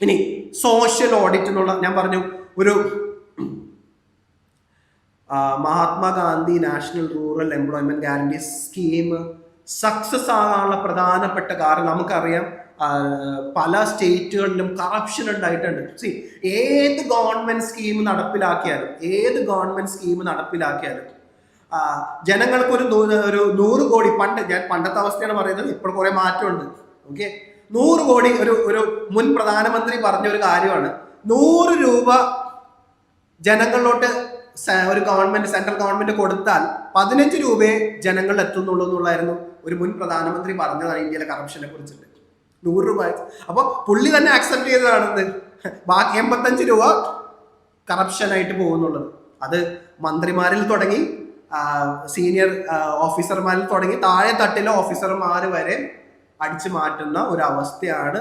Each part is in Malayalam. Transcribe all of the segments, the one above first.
ഇനി സോഷ്യൽ ഓഡിറ്റ് എന്നുള്ള ഞാൻ പറഞ്ഞു ഒരു Mahatma Gandhi national rural employment guarantee scheme success ആകാനുള്ള പ്രധാനപ്പെട്ട കാരണം നമുക്കറിയാം. പല സ്റ്റേറ്റുകളിലും കറപ്ഷൻ ഉണ്ടായിട്ടുണ്ട്. സി, ഏത് ഗവൺമെന്റ് സ്കീം നടപ്പിലാക്കിയാലും ജനങ്ങൾക്ക് ഒരു 100 കോടി, ഞാൻ പണ്ടത്തെ അവസ്ഥയാണ് പറയുന്നത്, ഇപ്പോൾ കുറെ മാറ്റമുണ്ട്. ഓക്കെ, 100 കോടി ഒരു മുൻ പ്രധാനമന്ത്രി പറഞ്ഞ ഒരു കാര്യമാണ്. 100 രൂപ ജനങ്ങളിലോട്ട് ഒരു സെൻട്രൽ ഗവൺമെന്റ് കൊടുത്താൽ 15 രൂപയെ ജനങ്ങളിൽ എത്തുന്നുള്ളൂ എന്നുള്ളായിരുന്നു ഒരു മുൻ പ്രധാനമന്ത്രി പറഞ്ഞതാണ് ഇന്ത്യയിലെ കറപ്ഷനെ കുറിച്ചിട്ട്. 100 രൂപ. അപ്പൊ പുള്ളി തന്നെ അക്സെപ്റ്റ് ചെയ്തതാണെന്ന്. ബാക്കി 85 രൂപ കറപ്ഷനായിട്ട് പോകുന്നുള്ളത്. അത് മന്ത്രിമാരിൽ തുടങ്ങി സീനിയർ ഓഫീസർമാരിൽ തുടങ്ങി താഴെ തട്ടിലെ ഓഫീസർമാർ വരെ അടിച്ചു മാറ്റുന്ന ഒരു അവസ്ഥയാണ്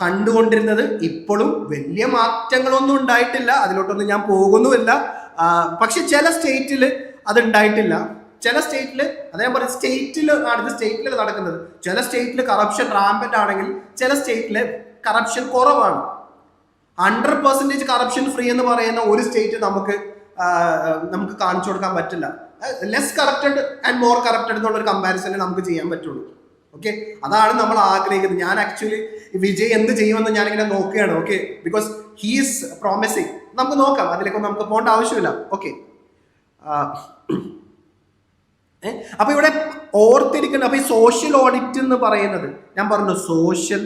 കണ്ടുകൊണ്ടിരുന്നത്. ഇപ്പോഴും വലിയ മാറ്റങ്ങളൊന്നും ഉണ്ടായിട്ടില്ല, അതിലോട്ടൊന്നും ഞാൻ പോകുന്നുമില്ല. പക്ഷെ ചില സ്റ്റേറ്റിൽ അത് ഉണ്ടായിട്ടില്ല. ചില സ്റ്റേറ്റിൽ, അതേ പോലെ സ്റ്റേറ്റിൽ നടക്കുന്നത്. ചില സ്റ്റേറ്റിൽ കറപ്ഷൻ റാമ്പന്റ് ആണെങ്കിൽ ചില സ്റ്റേറ്റിൽ കറപ്ഷൻ കുറവാണ്. 100% കറപ്ഷൻ ഫ്രീ എന്ന് പറയുന്ന ഒരു സ്റ്റേറ്റ് നമുക്ക് കാണിച്ചു കൊടുക്കാൻ പറ്റില്ല. Less corrupted and more corrupted എന്നുള്ളൊരു കമ്പാരിസനെ നമുക്ക് ചെയ്യാൻ പറ്റുള്ളൂ. ഓക്കെ, അതാണ് നമ്മൾ ആഗ്രഹിക്കുന്നത്. ഞാൻ ആക്ച്വലി വിജയ് എന്ത് ചെയ്യുമെന്ന് ഞാനിങ്ങനെ നോക്കുകയാണ്. Okay, because he's promising. നമുക്ക് നോക്കാം, അതിലേക്കൊന്നും നമുക്ക് പോകേണ്ട ആവശ്യമില്ല. ഓക്കെ, അപ്പൊ ഇവിടെ ഓർത്തിരിക്കണം. അപ്പൊ ഈ സോഷ്യൽ ഓഡിറ്റ് എന്ന് പറയുന്നത്, ഞാൻ പറഞ്ഞു സോഷ്യൽ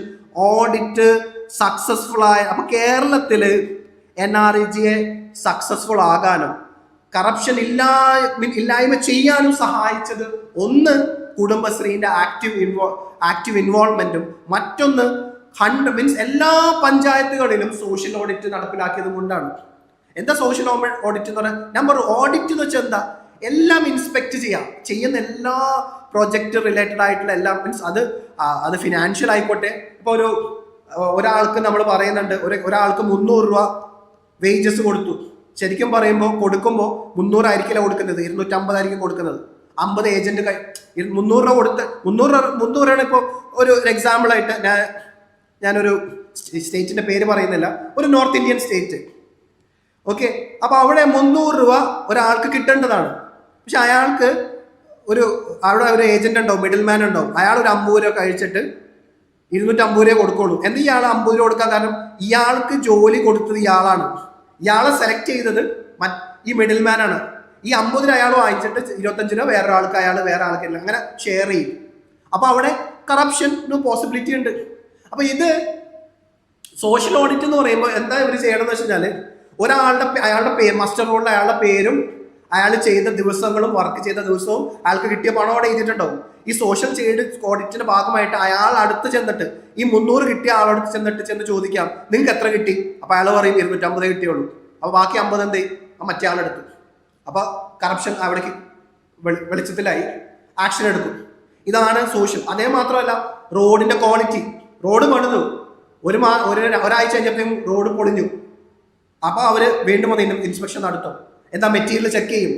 ഓഡിറ്റ് സക്സസ്ഫുൾ ആയ, അപ്പൊ കേരളത്തില് NREGA സക്സസ്ഫുൾ ആകാനും കറപ്ഷൻ ഇല്ലായ്മ ചെയ്യാനും സഹായിച്ചത് ഒന്ന് കുടുംബശ്രീന്റെ ആക്റ്റീവ് ഇൻവോൾവ്മെന്റും, മറ്റൊന്ന് 100 മീൻസ് എല്ലാ പഞ്ചായത്തുകളിലും സോഷ്യൽ ഓഡിറ്റ് നടപ്പിലാക്കിയത് കൊണ്ടാണ്. എന്താ സോഷ്യൽ ഓഡിറ്റ് എന്ന് പറഞ്ഞാൽ? ഞാൻ പറഞ്ഞു, ഓഡിറ്റ് എന്ന് വെച്ചാൽ എന്താ? എല്ലാം ഇൻസ്പെക്ട് ചെയ്യുന്ന എല്ലാ പ്രോജക്റ്റ് റിലേറ്റഡ് ആയിട്ടുള്ള എല്ലാം, മീൻസ് അത് ഫിനാൻഷ്യൽ ആയിക്കോട്ടെ. ഇപ്പൊ ഒരാൾക്ക് നമ്മൾ പറയുന്നുണ്ട്, ഒരാൾക്ക് 300 രൂപ വേജസ് കൊടുത്തു. ശരിക്കും കൊടുക്കുമ്പോൾ 300 ആയിരിക്കില്ല കൊടുക്കുന്നത്, 250 ആയിരിക്കും കൊടുക്കുന്നത്. 50 ഏജന്റ് 300 രൂപ കൊടുത്ത് 300 രൂപയാണ്. ഇപ്പോൾ ഒരു എക്സാമ്പിൾ ആയിട്ട് ഞാനൊരു സ്റ്റേറ്റിന്റെ പേര് പറയുന്നില്ല, ഒരു നോർത്ത് ഇന്ത്യൻ സ്റ്റേറ്റ്. ഓക്കെ, അപ്പൊ അവിടെ 300 രൂപ ഒരാൾക്ക് കിട്ടേണ്ടതാണ്. പക്ഷെ അയാൾക്ക് അവിടെ ഒരു ഏജന്റ് ഉണ്ടാവും, മിഡിൽ മാൻ ഉണ്ടാവും. അയാൾ ഒരു 50 രൂപ കഴിച്ചിട്ട് 250 രൂപ കൊടുക്കുള്ളൂ. എന്താ ഇയാൾ 50 രൂപ കൊടുക്കാൻ കാരണം? ഇയാൾക്ക് ജോലി കൊടുത്തത് ഇയാളാണ്. ഇയാളെ സെലക്ട് ചെയ്തത് ഈ മിഡിൽ മാൻ ആണ്. ഈ 50 രൂപ അയാൾ വാങ്ങിച്ചിട്ട് 25 രൂപ വേറെ ആൾക്ക് അങ്ങനെ ഷെയർ ചെയ്യും. അപ്പൊ അവിടെ കറപ്ഷന് പോസിബിലിറ്റി ഉണ്ട്. അപ്പൊ ഇത് സോഷ്യൽ ഓഡിറ്റ് എന്ന് പറയുമ്പോൾ എന്താ ഇവർ ചെയ്യണമെന്ന് വെച്ച് കഴിഞ്ഞാല്, അയാളുടെ പേര്, മസ്റ്റർ റോളിൽ അയാളുടെ പേരും അയാൾ ചെയ്ത ദിവസങ്ങളും വർക്ക് ചെയ്ത ദിവസവും അയാൾക്ക് കിട്ടിയ പണം അവിടെ എഴുതിയിട്ടുണ്ടാവും. ഈ സോഷ്യൽ ഓഡിറ്റിന്റെ ഭാഗമായിട്ട് അയാൾ അടുത്ത് ചെന്നിട്ട് ഈ 300 കിട്ടിയ ആളടുത്ത് ചെന്ന് ചോദിക്കാം, നിങ്ങൾക്ക് എത്ര കിട്ടി? അപ്പൊ അയാൾ പറയും 250 കിട്ടിയുള്ളൂ. അപ്പൊ ബാക്കി 50 എന്ത് മറ്റേ ആളെടുത്തു. അപ്പൊ കറപ്ഷൻ അവിടേക്ക് വെളിച്ചത്തിലായി, ആക്ഷൻ എടുക്കും. ഇതാണ് സോഷ്യൽ. അതേ മാത്രമല്ല, റോഡിന്റെ ക്വാളിറ്റി. റോഡ് പണിതു, ഒരാഴ്ച കഴിഞ്ഞപ്പോഴും റോഡ് പൊളിഞ്ഞു. അപ്പൊ അവര് വീണ്ടും ഇൻസ്പെക്ഷൻ നടത്തും. എന്താ, മെറ്റീരിയൽ ചെക്ക് ചെയ്യും.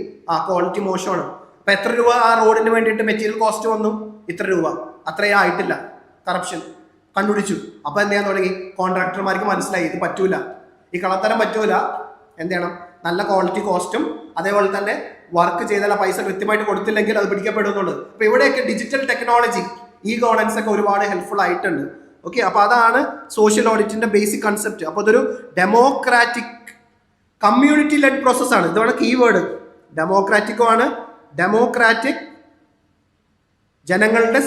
ക്വാളിറ്റി മോശമാണ്. അപ്പൊ എത്ര രൂപ ആ റോഡിന് വേണ്ടിയിട്ട് മെറ്റീരിയൽ കോസ്റ്റ് വന്നു? ഇത്ര രൂപ. അത്രയും ആയിട്ടില്ല. കറപ്ഷൻ കണ്ടുപിടിച്ചു. അപ്പൊ എന്ത് ചെയ്യാൻ തുടങ്ങി? കോൺട്രാക്ടർമാർക്ക് മനസ്സിലായി ഇത് പറ്റൂല, ഈ കള്ളത്തരം പറ്റൂല. എന്ത് ചെയ്യണം? നല്ല ക്വാളിറ്റി കോസ്റ്റും അതേപോലെ തന്നെ വർക്ക് ചെയ്താൽ പൈസ കൃത്യമായിട്ട് കൊടുത്തില്ലെങ്കിൽ അത് പിടിക്കപ്പെടും എന്നുള്ളത്. അപ്പൊ ഇവിടെയൊക്കെ ഡിജിറ്റൽ ടെക്നോളജി, ഗവേണൻസ് ഒക്കെ ഒരുപാട് ഹെൽപ്ഫുൾ ആയിട്ടുണ്ട്. ഓക്കെ, അപ്പൊ അതാണ് സോഷ്യൽ ഓഡിറ്റിന്റെ ബേസിക് കൺസെപ്റ്റ്. അപ്പൊ ഇതൊരു ഡെമോക്രാറ്റിക് കമ്മ്യൂണിറ്റി ലെഡ് പ്രോസസ് ആണ്. ഇതാണ് കീവേഡ്. ഡെമോക്രാറ്റിക് ജനങ്ങളുടെ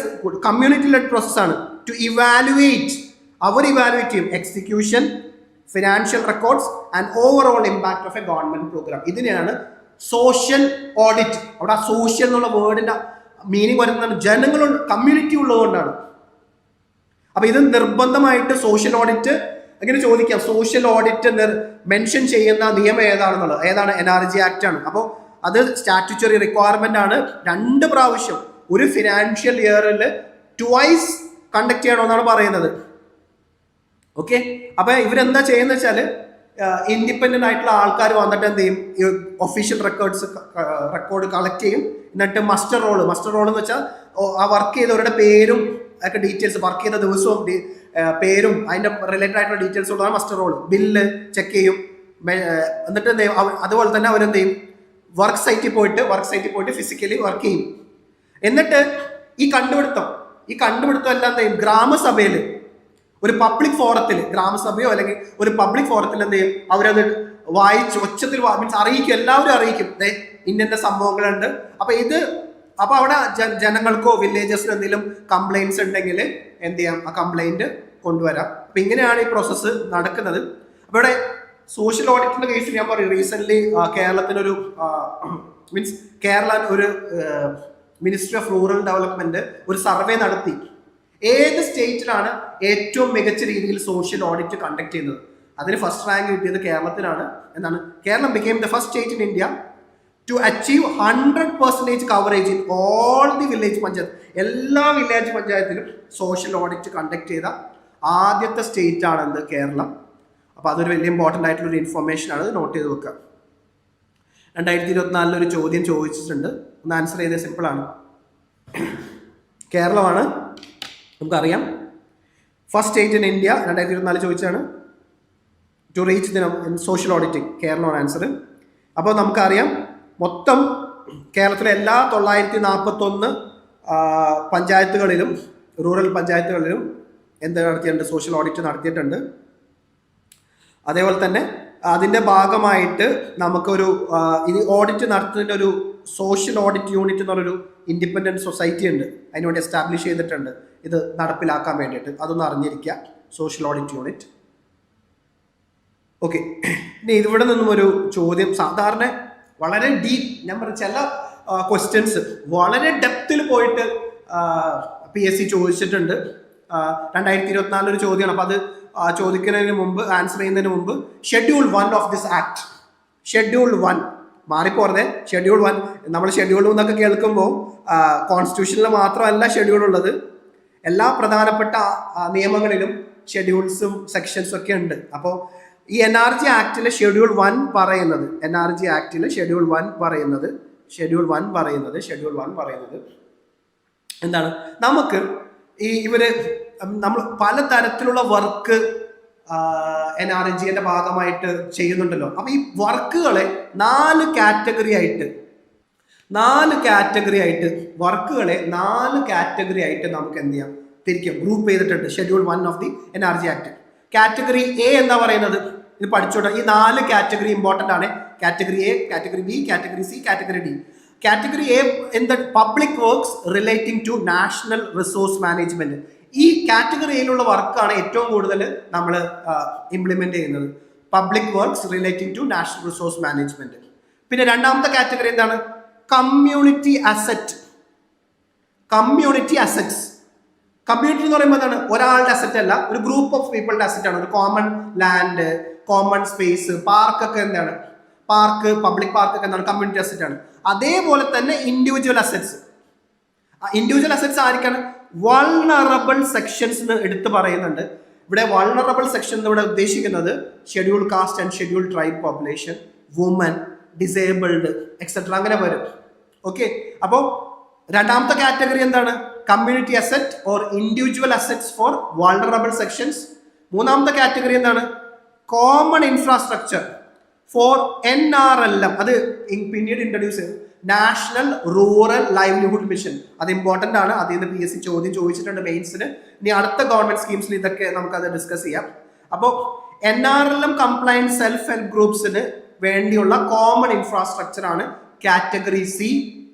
കമ്മ്യൂണിറ്റി ലെഡ് പ്രോസസ് ആണ്. ടു ഇവാലുവേറ്റ്, അവർ ഇവാലുവേറ്റ് ചെയ്യും execution, financial records and overall impact of a government programme. ഇതിനെയാണ് സോഷ്യൽ ഓഡിറ്റ്. അവിടെ ആ സോഷ്യൽ എന്നുള്ള വേർഡിന്റെ മീനിങ് വരുന്നതാണ് ജനങ്ങളുണ്ട്, കമ്മ്യൂണിറ്റി ഉള്ളതുകൊണ്ടാണ്. അപ്പൊ ഇത് നിർബന്ധമായിട്ട് സോഷ്യൽ ഓഡിറ്റ് അങ്ങനെ ചോദിക്കാം. സോഷ്യൽ ഓഡിറ്റ് മെൻഷൻ ചെയ്യുന്ന നിയമം ഏതാണെന്നുള്ളത്, ഏതാണ്? NREGA ആക്ട് ആണ്. അപ്പോൾ അത് സ്റ്റാറ്റ്യൂട്ടറി റിക്വയർമെന്റ് ആണ്. 2 പ്രാവശ്യം ഒരു ഫിനാൻഷ്യൽ ഇയറിൽ ട്വൈസ് കണ്ടക്ട് ചെയ്യണമെന്നാണ് പറയുന്നത്. ഓക്കെ, അപ്പൊ ഇവരെന്താ ചെയ്യുന്ന വെച്ചാല്, ഇൻഡിപെൻഡന്റ് ആയിട്ടുള്ള ആൾക്കാർ വന്നിട്ട് എന്ത് ചെയ്യും? ഒഫീഷ്യൽ റെക്കോർഡ് കളക്ട് ചെയ്യും. എന്നിട്ട് മസ്റ്റർ റോൾ എന്ന് വെച്ചാൽ ആ വർക്ക് ചെയ്തവരുടെ പേരും ഒക്കെ ഡീറ്റെയിൽസ്, വർക്ക് ചെയ്ത ദിവസവും പേരും അതിന്റെ റിലേറ്റഡ് ആയിട്ടുള്ള ഡീറ്റെയിൽസ് ഉള്ളതാണ് മസ്റ്റർ റോൾ. ബില്ല് ചെക്ക് ചെയ്യും. എന്നിട്ട് എന്ത് ചെയ്യും, അതുപോലെ തന്നെ അവരെന്ത് ചെയ്യും, വർക്ക് സൈറ്റിൽ പോയിട്ട് ഫിസിക്കലി വർക്ക് ചെയ്യും. എന്നിട്ട് ഈ കണ്ടുപിടുത്തം എല്ലാം എന്ത് ചെയ്യും, ഗ്രാമസഭയിൽ ഒരു പബ്ലിക് ഫോറത്തിൽ, ഗ്രാമസഭയോ അല്ലെങ്കിൽ ഒരു പബ്ലിക് ഫോറത്തിൽ എന്ത് ചെയ്യും, അവരത് വായിച്ച് ഒച്ചത്തിൽ മീൻസ് അറിയിക്കും, എല്ലാവരും അറിയിക്കും ഇന്ന സംഭവങ്ങളുണ്ട്. അപ്പൊ അവിടെ ജനങ്ങൾക്കോ വില്ലേജസിനോ എന്തെങ്കിലും കംപ്ലൈൻറ്റ്സ് ഉണ്ടെങ്കിൽ എന്ത് ചെയ്യാം, ആ കംപ്ലൈന്റ് കൊണ്ടുവരാം. അപ്പൊ ഇങ്ങനെയാണ് ഈ പ്രോസസ്സ് നടക്കുന്നത്. അപ്പൊ ഇവിടെ സോഷ്യൽ ഓഡിറ്റിന്റെ കേസിൽ ഞാൻ പറയും, റീസെന്റ് കേരളത്തിനൊരു മീൻസ് കേരള ഒരു മിനിസ്ട്രി ഓഫ് റൂറൽ ഡെവലപ്മെന്റ് ഒരു സർവേ നടത്തി. ഏത് സ്റ്റേറ്റിലാണ് ഏറ്റവും മികച്ച രീതിയിൽ സോഷ്യൽ ഓഡിറ്റ് കണ്ടക്ട് ചെയ്യുന്നത്, അതിന് ഫസ്റ്റ് റാങ്ക് കിട്ടിയത് കേരളത്തിനാണ്. എന്താണ്, കേരളം became the first state in India to achieve 100% coverage in all the village panchayat. എല്ലാ വില്ലേജ് പഞ്ചായത്തിലും സോഷ്യൽ ഓഡിറ്റ് കണ്ടക്ട് ചെയ്ത ആദ്യത്തെ സ്റ്റേറ്റ് ആണ് എന്ത്, കേരളം. അപ്പോൾ അതൊരു വലിയ ഇമ്പോർട്ടൻ്റ് ആയിട്ടുള്ള ഒരു ഇൻഫർമേഷൻ ആണ്, നോട്ട് ചെയ്ത് വെക്കുക. 2024 ഒരു ചോദ്യം ചോദിച്ചിട്ടുണ്ട്, ഒന്ന് ആൻസർ ചെയ്തത് സിമ്പിളാണ്. കേരളമാണ് നമുക്കറിയാം ഫസ്റ്റ് സ്റ്റേറ്റ് ഇൻ ഇന്ത്യ, 2024 ചോദിച്ചാണ്. To reach the social auditing, കേരളമാണ് ആൻസർ. അപ്പോൾ നമുക്കറിയാം മൊത്തം കേരളത്തിലെ എല്ലാ 941 പഞ്ചായത്തുകളിലും, റൂറൽ പഞ്ചായത്തുകളിലും എന്ത് നടത്തിയിട്ടുണ്ട്, സോഷ്യൽ ഓഡിറ്റ് നടത്തിയിട്ടുണ്ട്. അതേപോലെ തന്നെ അതിൻ്റെ ഭാഗമായിട്ട് നമുക്കൊരു ഇത് ഓഡിറ്റ് നടത്തുന്നതിൻ്റെ ഒരു സോഷ്യൽ ഓഡിറ്റ് യൂണിറ്റ് എന്ന് പറഞ്ഞൊരു ഇൻഡിപെൻഡൻറ്റ് സൊസൈറ്റി ഉണ്ട്, അതിനുവേണ്ടി എസ്റ്റാബ്ലിഷ് ചെയ്തിട്ടുണ്ട് ഇത് നടപ്പിലാക്കാൻ വേണ്ടിയിട്ട്. അതൊന്ന് അറിഞ്ഞിരിക്കുക, സോഷ്യൽ ഓഡിറ്റ് യൂണിറ്റ്. ഓക്കെ, ഇനി ഇവിടെ നിന്നും ഒരു ചോദ്യം, സാധാരണ വളരെ ഡീപ്പ്, ഞാൻ പറഞ്ഞ ചില ക്വസ്റ്റ്യൻസ് വളരെ ഡെപ്തിൽ പോയിട്ട് PSC ചോദിച്ചിട്ടുണ്ട്. 2024 ഒരു ചോദ്യമാണ്. അപ്പോൾ അത് ചോദിക്കുന്നതിന് മുമ്പ്, ആൻസർ ചെയ്യുന്നതിന് മുമ്പ്, schedule 1 of this act, schedule 1 മാറിപ്പോറതെ, ഷെഡ്യൂൾ 1 നമ്മൾ ഷെഡ്യൂൾ എന്നൊക്കെ കേൾക്കുമ്പോൾ കോൺസ്റ്റിറ്റ്യൂഷനിൽ മാത്രമല്ല ഷെഡ്യൂൾ ഉള്ളത്, എല്ലാ പ്രധാനപ്പെട്ട നിയമങ്ങളിലും ഷെഡ്യൂൾസും സെക്ഷൻസും ഒക്കെ ഉണ്ട്. അപ്പോൾ ഈ NRG ആക്ടിലെ ഷെഡ്യൂൾ 1 പറയുന്നത്, NRG ആക്ടിലെ ഷെഡ്യൂൾ 1 പറയുന്നത് എന്താണ്, നമുക്ക് നമ്മൾ പലതരത്തിലുള്ള വർക്ക് NRGയുടെ ഭാഗമായിട്ട് ചെയ്യുന്നുണ്ടല്ലോ. അപ്പൊ ഈ വർക്കുകളെ 4 കാറ്റഗറി ആയിട്ട് നമുക്ക് എന്ത് ചെയ്യാം, തിരിക്കും, ഗ്രൂപ്പ് ചെയ്തിട്ടുണ്ട് schedule 1 of the NRG act. Category A എന്താ പറയുന്നത്, ഇത് പഠിച്ചോട്ടെ. ഈ 4 കാറ്റഗറി ഇമ്പോർട്ടൻ്റ് ആണ്. Category A, category B, category C, category D. Category A എന്താ, public works relating to national resource management. ഈ കാറ്റഗറിയിലുള്ള വർക്കാണ് ഏറ്റവും കൂടുതൽ നമ്മൾ ഇംപ്ലിമെന്റ് ചെയ്യുന്നത്, public works relating to national resource management. പിന്നെ രണ്ടാമത്തെ കാറ്റഗറി എന്താണ്, കമ്മ്യൂണിറ്റി അസറ്റ്സ്. കമ്മ്യൂണിറ്റി എന്ന് പറയുമ്പോൾ എന്താണ്, ഒരാളുടെ അസറ്റ് അല്ല, ഒരു ഗ്രൂപ്പ് ഓഫ് പീപ്പിളിന്റെ അസറ്റ് ആണ്. ഒരു കോമൺ ലാൻഡ്, കോമൺ സ്പേസ്, പാർക്കൊക്കെ എന്താണ്, പബ്ലിക് പാർക്കൊക്കെ എന്താണ്, കമ്മ്യൂണിറ്റി അസറ്റ് ആണ്. അതേപോലെ തന്നെ ഇൻഡിവിജ്വൽ അസറ്റ്സ് ആയിരിക്കാണ് വൾണറബിൾ സെക്ഷൻസ് എന്ന് എടുത്ത് പറയുന്നുണ്ട്. ഇവിടെ വൾണറബിൾ സെക്ഷൻ ഇവിടെ ഉദ്ദേശിക്കുന്നത് schedule caste and schedule tribe population, woman, disabled etcetera, അങ്ങനെ വരും. ഓക്കെ, അപ്പോൾ രണ്ടാമത്തെ കാറ്റഗറി എന്താണ്, community asset or individual assets for vulnerable sections. മൂന്നാമത്തെ കാറ്റഗറി എന്താണ്, കോമൺ ഇൻഫ്രാസ്ട്രക്ചർ ഫോർ NRLM. അത് പിന്നീട് ഇൻട്രൊഡ്യൂസ് ചെയ്തു, നാഷണൽ റൂറൽ ലൈവ്ലിഹുഡ് മിഷൻ. അത് ഇമ്പോർട്ടൻ്റ് ആണ്, അതിൽ നിന്ന് PSC ചോദ്യം ചോദിച്ചിട്ടുണ്ട് മെയിൻസിന്. ഇനി അടുത്ത ഗവൺമെന്റ് സ്കീംസിൽ ഇതൊക്കെ നമുക്കത് ഡിസ്കസ് ചെയ്യാം. അപ്പോൾ NRLM കംപ്ലയൻസ് സെൽഫ് ഹെൽപ്പ് ഗ്രൂപ്പ്സിന് വേണ്ടിയുള്ള കോമൺ ഇൻഫ്രാസ്ട്രക്ചർ ആണ് കാറ്റഗറി സി.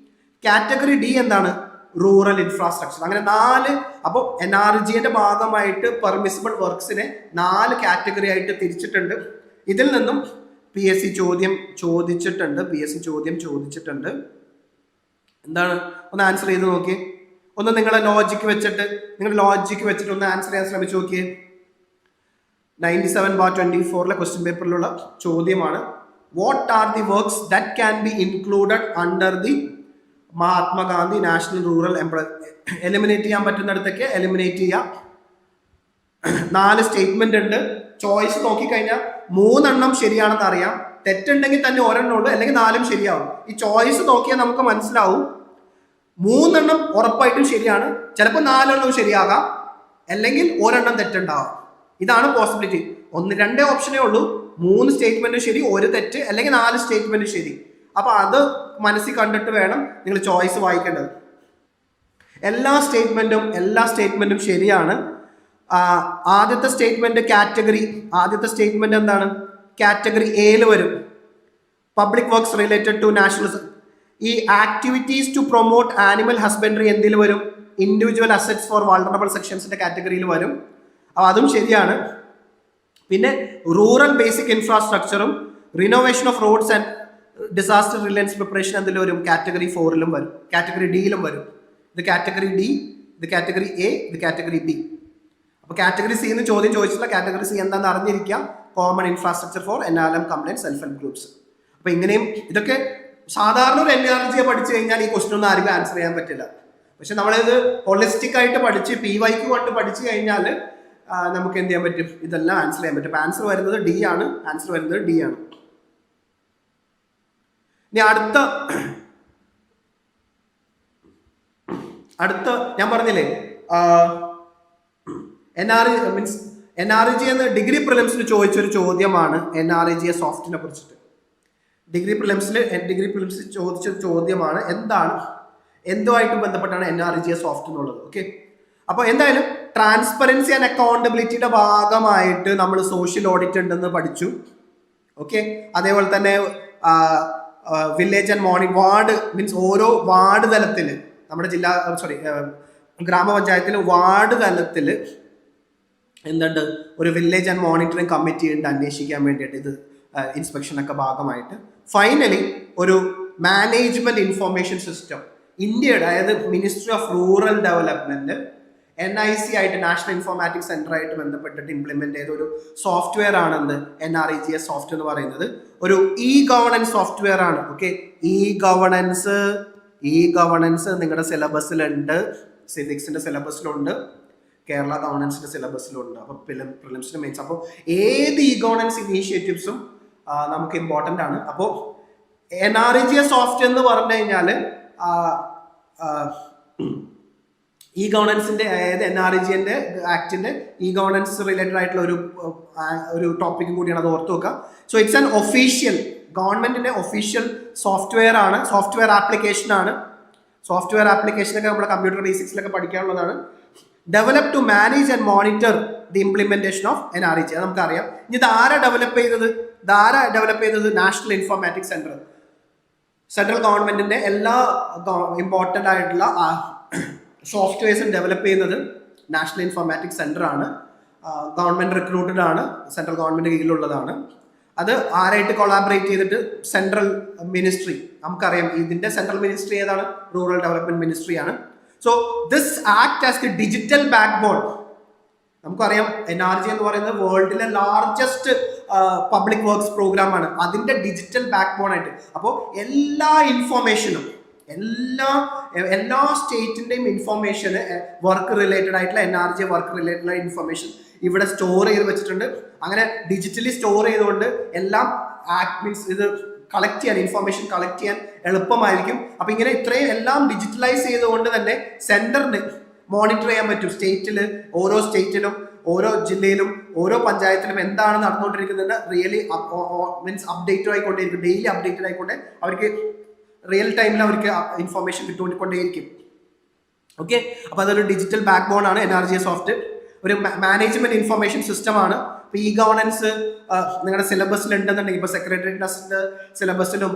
കാറ്റഗറി ഡി എന്താണ്, റൂറൽ ഇൻഫ്രാസ്ട്രക്ചർ. അങ്ങനെ 4. അപ്പോൾ NRGയുടെ ഭാഗമായിട്ട് പെർമിസിബിൾ വർക്ക്സിനെ 4 കാറ്റഗറി ആയിട്ട് തിരിച്ചിട്ടുണ്ട്. ഇതിൽ നിന്നും PSC ചോദ്യം ചോദിച്ചിട്ടുണ്ട്. എന്താണ്, ഒന്ന് ആൻസർ ചെയ്ത് നോക്കിയേ. ഒന്ന് നിങ്ങളുടെ ലോജിക്ക് വെച്ചിട്ട് ഒന്ന് ആൻസർ ചെയ്യാൻ ശ്രമിച്ചു നോക്കിയേ. 97/24 ക്വസ്റ്റ്യൻ പേപ്പറിലുള്ള ചോദ്യമാണ്. What are the works that can be included under the Mahatma Gandhi national rural eliminate ചെയ്യാൻ പറ്റുന്നിടത്തൊക്കെ എലിമിനേറ്റ് ചെയ്യാം. 4 സ്റ്റേറ്റ്മെന്റ് ഉണ്ട്. ചോയ്സ് നോക്കിക്കഴിഞ്ഞാൽ 3 ശരിയാണെന്ന് അറിയാം. തെറ്റുണ്ടെങ്കിൽ തന്നെ 1 ഉള്ളൂ, അല്ലെങ്കിൽ 4 ശരിയാവും. ഈ ചോയ്സ് നോക്കിയാൽ നമുക്ക് മനസ്സിലാവും 3 ഉറപ്പായിട്ടും ശരിയാണ്, ചിലപ്പോൾ 4 ശരിയാകാം, അല്ലെങ്കിൽ ഒരെണ്ണം തെറ്റുണ്ടാവാം. ഇതാണ് പോസിബിലിറ്റി. 2 ഓപ്ഷനേ ഉള്ളൂ. 3 സ്റ്റേറ്റ്മെന്റ് ശരി, 1 തെറ്റ്, അല്ലെങ്കിൽ 4 സ്റ്റേറ്റ്മെന്റ് ശരി. അപ്പൊ അത് മനസ്സിൽ കണ്ടിട്ട് വേണം നിങ്ങൾ ചോയ്സ് വായിക്കേണ്ടത്. എല്ലാ സ്റ്റേറ്റ്മെന്റും ശരിയാണ്. ആദ്യത്തെ സ്റ്റേറ്റ്മെന്റ് എന്താണ്? കാറ്റഗറി എയിൽ വരും. Public works related to national. ഈ activities to promote animal husbandry എന്തിൽ വരും? ഇൻഡിവിജ്വൽ അസറ്റ്സ് ഫോർ വൾണറബിൾ സെക്ഷൻസിന്റെ കാറ്റഗറിയിൽ വരും. അപ്പോൾ അതും ശരിയാണ്. പിന്നെ റൂറൽ ബേസിക് ഇൻഫ്രാസ്ട്രക്ചറും renovation of roads and disaster reliance preparation എന്തിൽ വരും? കാറ്റഗറി 4 വരും, കാറ്റഗറി ഡിയിലും വരും. ഇത് കാറ്റഗറി ഡി, ഇത് കാറ്റഗറി എ, ഇത് കാറ്റഗറി ബി. അപ്പോൾ കാറ്റഗറി സി എന്ന് ചോദ്യം ചോദിച്ചിട്ടുള്ള കാറ്റഗറി സി എന്താണെന്ന് അറിഞ്ഞിരിക്കാം. Common infrastructure for NRM complaint self help groups. അപ്പോൾ ഇങ്ങനെയും ഇതൊക്കെ സാധാരണ ഒരു NRG പഠിച്ചു കഴിഞ്ഞാൽ ഈ ക്വസ്റ്റൻ ഒന്നും ആർക്കും ആൻസർ ചെയ്യാൻ പറ്റില്ല. പക്ഷെ നമ്മളിത് ഹോളിസ്റ്റിക് ആയിട്ട് പഠിച്ച് PYQ കൊണ്ട് പഠിച്ചു കഴിഞ്ഞാൽ നമുക്ക് എന്ത് ചെയ്യാൻ പറ്റും? ഇതെല്ലാം ആൻസർ ചെയ്യാൻ പറ്റും. ആൻസർ വരുന്നത് ഡി ആണ്. ഇനി അടുത്ത ഞാൻ പറഞ്ഞില്ലേ, NRG എന്ന് ഡിഗ്രി പ്രിലിംസിന് ചോദിച്ചൊരു ചോദ്യമാണ് NREGA സോഫ്റ്റിനെ കുറിച്ചിട്ട്. ഡിഗ്രി പ്രിലിംസിൽ ചോദിച്ചൊരു ചോദ്യമാണ്. എന്തുമായിട്ട് ബന്ധപ്പെട്ടാണ് NREGA സോഫ്റ്റ് എന്നുള്ളത്. ഓക്കെ, അപ്പോൾ എന്തായാലും ട്രാൻസ്പെറൻസി ആൻഡ് അക്കൗണ്ടബിലിറ്റിയുടെ ഭാഗമായിട്ട് നമ്മൾ സോഷ്യൽ ഓഡിറ്റ് ഉണ്ടെന്ന് പഠിച്ചു. ഓക്കെ, അതേപോലെ തന്നെ വില്ലേജ് ആൻഡ് വാർഡ് ഓരോ വാർഡ് തലത്തിൽ നമ്മുടെ ഗ്രാമപഞ്ചായത്തിൽ വാർഡ് തലത്തിൽ എന്തുണ്ട്? ഒരു വില്ലേജ് ആൻഡ് മോണിറ്ററിംഗ് കമ്മിറ്റി ഉണ്ട് അന്വേഷിക്കാൻ വേണ്ടിയിട്ട്, ഇത് ഇൻസ്പെക്ഷനൊക്കെ ഭാഗമായിട്ട്. ഫൈനലി ഒരു മാനേജ്മെന്റ് ഇൻഫർമേഷൻ സിസ്റ്റം ഇന്ത്യയുടെ, അതായത് ministry of rural development NIC ആയിട്ട് നാഷണൽ ഇൻഫോർമാറ്റിക്സ് സെന്റർ ആയിട്ട് ബന്ധപ്പെട്ടിട്ട് ഇംപ്ലിമെന്റ് ചെയ്ത ഒരു സോഫ്റ്റ്വെയർ ആണെന്ന് NREGA സോഫ്റ്റ് എന്ന് പറയുന്നത്. ഒരു ഗവേണൻസ് സോഫ്റ്റ്വെയർ ആണ്. ഓക്കെ, ഗവേണൻസ് നിങ്ങളുടെ സിലബസിലുണ്ട്. സിവിക്സിന്റെ സിലബസിലുണ്ട്, കേരള ഗവേണൻസിന്റെ സിലബസിലുണ്ട്. അപ്പോൾ പ്രിലിംസിന് മെയിൻസ്. അപ്പോൾ ഏത് ഗവേണൻസ് ഇനീഷ്യേറ്റീവ്സും നമുക്ക് ഇമ്പോർട്ടൻ്റ് ആണ്. അപ്പോൾ NREGA സോഫ്റ്റ് എന്ന് പറഞ്ഞു കഴിഞ്ഞാൽ ഗവേണൻസിന്റെ, അതായത് NREGA ആക്ടിന്റെ ഗവേണൻസ് റിലേറ്റഡ് ആയിട്ടുള്ള ഒരു ടോപ്പിക്കും കൂടിയാണ്. അത് ഓർത്ത് വെക്കുക. സോ ഇറ്റ്സ് ആൻ ഒഫീഷ്യൽ ഗവൺമെന്റിന്റെ ഒഫീഷ്യൽ സോഫ്റ്റ്വെയർ ആണ്, സോഫ്റ്റ്വെയർ ആപ്ലിക്കേഷൻ ആണ്. സോഫ്റ്റ്വെയർ ആപ്ലിക്കേഷനൊക്കെ നമ്മുടെ കമ്പ്യൂട്ടർ ബേസിക്സിലൊക്കെ പഠിക്കാനുള്ളതാണ്. Develop to manage and monitor the implementation of NREGA. അത് നമുക്കറിയാം. ഇനി ഇത് ആരാ ഡെവലപ്പ് ചെയ്തത്? National informatics centre. സെൻട്രൽ ഗവൺമെന്റിന്റെ എല്ലാ ഇമ്പോർട്ടൻ്റ് ആയിട്ടുള്ള സോഫ്റ്റ്വെയർസും ഡെവലപ്പ് ചെയ്യുന്നത് നാഷണൽ ഇൻഫോർമാറ്റിക്സ് സെന്റർ ആണ്. ഗവൺമെന്റ് റിക്രൂട്ടഡ് ആണ്, സെൻട്രൽ ഗവൺമെന്റ് കീഴിലുള്ളതാണ്. അത് ആരായിട്ട് കൊളാബറേറ്റ് ചെയ്തിട്ട് സെൻട്രൽ മിനിസ്ട്രി, നമുക്കറിയാം ഇതിന്റെ സെൻട്രൽ മിനിസ്ട്രി ഏതാണ്? റൂറൽ ഡെവലപ്മെന്റ് മിനിസ്ട്രി ആണ്. So this act as the digital backbone. നമുക്കറിയാം NREGA എന്ന് പറയുന്നത് വേൾഡിലെ ലാർജസ്റ്റ് പബ്ലിക് വർക്ക്സ് പ്രോഗ്രാം ആണ്. അതിന്റെ ഡിജിറ്റൽ ബാക്ക് ബോൺ ആയിട്ട്. അപ്പോൾ എല്ലാ ഇൻഫോർമേഷനും, എല്ലാ സ്റ്റേറ്റിന്റെയും ഇൻഫോർമേഷന് വർക്ക് റിലേറ്റഡ് ആയിട്ടുള്ള NREGA വർക്ക് റിലേറ്റഡ് ആയ ഇൻഫോർമേഷൻ ഇവിടെ സ്റ്റോർ ചെയ്ത് വെച്ചിട്ടുണ്ട്. അങ്ങനെ ഡിജിറ്റലി സ്റ്റോർ ചെയ്തുകൊണ്ട് എല്ലാം ഇത് ഇൻഫോർമേഷൻ കളക്ട് ചെയ്യാൻ എളുപ്പമായിരിക്കും. അപ്പൊ ഇങ്ങനെ ഇത്രയും എല്ലാം ഡിജിറ്റലൈസ് ചെയ്തുകൊണ്ട് തന്നെ സെന്ററിന് മോണിറ്റർ ചെയ്യാൻ പറ്റും. ഓരോ സ്റ്റേറ്റിലും ഓരോ ജില്ലയിലും ഓരോ പഞ്ചായത്തിലും എന്താണ് നടന്നുകൊണ്ടിരിക്കുന്നത് റിയലി അപ്ഡേറ്റഡ് ആയിക്കൊണ്ടേയിരിക്കും. ഡെയിലി അപ്ഡേറ്റഡ് ആയിക്കൊണ്ട് അവർക്ക് റിയൽ ടൈമിൽ അവർക്ക് ഇൻഫോർമേഷൻ കിട്ടുകൊണ്ടേയിരിക്കും. ഓക്കെ, അപ്പൊ അതൊരു ഡിജിറ്റൽ ബാക്ക് ബോൺ ആണ് NREGA സോഫ്റ്റ്. ഒരു മാനേജ്മെന്റ് ഇൻഫർമേഷൻ സിസ്റ്റം ആണ്. ഇപ്പൊ ഗവേണൻസ് നിങ്ങളുടെ സിലബസിൽ ഉണ്ടെന്നുണ്ടെങ്കിൽ, ഇപ്പൊ സെക്രട്ടേറിയറ്റിന്റെ സിലബസിലും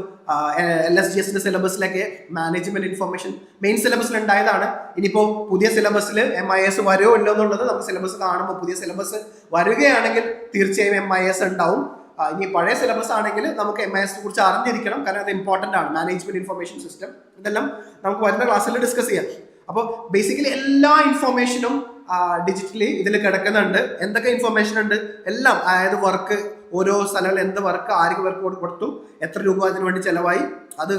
LSGSന്റെ സിലബസിലൊക്കെ മാനേജ്മെന്റ് ഇൻഫർമേഷൻ മെയിൻ സിലബസിൽ ഉണ്ടായതാണ്. ഇനിയിപ്പോ പുതിയ സിലബസിൽ MIS വരുമോ ഇല്ലോ എന്നുള്ളത് നമുക്ക് സിലബസ് കാണുമ്പോൾ, പുതിയ സിലബസ് വരികയാണെങ്കിൽ തീർച്ചയായും MIS ഉണ്ടാവും. ഇനി പഴയ സിലബസ് ആണെങ്കിൽ നമുക്ക് MIS കുറിച്ച് അറിഞ്ഞിരിക്കണം, കാരണം അത് ഇമ്പോർട്ടൻ്റ് ആണ്. മാനേജ്മെന്റ് ഇൻഫർമേഷൻ സിസ്റ്റം, ഇതെല്ലാം നമുക്ക് വരുന്ന ക്ലാസ്സിൽ ഡിസ്കസ് ചെയ്യാം. അപ്പോൾ ബേസിക്കലി എല്ലാ ഇൻഫർമേഷനും ഡിജിറ്റലി ഇതിൽ കിടക്കുന്നുണ്ട്. എന്തൊക്കെ ഇൻഫർമേഷൻ ഉണ്ട് എല്ലാം, അതായത് വർക്ക്, ഓരോ സ്ഥലങ്ങളിൽ എന്ത് വർക്ക്, ആർക്ക് വർക്ക് കൊടുത്തു, എത്ര രൂപ അതിനു വേണ്ടി ചെലവായി, അത്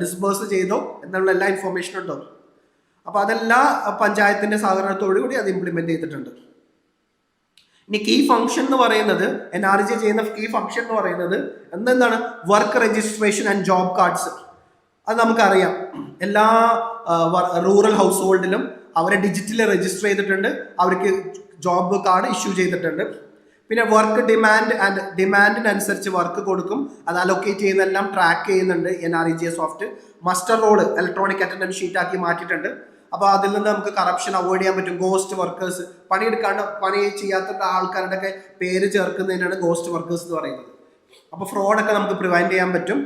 ഡിസ്ബേഴ്സ് ചെയ്തോ എന്നുള്ള എല്ലാ ഇൻഫർമേഷനും ഉണ്ടാവും. അപ്പോൾ അതെല്ലാ പഞ്ചായത്തിന്റെ സഹകരണത്തോടു കൂടി അത് ഇംപ്ലിമെന്റ് ചെയ്തിട്ടുണ്ട്. ഇനി കീ ഫംഗ്ഷൻ എന്ന് പറയുന്നത്, NREGA ചെയ്യുന്ന കീ ഫംഗ്ഷൻ എന്ന് പറയുന്നത് എന്താണ്? Work registration and job cards. അത് നമുക്കറിയാം. എല്ലാ റൂറൽ ഹൗസ് ഹോൾഡിലും അവരെ ഡിജിറ്റലി രജിസ്റ്റർ ചെയ്തിട്ടുണ്ട്, അവർക്ക് ജോബ് കാർഡ് ഇഷ്യൂ ചെയ്തിട്ടുണ്ട്. പിന്നെ വർക്ക് ഡിമാൻഡിനനുസരിച്ച് വർക്ക് കൊടുക്കും, അത് അലൊക്കേറ്റ് ചെയ്യുന്നതെല്ലാം ട്രാക്ക് ചെയ്യുന്നുണ്ട് NREGA soft. Muster roll electronic attendance sheet ആക്കി മാറ്റിയിട്ടുണ്ട്. അപ്പോൾ അതിൽ നിന്ന് നമുക്ക് കറപ്ഷൻ അവോയ്ഡ് ചെയ്യാൻ പറ്റും. ഗോസ്റ്റ് വർക്കേഴ്സ്, പണി ചെയ്യാത്ത ആൾക്കാരുടെ ഒക്കെ പേര് ചേർക്കുന്നതിനാണ് ഗോസ്റ്റ് വർക്കേഴ്സ് എന്ന് പറയുന്നത്. അപ്പോൾ ഫ്രോഡൊക്കെ നമുക്ക് പ്രിവെന്റ് ചെയ്യാൻ പറ്റും.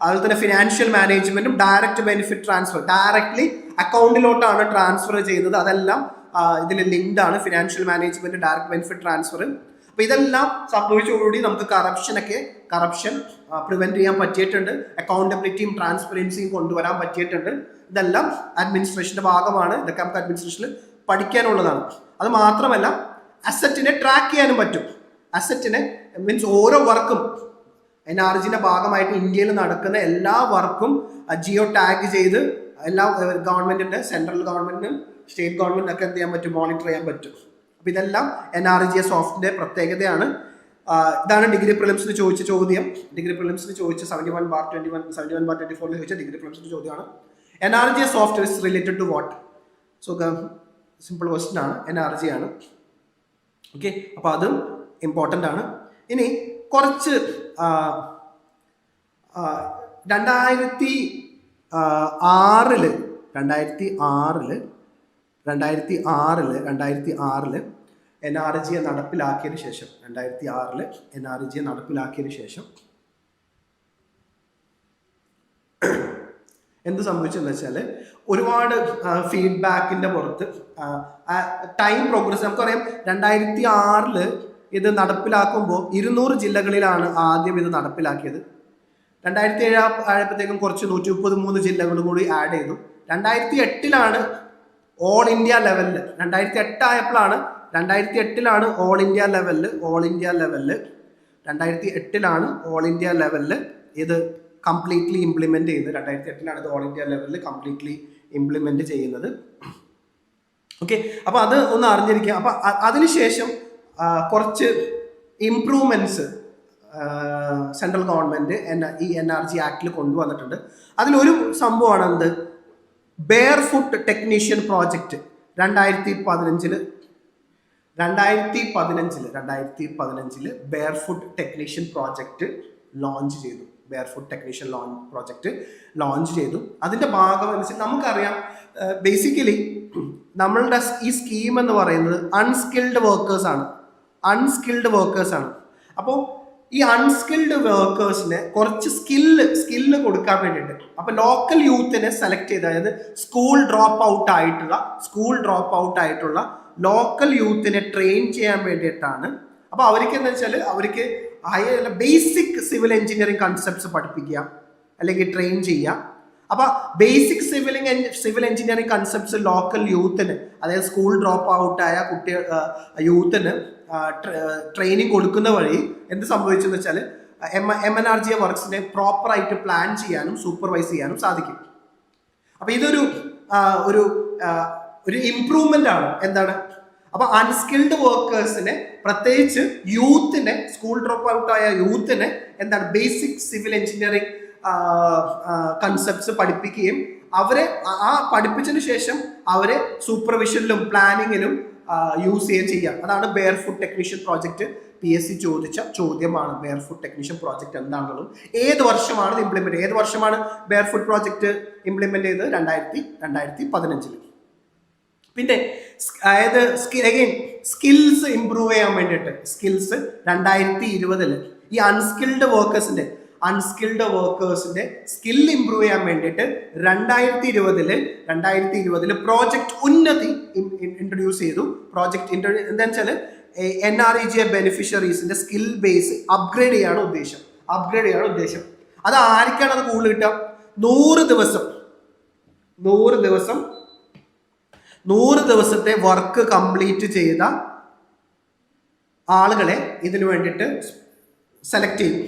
അതുപോലെ തന്നെ ഫിനാൻഷ്യൽ മാനേജ്മെന്റും ഡയറക്റ്റ് ബെനിഫിറ്റ് ട്രാൻസ്ഫർ, ഡയറക്ട്ലി അക്കൗണ്ടിലോട്ടാണ് ട്രാൻസ്ഫർ ചെയ്യുന്നത്, അതെല്ലാം ഇതിൽ ലിങ്ക്ഡ് ആണ്. Financial management, direct benefit transfer. അപ്പൊ ഇതെല്ലാം സംഭവിച്ചതോടുകൂടി നമുക്ക് കറപ്ഷൻ പ്രിവെന്റ് ചെയ്യാൻ പറ്റിയിട്ടുണ്ട്. അക്കൗണ്ടബിലിറ്റിയും ട്രാൻസ്പെറൻസിയും കൊണ്ടുവരാൻ പറ്റിയിട്ടുണ്ട്. ഇതെല്ലാം അഡ്മിനിസ്ട്രേഷന്റെ ഭാഗമാണ്. ഇതൊക്കെ നമുക്ക് അഡ്മിനിസ്ട്രേഷനിൽ പഠിക്കാനുള്ളതാണ്. അത് മാത്രമല്ല അസറ്റിനെ ട്രാക്ക് ചെയ്യാനും പറ്റും. അസറ്റിനെ മീൻസ് ഓരോ വർക്കും NREGA ഭാഗമായിട്ട് ഇന്ത്യയിൽ നടക്കുന്ന എല്ലാ വർക്കും ജിയോ ടാഗ് ചെയ്ത് എല്ലാ ഗവൺമെന്റിന്റെ, സെൻട്രൽ ഗവൺമെന്റിനും സ്റ്റേറ്റ് ഗവൺമെന്റിനും ഒക്കെ എന്ത് ചെയ്യാൻ പറ്റും, മോണിറ്റർ ചെയ്യാൻ പറ്റും. അപ്പൊ ഇതെല്ലാം NREGA സോഫ്റ്റിന്റെ പ്രത്യേകതയാണ്. ഇതാണ് ഡിഗ്രി പ്രിലിംസിന് ചോദിച്ച ചോദ്യം. ഡിഗ്രി പ്രിലിംസിന് ചോദിച്ച 71/21, 71/24 ചോദിച്ച ഡിഗ്രി പ്രിലിംസിന്റെ ചോദ്യമാണ്. NREGA soft is related to what? So simple question ആണ്, NREGA ആണ്. ഓക്കെ, അപ്പൊ അതും ഇമ്പോർട്ടൻ്റ് ആണ്. ഇനി കുറച്ച് 2006 NREGA നടപ്പിലാക്കിയതിന് ശേഷം 2006 NREGA നടപ്പിലാക്കിയതിന് ശേഷം എന്ത് സംഭവിച്ചെന്ന് വെച്ചാൽ ഒരുപാട് ഫീഡ്ബാക്കിന്റെ പുറത്ത് ടൈം പ്രോഗ്രസ് നമുക്കറിയാം. 2006 ഇത് നടപ്പിലാക്കുമ്പോൾ 200 ജില്ലകളിലാണ് ആദ്യം ഇത് നടപ്പിലാക്കിയത്. 2007 ആയപ്പോഴത്തേക്കും കുറച്ച് 133 ജില്ലകളും കൂടി ആഡ് ചെയ്തു. 2008 ഓൾ ഇന്ത്യ ലെവലിൽ 2008 ആയപ്പോഴാണ് 2008 ഓൾ ഇന്ത്യ ലെവലിൽ 2008 ഓൾ ഇന്ത്യ ലെവലിൽ ഇത് കംപ്ലീറ്റ്ലി ഇംപ്ലിമെന്റ് ചെയ്യുന്നത്. 2008 ഇത് ഓൾ ഇന്ത്യ ലെവലിൽ കംപ്ലീറ്റ്ലി ഇംപ്ലിമെന്റ് ചെയ്യുന്നത്. ഓക്കെ, അപ്പൊ അത് ഒന്ന് അറിഞ്ഞിരിക്കുക. അപ്പൊ അതിനുശേഷം കുറച്ച് ഇംപ്രൂവ്മെന്റ്സ് സെൻട്രൽ ഗവൺമെന്റ് ഈ NREGA ആക്ടിൽ കൊണ്ടുവന്നിട്ടുണ്ട്. അതിലൊരു സംഭവമാണ് എന്ത്, barefoot technician project 2015 barefoot technician project launch ചെയ്തു. അതിന്റെ ഭാഗം എന്ന് വെച്ചാൽ നമുക്കറിയാം, ബേസിക്കലി നമ്മളുടെ ഈ സ്കീം എന്ന് പറയുന്നത് അൺസ്കിൽഡ് വർക്കേഴ്സ് ആണ്. അപ്പോൾ ഈ അൺസ്കിൽഡ് വർക്കേഴ്സിന് കുറച്ച് സ്കില്ല് കൊടുക്കാൻ വേണ്ടിയിട്ട് അപ്പൊ ലോക്കൽ യൂത്തിനെ സെലക്ട് ചെയ്ത്, അതായത് സ്കൂൾ ഡ്രോപ്പ് ഔട്ട് ആയിട്ടുള്ള ലോക്കൽ യൂത്തിനെ ട്രെയിൻ ചെയ്യാൻ വേണ്ടിയിട്ടാണ്. അപ്പൊ അവർക്ക് എന്താ വെച്ചാൽ അവർക്ക് ബേസിക് സിവിൽ എഞ്ചിനീയറിംഗ് കൺസെപ്റ്റ്സ് പഠിപ്പിക്കുക അല്ലെങ്കിൽ ട്രെയിൻ ചെയ്യുക. അപ്പൊ basic civil engineering concepts local യൂത്തിന്, അതായത് സ്കൂൾ ഡ്രോപ്പ് ഔട്ട് ആയ യൂത്തിന് ട്രെയിനിങ് കൊടുക്കുന്ന വഴി എന്ത് സംഭവിച്ചെന്ന് വെച്ചാൽ NREGA വർക്ക്സിനെ പ്രോപ്പറായിട്ട് പ്ലാൻ ചെയ്യാനും സൂപ്പർവൈസ് ചെയ്യാനും സാധിക്കും. അപ്പൊ ഇതൊരു ഒരു ഇംപ്രൂവ്മെന്റ് ആണ്. എന്താണ്? അപ്പൊ അൺസ്കിൽഡ് വർക്കേഴ്സിനെ, പ്രത്യേകിച്ച് യൂത്തിനെ, സ്കൂൾ ഡ്രോപ്പ് ഔട്ട് ആയ യൂത്തിനെ എന്താണ് ബേസിക് സിവിൽ എഞ്ചിനീയറിംഗ് കൺസെപ്റ്റ്സ് പഠിപ്പിക്കുകയും അവരെ പഠിപ്പിച്ചതിന് ശേഷം അവരെ സൂപ്പർവിഷനിലും പ്ലാനിങ്ങിലും യൂസ് ചെയ്യാം. അതാണ് barefoot technician project. PSC ചോദിച്ച ചോദ്യമാണ് ബെയർ ഫുഡ് ടെക്നീഷ്യൻ പ്രോജക്റ്റ് എന്താണെന്നുള്ളത്. ഏത് വർഷമാണ് ബെയർ ഫുഡ് പ്രോജക്റ്റ് ഇംപ്ലിമെന്റ് ചെയ്തത്? 2015. പിന്നെ അതായത് സ്കിൽസ് ഇംപ്രൂവ് ചെയ്യാൻ വേണ്ടിയിട്ട് 2020 ഈ അൺസ്കിൽഡ് വർക്കേഴ്സിന്റെ സ്കിൽ ഇംപ്രൂവ് ചെയ്യാൻ വേണ്ടിയിട്ട് 2020 പ്രോജക്റ്റ് ഉന്നതി ഇൻട്രൊഡ്യൂസ് ചെയ്തു. എന്താ വെച്ചാൽ NREGA ബെനിഫിഷ്യറീസിന്റെ സ്കിൽ ബേസ് അപ്ഗ്രേഡ് ചെയ്യാണ് ഉദ്ദേശം. അത് ആർക്കാണ് അത് കൂടുതൽ കിട്ടുക? 100 ദിവസത്തെ വർക്ക് കംപ്ലീറ്റ് ചെയ്ത ആളുകളെ ഇതിനു വേണ്ടിയിട്ട് സെലക്ട് ചെയ്യും.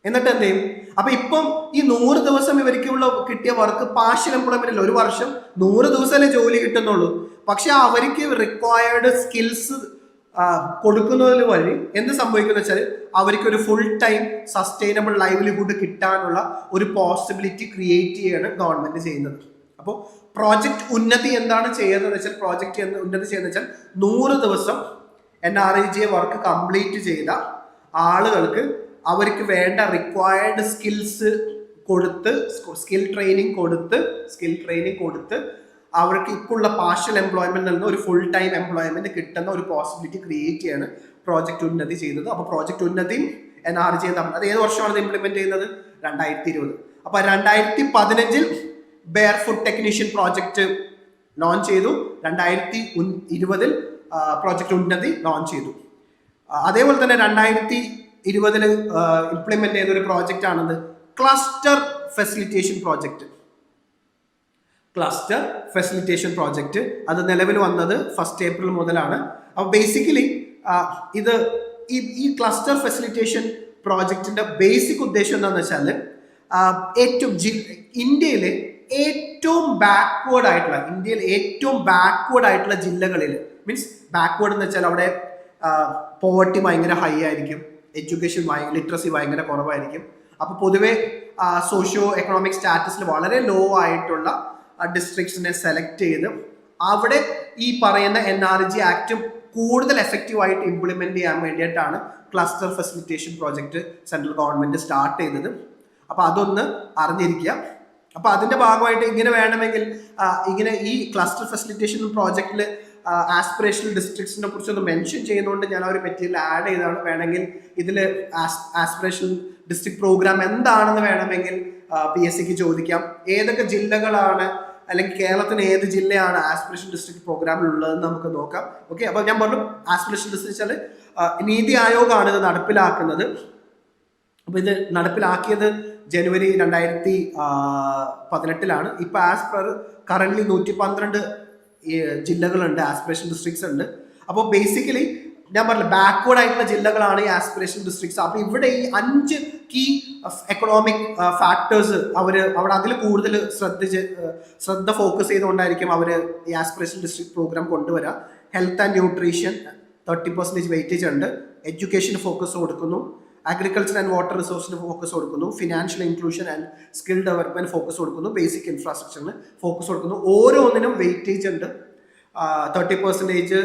എന്നിട്ട് എന്ത് ചെയ്യും? അപ്പൊ ഇപ്പം ഈ 100 ദിവസം ഇവർക്കുള്ള കിട്ടിയ വർക്ക് പാർഷ്യൽ എംപ്ലോയ്മെന്റ് അല്ല. ഒരു വർഷം 100 ദിവസമല്ലേ ജോലി കിട്ടുന്നുള്ളൂ. പക്ഷെ അവർക്ക് റിക്വയർഡ് സ്കിൽസ് കൊടുക്കുന്നതിൽ വഴി എന്ത് സംഭവിക്കുന്ന വെച്ചാൽ അവർക്ക് ഒരു ഫുൾ ടൈം സസ്റ്റൈനബിൾ ലൈവ്ലിഹുഡ് കിട്ടാനുള്ള ഒരു പോസിബിലിറ്റി ക്രിയേറ്റ് ചെയ്യാണ് ഗവൺമെന്റ് ചെയ്യുന്നത്. അപ്പോൾ പ്രോജക്റ്റ് ഉന്നതി എന്താണ് ചെയ്യുന്നത് വെച്ചാൽ പ്രോജക്റ്റ് ഉന്നതി ചെയ്യുന്നത് വെച്ചാൽ 100 ദിവസം NREGA വർക്ക് കംപ്ലീറ്റ് ചെയ്ത ആളുകൾക്ക് അവർക്ക് വേണ്ട റിക്വയർഡ് സ്കിൽസ് കൊടുത്ത് സ്കിൽ ട്രെയിനിങ് കൊടുത്ത് അവർക്ക് ഇപ്പോഴുള്ള പാർഷ്യൽ എംപ്ലോയ്മെന്റ് നിന്ന് ഒരു ഫുൾ ടൈം എംപ്ലോയ്മെന്റ് കിട്ടുന്ന ഒരു പോസിബിലിറ്റി ക്രിയേറ്റ് ചെയ്യാണ് പ്രോജക്റ്റ് ഉന്നതി ചെയ്യുന്നത്. അപ്പോൾ പ്രോജക്റ്റ് ഉന്നതിയും NREGA തമ്മിൽ അത് ഏത് വർഷമാണ് ഇംപ്ലിമെന്റ് ചെയ്യുന്നത്? 2020. അപ്പൊ 2015 barefoot technician project launch ചെയ്തു. 2020 പ്രോജക്റ്റ് ഉന്നതി ലോഞ്ച് ചെയ്തു. അതേപോലെ തന്നെ 2020 ഇംപ്ലിമെന്റ് ചെയ്ത ഒരു പ്രോജക്റ്റ് ആണത് ക്ലസ്റ്റർ ഫെസിലിറ്റേഷൻ പ്രോജക്റ്റ്. അത് നിലവിൽ വന്നത് 1 April മുതലാണ്. അപ്പോൾ ബേസിക്കലി ഈ ക്ലസ്റ്റർ ഫെസിലിറ്റേഷൻ പ്രോജക്റ്റിന്റെ ബേസിക് ഉദ്ദേശം എന്താണെന്ന് വെച്ചാൽ ഇന്ത്യയിലെ ഏറ്റവും ബാക്ക്വേർഡ് ആയിട്ടുള്ള ജില്ലകളിൽ, മീൻസ് ബാക്ക്വേർഡ് എന്ന് വെച്ചാൽ അവിടെ പോവർട്ടി ഭയങ്കര ഹൈ ആയിരിക്കും, എഡ്യൂക്കേഷൻ ലിറ്ററസി ഭയങ്കര കുറവായിരിക്കും. അപ്പോൾ പൊതുവെ സോഷ്യോ എക്കണോമിക് സ്റ്റാറ്റസിൽ വളരെ ലോ ആയിട്ടുള്ള ഡിസ്ട്രിക്ട്സിനെ സെലക്ട് ചെയ്ത് അവിടെ ഈ പറയുന്ന NREGA ആക്ട് കൂടുതൽ എഫക്റ്റീവായിട്ട് ഇംപ്ലിമെന്റ് ചെയ്യാൻ വേണ്ടിയിട്ടാണ് cluster facilitation project central government start ചെയ്തത്. അപ്പോൾ അതൊന്ന് അറിഞ്ഞിരിക്കുക. അപ്പോൾ അതിന്റെ ഭാഗമായിട്ട് ഇങ്ങനെ വേണമെങ്കിൽ ഈ ക്ലസ്റ്റർ ഫെസിലിറ്റേഷൻ പ്രോജക്റ്റിൽ ആസ്പിറേഷണൽ ഡിസ്ട്രിക്ട്സിനെ കുറിച്ചൊന്ന് മെൻഷൻ ചെയ്യുന്നതുകൊണ്ട് ഞാൻ ഒരു മെറ്റീരിയൽ ആഡ് ചെയ്താണ്. വേണമെങ്കിൽ ഇതിൽ ആസ്പിറേഷണൽ ഡിസ്ട്രിക്ട് പ്രോഗ്രാം എന്താണെന്ന് വേണമെങ്കിൽ PSCക്ക് ചോദിക്കാം. ഏതൊക്കെ ജില്ലകളാണ് അല്ലെങ്കിൽ കേരളത്തിന് ഏത് ജില്ലയാണ് ആസ്പിറേഷൻ ഡിസ്ട്രിക്ട് പ്രോഗ്രാമിൽ ഉള്ളതെന്ന് നമുക്ക് നോക്കാം. ഓക്കെ, അപ്പോൾ ഞാൻ പറഞ്ഞു ആസ്പിറേഷൻ ഡിസ്ട്രിക്ട് വെച്ചാൽ നീതി ആയോഗാണ് ഇത് നടപ്പിലാക്കുന്നത്. അപ്പോൾ ഇത് നടപ്പിലാക്കിയത് January 2018 ഇപ്പൊ ആസ് പെർ കറന്റ് 112 ജില്ലകളുണ്ട്, ആസ്പിറേഷൻ ഡിസ്ട്രിക്ട്സ് ഉണ്ട്. അപ്പോൾ ബേസിക്കലി ഞാൻ പറഞ്ഞില്ല ബാക്ക്വേർഡ് ആയിട്ടുള്ള ജില്ലകളാണ് ഈ ആസ്പിറേഷൻ ഡിസ്ട്രിക്ട്സ്. അപ്പൊ ഇവിടെ ഈ 5 കീ എക്കണോമിക് ഫാക്ടേഴ്സ് അവിടെ അതിൽ കൂടുതൽ ശ്രദ്ധ ഫോക്കസ് ചെയ്തുകൊണ്ടായിരിക്കും അവര് ഈ ആസ്പിറേഷൻ ഡിസ്ട്രിക്ട് പ്രോഗ്രാം കൊണ്ടുവരാം. ഹെൽത്ത് ആൻഡ് ന്യൂട്രീഷൻ 30% വെയിറ്റേജ് ഉണ്ട്, എഡ്യൂക്കേഷന് ഫോക്കസ് കൊടുക്കുന്നു, അഗ്രികൾച്ചർ ആൻഡ് വാട്ടർ റിസോഴ്സിന് ഫോക്കസ് കൊടുക്കുന്നു, financial inclusion and skill development focus കൊടുക്കുന്നു, ബേസിക് ഇൻഫ്രാസ്ട്രക്ചറിന് ഫോക്കസ് കൊടുക്കുന്നു. ഓരോന്നിനും വെയിറ്റേജ് ഉണ്ട്. 30%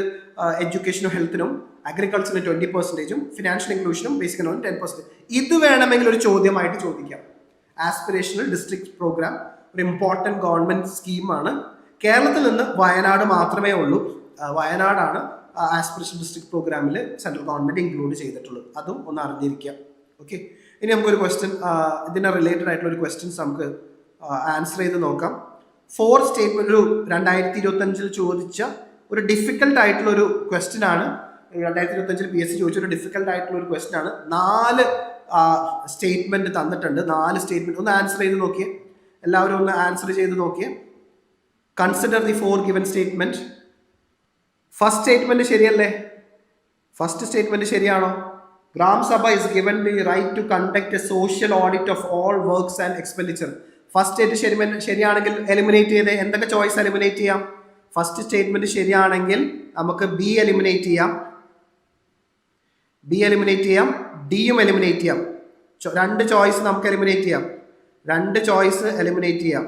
എഡ്യൂക്കേഷനും ഹെൽത്തിനും, അഗ്രികൾച്ചറിന് 20%, ഫിനാൻഷ്യൽ ഇൻക്ലൂഷനും ബേസിക് 10%. ഇത് വേണമെങ്കിൽ ഒരു ചോദ്യമായിട്ട് ചോദിക്കാം. ആസ്പിറേഷണൽ ഡിസ്ട്രിക്ട് പ്രോഗ്രാം ഒരു ഇമ്പോർട്ടൻറ്റ് ഗവൺമെന്റ് സ്കീമാണ്. കേരളത്തിൽ നിന്ന് വയനാട് മാത്രമേ ഉള്ളൂ. വയനാടാണ് ആസ്പിറേഷൻ ഡിസ്ട്രിക്ട് പ്രോഗ്രാമിൽ സെൻട്രൽ ഗവൺമെന്റ് ഇൻക്ലൂഡ് ചെയ്തിട്ടുള്ളത്. അതും ഒന്ന് അറിഞ്ഞിരിക്കാം. ഓക്കെ, ഇനി നമുക്കൊരു ക്വസ്റ്റ്യൻ ഇതിനെ റിലേറ്റഡ് ആയിട്ടുള്ള ഒരു ക്വസ്റ്റ്യൻസ് നമുക്ക് ആൻസർ ചെയ്ത് നോക്കാം. 4 സ്റ്റേറ്റ്മെന്റ് ഒരു 2025 ചോദിച്ച ഒരു ഡിഫിക്കൽട്ട് ആയിട്ടുള്ള ഒരു ക്വസ്റ്റ്യൻ ആണ്. 2025 PSC ചോദിച്ച ഒരു ഡിഫിക്കൽട്ട് ആയിട്ടുള്ള ഒരു ക്വസ്റ്റ്യൻ ആണ്. 4 സ്റ്റേറ്റ്മെന്റ് തന്നിട്ടുണ്ട്. 4 സ്റ്റേറ്റ്മെന്റ് ഒന്ന് ആൻസർ ചെയ്ത് നോക്കിയേ. എല്ലാവരും ഒന്ന് ആൻസർ ചെയ്ത് നോക്കിയേ. Consider the 4 given statement. First statement ശരിയല്ലേ? ഫസ്റ്റ് സ്റ്റേറ്റ്മെന്റ് ശരിയാണോ? Gram sabha is given the right to conduct a social audit of all works and expenditure. First statement ശരിയാണെങ്കിൽ എലിമിനേറ്റ് ചെയ്ത് എന്തൊക്കെ ചോയ്സ് എലിമിനേറ്റ് ചെയ്യാം? ഫസ്റ്റ് സ്റ്റേറ്റ്മെന്റ് ശരിയാണെങ്കിൽ നമുക്ക് ബി എലിമിനേറ്റ് ചെയ്യാം, ഡിയും എലിമിനേറ്റ് ചെയ്യാം. 2 ചോയ്സ് നമുക്ക് എലിമിനേറ്റ് ചെയ്യാം. 2 ചോയ്സ് എലിമിനേറ്റ് ചെയ്യാം.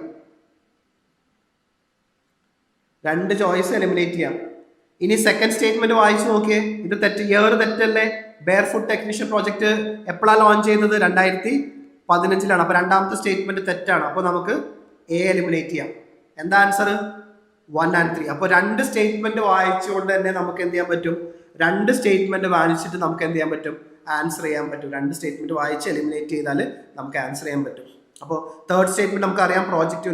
ഇനി സെക്കൻഡ് സ്റ്റേറ്റ്മെന്റ് വായിച്ചു നോക്കിയേ. ഇത് തെറ്റ്, ഇയർ തെറ്റല്ലേ? ബെയർ ഫുഡ് ടെക്നീഷ്യൻ പ്രോജക്റ്റ് എപ്പോഴാണ് ലോഞ്ച് ചെയ്തത്? 2015. അപ്പൊ രണ്ടാമത്തെ സ്റ്റേറ്റ്മെന്റ് തെറ്റാണ്. അപ്പൊ നമുക്ക് എ എലിമിനേറ്റ് ചെയ്യാം. എന്താ ആൻസർ? 1 and 3. അപ്പോൾ 2 സ്റ്റേറ്റ്മെന്റ് വായിച്ചുകൊണ്ട് തന്നെ നമുക്ക് എന്ത് ചെയ്യാൻ പറ്റും? 2 സ്റ്റേറ്റ്മെന്റ് വായിച്ചിട്ട് നമുക്ക് എന്ത് ചെയ്യാൻ പറ്റും? ആൻസർ ചെയ്യാൻ പറ്റും. 2 സ്റ്റേറ്റ്മെന്റ് വായിച്ച് എലിമിനേറ്റ് ചെയ്താൽ നമുക്ക് ആൻസർ ചെയ്യാൻ പറ്റും. അപ്പോൾ തേർഡ് സ്റ്റേറ്റ്മെന്റ് നമുക്കറിയാം, പ്രോജക്റ്റ്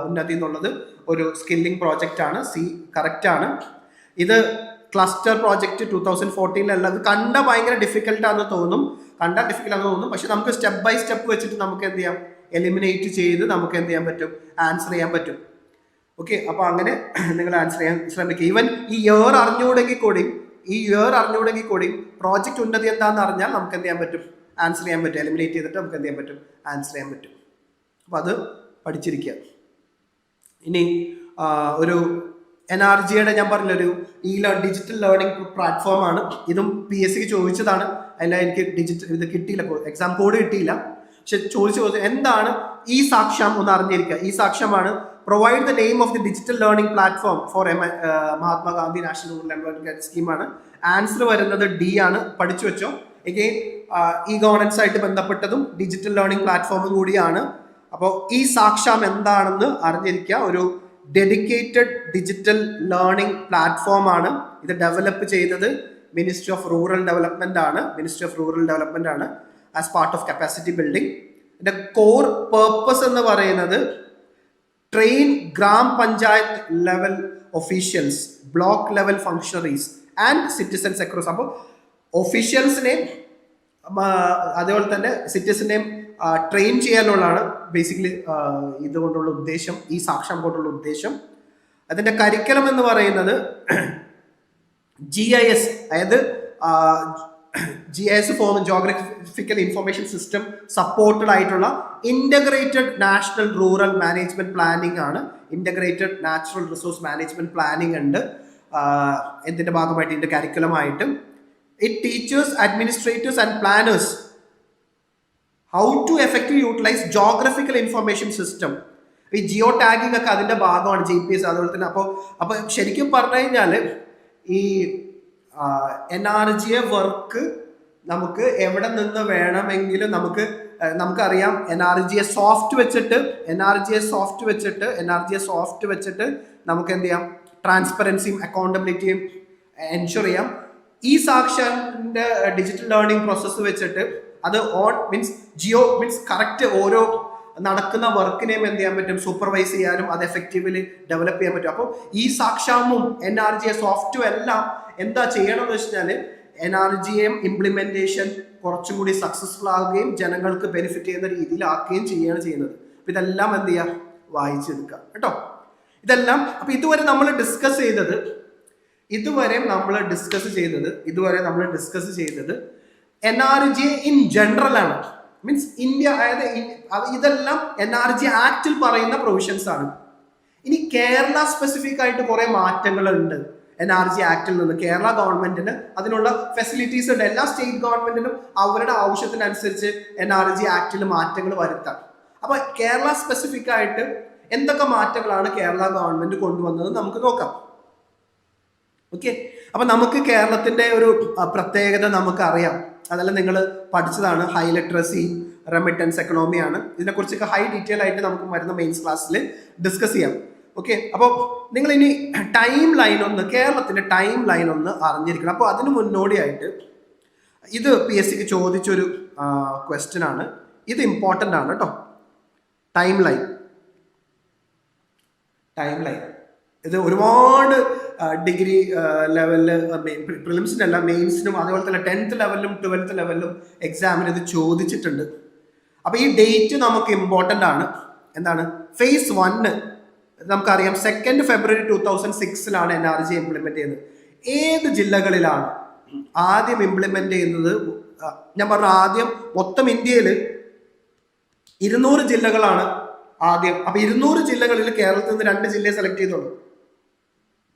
ഉന്നതി എന്നുള്ളത് ഒരു സ്കില്ലിംഗ് പ്രോജക്റ്റ് ആണ്. സി കറക്റ്റ് ആണ്. ഇത് ക്ലസ്റ്റർ പ്രോജക്റ്റ് 2014 ഇത് കണ്ട ഭയങ്കര ഡിഫിക്കൽട്ടാണെന്ന് തോന്നും, പക്ഷെ നമുക്ക് സ്റ്റെപ്പ് ബൈ സ്റ്റെപ്പ് വെച്ചിട്ട് നമുക്ക് എന്ത് ചെയ്യാം? എലിമിനേറ്റ് ചെയ്ത് നമുക്ക് എന്ത് ചെയ്യാൻ പറ്റും? ആൻസർ ചെയ്യാൻ പറ്റും. ഓക്കെ, അപ്പൊ അങ്ങനെ നിങ്ങൾ ആൻസർ ചെയ്യാൻ ശ്രമിക്കുക. ഈവൻ ഈ ഇയർ അറിഞ്ഞുകൂടെങ്കിൽ കൂടി പ്രോജക്റ്റ് ഉന്നതി എന്താണെന്ന് അറിഞ്ഞാൽ നമുക്ക് എന്ത് ചെയ്യാൻ പറ്റും? ആൻസർ ചെയ്യാൻ പറ്റും. എലിമിനേറ്റ് ചെയ്തിട്ട് നമുക്ക് എന്ത് ചെയ്യാൻ പറ്റും? ആൻസർ ചെയ്യാൻ പറ്റും. അപ്പൊ അത് പഠിച്ചിരിക്കുക. ഇനി ഒരു NRGയുടെ ഞാൻ പറഞ്ഞൊരു ഈ ഡിജിറ്റൽ ലേണിംഗ് പ്ലാറ്റ്ഫോമാണ്. ഇതും PSC ചോദിച്ചതാണ്. അതിൽ എനിക്ക് ഇത് കിട്ടിയില്ല, എക്സാം കോഡ് കിട്ടിയില്ല. പക്ഷെ ചോദിച്ചു എന്താണ് ഈ സാക്ഷ്യം ഒന്ന് അറിഞ്ഞിരിക്കുക. ഈ സാക്ഷ്യമാണ് provide the name of the digital learning platform for Mahatma Gandhi national rural employment സ്കീമാണ്. ആൻസർ വരുന്നത് D ആണ്. പഠിച്ചു വെച്ചോ. എഗെയിൻ ഈ ഗവേണൻസ് ആയിട്ട് ബന്ധപ്പെട്ടതും ഡിജിറ്റൽ ലേണിംഗ് പ്ലാറ്റ്ഫോമും കൂടിയാണ്. അപ്പോൾ ഈ സാക്ഷ്യം എന്താണെന്ന് അറിഞ്ഞിരിക്കുക. ഒരു ഡെഡിക്കേറ്റഡ് ഡിജിറ്റൽ ലേണിംഗ് പ്ലാറ്റ്ഫോം ആണ്. ഇത് ഡെവലപ്പ് ചെയ്തത് മിനിസ്ട്രി ഓഫ് റൂറൽ ഡെവലപ്മെന്റ് ആണ് as part of capacity building. ഇതിന്റെ കോർ പേർപ്പസ് എന്ന് പറയുന്നത് train gram panchayat level officials, block level functionaries and citizens across. അപ്പോൾ ഒഫീഷ്യൽസിനെയും അതേപോലെ തന്നെ സിറ്റിസനെയും ട്രെയിൻ ചെയ്യാനുള്ളതാണ് ബേസിക്കലി ഇതുകൊണ്ടുള്ള ഉദ്ദേശം, ഈ സാക്ഷ്യം കൊണ്ടുള്ള ഉദ്ദേശം. അതിന്റെ കരിക്കുലം എന്ന് പറയുന്നത് GIS, അതായത് GIS form geographical information system supported ആയിട്ടുള്ള integrated national rural management planning ആണ്. Integrated natural resource management planning ഉണ്ട് ഇതിന്റെ ഭാഗമായിട്ട്, ഇതിന്റെ കരിക്കുലമായിട്ട്. It teachers, administrators and planners how to effective utilise geographical information system. ഈ ജിയോ ടാഗിംഗ് ഒക്കെ അതിന്റെ ഭാഗമാണ്, GPS അതുപോലെ തന്നെ. അപ്പോൾ ശരിക്കും പറഞ്ഞു കഴിഞ്ഞാൽ ഈ NRGA വർക്ക് നമുക്ക് എവിടെ നിന്ന് വേണമെങ്കിലും നമുക്കറിയാം. NRGA സോഫ്റ്റ് വെച്ചിട്ട് നമുക്ക് എന്ത് ചെയ്യാം, ട്രാൻസ്പെറൻസിയും അക്കൗണ്ടബിലിറ്റിയും എൻഷുർ ചെയ്യാം. ഈ സാക്ഷന്റെ ഡിജിറ്റൽ ലേണിംഗ് പ്രോസസ്സ് വെച്ചിട്ട് അത് ജിയോ കറക്റ്റ് ഓരോ നടക്കുന്ന വർക്കിനെയും എന്ത് ചെയ്യാൻ പറ്റും, സൂപ്പർവൈസ് ചെയ്യാനും അത് എഫക്റ്റീവ്ലി ഡെവലപ്പ് ചെയ്യാൻ പറ്റും. അപ്പോൾ ഈ സാക്ഷാമും NRGA സോഫ്റ്റും എല്ലാം എന്താ ചെയ്യണമെന്ന് വെച്ച് കഴിഞ്ഞാൽ NRGA ഇംപ്ലിമെന്റേഷൻ കുറച്ചും കൂടി സക്സസ്ഫുൾ ആവുകയും ജനങ്ങൾക്ക് ബെനിഫിറ്റ് ചെയ്യുന്ന രീതിയിൽ ആക്കുകയും ചെയ്യുന്നത്. അപ്പൊ ഇതെല്ലാം എന്ത് ചെയ്യാം, വായിച്ചെടുക്കാം കേട്ടോ. ഇതെല്ലാം അപ്പൊ ഇതുവരെ നമ്മൾ ഡിസ്കസ് ചെയ്തത് NRGA ഇൻ ജനറൽ ആണ്. മീൻസ് ഇന്ത്യ, അതായത് ഇതെല്ലാം NRGA ആക്ടിൽ പറയുന്ന പ്രൊവിഷൻസ് ആണ്. ഇനി കേരള സ്പെസിഫിക് ആയിട്ട് കുറെ മാറ്റങ്ങളുണ്ട് NRGA ആക്ടിൽ നിന്ന്. കേരള ഗവൺമെന്റിന് അതിനുള്ള ഫെസിലിറ്റീസ് ഉണ്ട്. എല്ലാ സ്റ്റേറ്റ് ഗവൺമെന്റിനും അവരുടെ ആവശ്യത്തിനനുസരിച്ച് NRGA ആക്ടിൽ മാറ്റങ്ങൾ വരുത്താം. അപ്പൊ കേരള സ്പെസിഫിക് ആയിട്ട് എന്തൊക്കെ മാറ്റങ്ങളാണ് കേരള ഗവൺമെന്റ് കൊണ്ടുവന്നത് നമുക്ക് നോക്കാം. ഓക്കെ, അപ്പൊ നമുക്ക് കേരളത്തിന്റെ ഒരു പ്രത്യേകത നമുക്കറിയാം. അതെല്ലാം നിങ്ങൾ പഠിച്ചതാണ്. ഹൈ ലിറ്ററസി, റെമിറ്റൻസ് എക്കണോമിയാണ്. ഇതിനെക്കുറിച്ചൊക്കെ ഹൈ ഡീറ്റെയിൽ ആയിട്ട് നമുക്ക് വരുന്ന മെയിൻസ് ക്ലാസ്സിൽ ഡിസ്കസ് ചെയ്യാം. ഓക്കെ, അപ്പോൾ നിങ്ങൾ ഇനി കേരളത്തിന്റെ ടൈം ലൈൻ ഒന്ന് അറിഞ്ഞിരിക്കണം. അപ്പോൾ അതിന് മുന്നോടിയായിട്ട് ഇത് PSCക്ക് ചോദിച്ചൊരു ക്വസ്റ്റ്യൻ ആണ്. ഇത് ഇമ്പോർട്ടൻ്റ് ആണ് കേട്ടോ. ടൈം ലൈൻ ഇത് ഒരുപാട് ഡിഗ്രി ലെവലിൽ പ്രിലിംസിനല്ല മെയിൻസിനും അതുപോലെ തന്നെ 10th ലെവലിലും 12th ലെവലിലും എക്സാമിന് ഇത് ചോദിച്ചിട്ടുണ്ട്. അപ്പൊ ഈ ഡേറ്റ് നമുക്ക് ഇമ്പോർട്ടൻ്റ് ആണ്. എന്താണ്? phase 1 നമുക്കറിയാം 2 February 2006 NRGA ഇംപ്ലിമെന്റ് ചെയ്യുന്നത്. ഏത് ജില്ലകളിലാണ് ആദ്യം ഇംപ്ലിമെന്റ് ചെയ്യുന്നത്? ഞാൻ പറഞ്ഞു ആദ്യം മൊത്തം ഇന്ത്യയിൽ 200 ജില്ലകളാണ് ആദ്യം. അപ്പൊ 200 ജില്ലകളിൽ കേരളത്തിൽ നിന്ന് 2 ജില്ലയെ സെലക്ട് ചെയ്തോളൂ.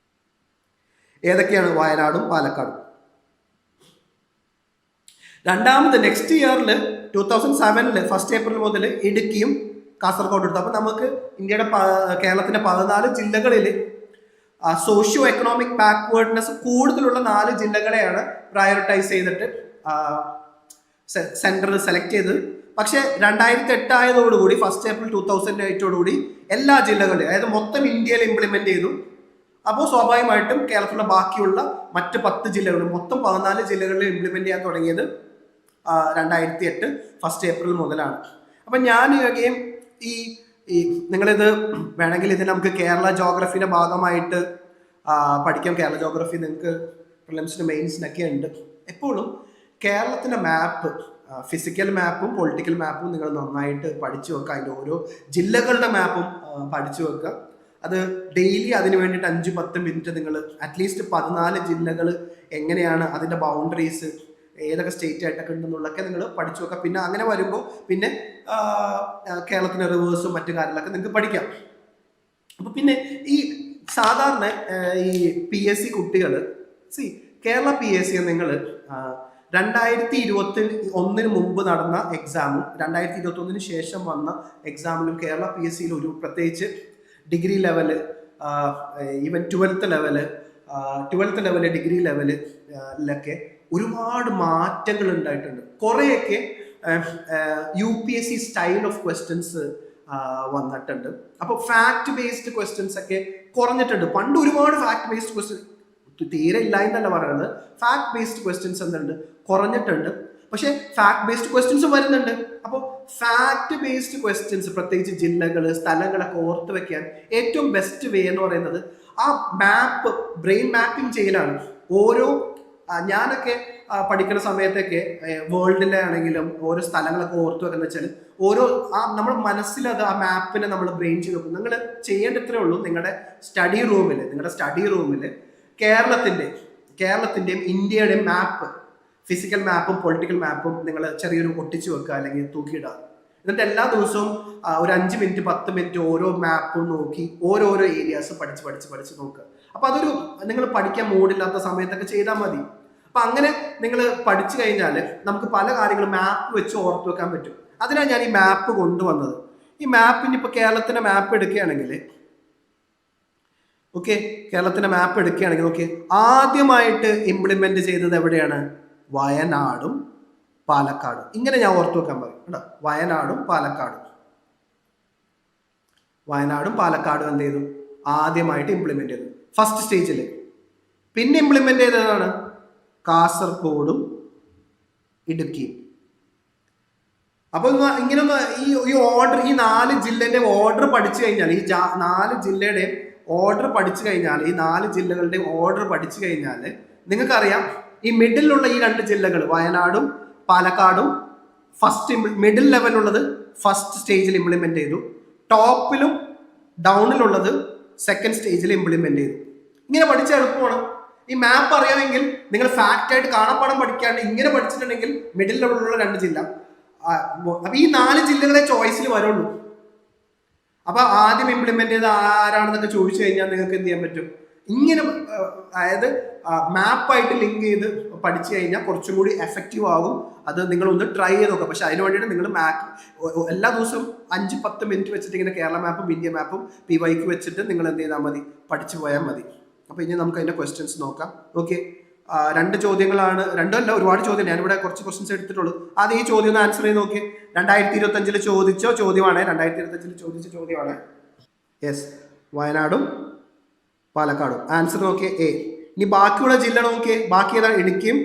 ഏതൊക്കെയാണ്? വയനാടും പാലക്കാടും. രണ്ടാമത് നെക്സ്റ്റ് ഇയറിൽ 2007 1 April മുതൽ ഇടുക്കിയും കാസർഗോഡ് എടുത്തു. അപ്പൊ നമുക്ക് കേരളത്തിന്റെ 14 ജില്ലകളിൽ സോഷ്യോ എക്കണോമിക് ബാക്ക്വേർഡ്നെസ് കൂടുതലുള്ള 4 ജില്ലകളെയാണ് പ്രയോറിറ്റൈസ് ചെയ്തിട്ട് സെന്റർ സെലക്ട് ചെയ്തത്. പക്ഷെ 2008 ആയതോടുകൂടി 1 April 2008 എല്ലാ ജില്ലകളിലും, അതായത് മൊത്തം ഇന്ത്യയിൽ ഇംപ്ലിമെന്റ് ചെയ്തു. അപ്പോൾ സ്വാഭാവികമായിട്ടും കേരളത്തിലുള്ള ബാക്കിയുള്ള മറ്റ് 10 ജില്ലകളും മൊത്തം 14 ജില്ലകളിൽ ഇംപ്ലിമെന്റ് ചെയ്യാൻ തുടങ്ങിയത് 2008 1 April മുതലാണ്. അപ്പൊ ഞാൻ ഈ നിങ്ങളിത് വേണമെങ്കിൽ ഇത് നമുക്ക് കേരള ജോഗ്രഫിയുടെ ഭാഗമായിട്ട് പഠിക്കാം. കേരള ജോഗ്രഫി നിങ്ങൾക്ക് പ്രിലിംസിനും മെയിൻസിനൊക്കെ ഉണ്ട്. എപ്പോഴും കേരളത്തിന്റെ മാപ്പ്, ഫിസിക്കൽ മാപ്പും പൊളിറ്റിക്കൽ മാപ്പും നിങ്ങൾ നന്നായിട്ട് പഠിച്ചു വെക്കുക. അതിൻ്റെ ഓരോ ജില്ലകളുടെ മാപ്പും പഠിച്ചു വെക്കുക. അത് ഡെയിലി അതിന് വേണ്ടിയിട്ട് 5-10 മിനിറ്റ് നിങ്ങൾ അറ്റ്ലീസ്റ്റ് 14 ജില്ലകൾ എങ്ങനെയാണ് അതിൻ്റെ ബൗണ്ടറീസ്, ഏതൊക്കെ സ്റ്റേറ്റ് ആയിട്ടൊക്കെ ഉണ്ടെന്നുള്ളതൊക്കെ നിങ്ങൾ പഠിച്ചു വെക്കുക. പിന്നെ അങ്ങനെ വരുമ്പോൾ പിന്നെ കേരളത്തിൻ്റെ റിവേഴ്സും മറ്റു കാര്യങ്ങളൊക്കെ നിങ്ങൾക്ക് പഠിക്കാം. അപ്പോൾ പിന്നെ ഈ സാധാരണ ഈ PSC കുട്ടികൾ കേരള PSC നിങ്ങൾ 2021 മുമ്പ് നടന്ന എക്സാമും 2021 ശേഷം വന്ന എക്സാമിലും കേരള PSCയിൽ ഒരു പ്രത്യേകിച്ച് degree level, even 12th level degree ലെവലിലൊക്കെ ഒരുപാട് മാറ്റങ്ങൾ ഉണ്ടായിട്ടുണ്ട്. കുറേയൊക്കെ UPSC സ്റ്റൈൽ ഓഫ് ക്വസ്റ്റ്യൻസ് വന്നിട്ടുണ്ട്. അപ്പോൾ ഫാക്ട് ബേസ്ഡ് ക്വസ്റ്റ്യൻസ് ഒക്കെ കുറഞ്ഞിട്ടുണ്ട്. പണ്ട് ഒരുപാട് ഫാക്ട് ബേസ്ഡ് ക്വസ്റ്റ്യൻ തീരെ ഇല്ല എന്നല്ല പറയുന്നത്, ഫാക്ട് ബേസ്ഡ് ക്വസ്റ്റ്യൻസ് എന്തുണ്ട് കുറഞ്ഞിട്ടുണ്ട്. പക്ഷെ ഫാക്ട് ബേസ്ഡ് ക്വസ്റ്റ്യൻസ് വരുന്നുണ്ട്. അപ്പോൾ ഫാക്ട് ബേസ്ഡ് ക്വസ്റ്റ്യൻസ് പ്രത്യേകിച്ച് ജില്ലകൾ, സ്ഥലങ്ങളൊക്കെ ഓർത്ത് വെക്കാൻ ഏറ്റവും ബെസ്റ്റ് വേ എന്ന് പറയുന്നത് ആ ബ്രെയിൻ മാപ്പിംഗ് ചെയ്യലാണ്. ഓരോ ഞാനൊക്കെ പഠിക്കുന്ന സമയത്തൊക്കെ വേൾഡിലെ ആണെങ്കിലും ഓരോ സ്ഥലങ്ങളൊക്കെ ഓർത്ത് വെക്കുന്ന വെച്ചാൽ ഓരോ നമ്മുടെ മനസ്സിൽ അത് ആ മാപ്പിനെ നമ്മൾ ബ്രെയിൻ ചെയ്ത് നോക്കും. നിങ്ങൾ ചെയ്യേണ്ടത്രേ ഉള്ളൂ, നിങ്ങളുടെ സ്റ്റഡി റൂമിൽ കേരളത്തിൻ്റെയും ഇന്ത്യയുടെയും മാപ്പ്, ഫിസിക്കൽ മാപ്പും പൊളിറ്റിക്കൽ മാപ്പും നിങ്ങൾ ചെറിയൊരു ഒട്ടിച്ചു വെക്കുക അല്ലെങ്കിൽ തൂക്കിയിടുക. എന്നിട്ട് എല്ലാ ദിവസവും ഒരു 5 മിനിറ്റ് 10 മിനിറ്റ് ഓരോ മാപ്പും നോക്കി ഓരോരോ ഏരിയാസ് പഠിച്ച് നോക്കുക. അപ്പൊ അതൊരു നിങ്ങൾ പഠിക്കാൻ മൂടില്ലാത്ത സമയത്തൊക്കെ ചെയ്താൽ മതി. അപ്പൊ അങ്ങനെ നിങ്ങൾ പഠിച്ചു കഴിഞ്ഞാൽ നമുക്ക് പല കാര്യങ്ങളും മാപ്പ് വെച്ച് ഓർത്ത് വെക്കാൻ പറ്റും. അതിനാണ് ഞാൻ ഈ മാപ്പ് കൊണ്ടുവന്നത്. ഈ മാപ്പിന് ഇപ്പൊ കേരളത്തിന്റെ മാപ്പ് എടുക്കുകയാണെങ്കിൽ ഓക്കെ, ആദ്യമായിട്ട് ഇംപ്ലിമെന്റ് ചെയ്തത് എവിടെയാണ്? വയനാടും പാലക്കാടും. ഇങ്ങനെ ഞാൻ ഓർത്തു വെക്കാൻ പറയും കേട്ടോ. വയനാടും പാലക്കാടും എന്ത് ചെയ്തു? ആദ്യമായിട്ട് ഇംപ്ലിമെന്റ് ചെയ്തു ഫസ്റ്റ് സ്റ്റേജിൽ. പിന്നെ ഇംപ്ലിമെന്റ് ചെയ്തതാണ് കാസർഗോഡും ഇടുക്കിയും. അപ്പൊ ഇങ്ങനൊന്ന് ഈ ഓർഡർ, ഈ 4 ജില്ലയുടെ ഓർഡർ പഠിച്ചു കഴിഞ്ഞാൽ, ഈ 4 ജില്ലയുടെ ഓർഡർ പഠിച്ചു കഴിഞ്ഞാൽ, ഈ 4 ജില്ലകളുടെ ഓർഡർ പഠിച്ചു കഴിഞ്ഞാൽ നിങ്ങൾക്കറിയാം ഈ മിഡിലുള്ള ഈ 2 ജില്ലകൾ വയനാടും പാലക്കാടും മിഡിൽ ലെവലുള്ളത് ഫസ്റ്റ് സ്റ്റേജിൽ ഇംപ്ലിമെന്റ് ചെയ്തു, ടോപ്പിലും ഡൗണിലുള്ളത് സെക്കൻഡ് സ്റ്റേജിൽ ഇംപ്ലിമെന്റ് ചെയ്തു. ഇങ്ങനെ പഠിച്ച എളുപ്പമാണ്. ഈ മാപ്പ് അറിയാമെങ്കിൽ നിങ്ങൾ ഫാക്റ്റ് ആയിട്ട് കാണാപ്പാടം പഠിക്കാണ്ട് ഇങ്ങനെ പഠിച്ചിട്ടുണ്ടെങ്കിൽ മിഡിൽ ലെവലിലുള്ള 2 ജില്ല, അപ്പൊ ഈ 4 ജില്ലകളെ ചോയ്സിൽ വരുള്ളൂ. അപ്പൊ ആദ്യം ഇംപ്ലിമെന്റ് ചെയ്ത് ആരാണെന്നൊക്കെ ചോദിച്ചു കഴിഞ്ഞാൽ നിങ്ങൾക്ക് എന്ത് ചെയ്യാൻ പറ്റും? ഇങ്ങനെ അതായത് മാപ്പായിട്ട് ലിങ്ക് ചെയ്ത് പഠിച്ചു കഴിഞ്ഞാൽ കുറച്ചും കൂടി എഫക്റ്റീവ് ആകും. അത് നിങ്ങൾ ഒന്ന് ട്രൈ ചെയ്ത് നോക്കാം. പക്ഷെ അതിന് വേണ്ടിയിട്ട് നിങ്ങൾ എല്ലാ ദിവസവും 5-10 മിനിറ്റ് വെച്ചിട്ട് ഇങ്ങനെ കേരള മാപ്പും ഇന്ത്യ മാപ്പും PYQ വെച്ചിട്ട് നിങ്ങൾ എന്ത് ചെയ്താൽ മതി? പഠിച്ചു പോയാൽ മതി. അപ്പൊ ഇനി നമുക്ക് അതിന്റെ ക്വസ്റ്റ്യൻസ് നോക്കാം. ഓക്കെ, 2 ചോദ്യങ്ങളാണ്, 2 അല്ല ഒരുപാട് ചോദ്യം, ഞാനിവിടെ കുറച്ച് ക്വസ്റ്റ്യൻസ് എടുത്തിട്ടുള്ളൂ. ആദ്യം ഈ ചോദ്യം ഒന്ന് ആൻസർ ചെയ്ത് നോക്കി. 2025 ചോദിച്ച ചോദ്യമാണ്. യെസ്, വയനാടും പാലക്കാടും. ആൻസർ നോക്കിയേ A. ഇനി ബാക്കിയുള്ള ജില്ല നോക്കിയേ, ബാക്കി ഏതാണ്? ഇടുക്കിയും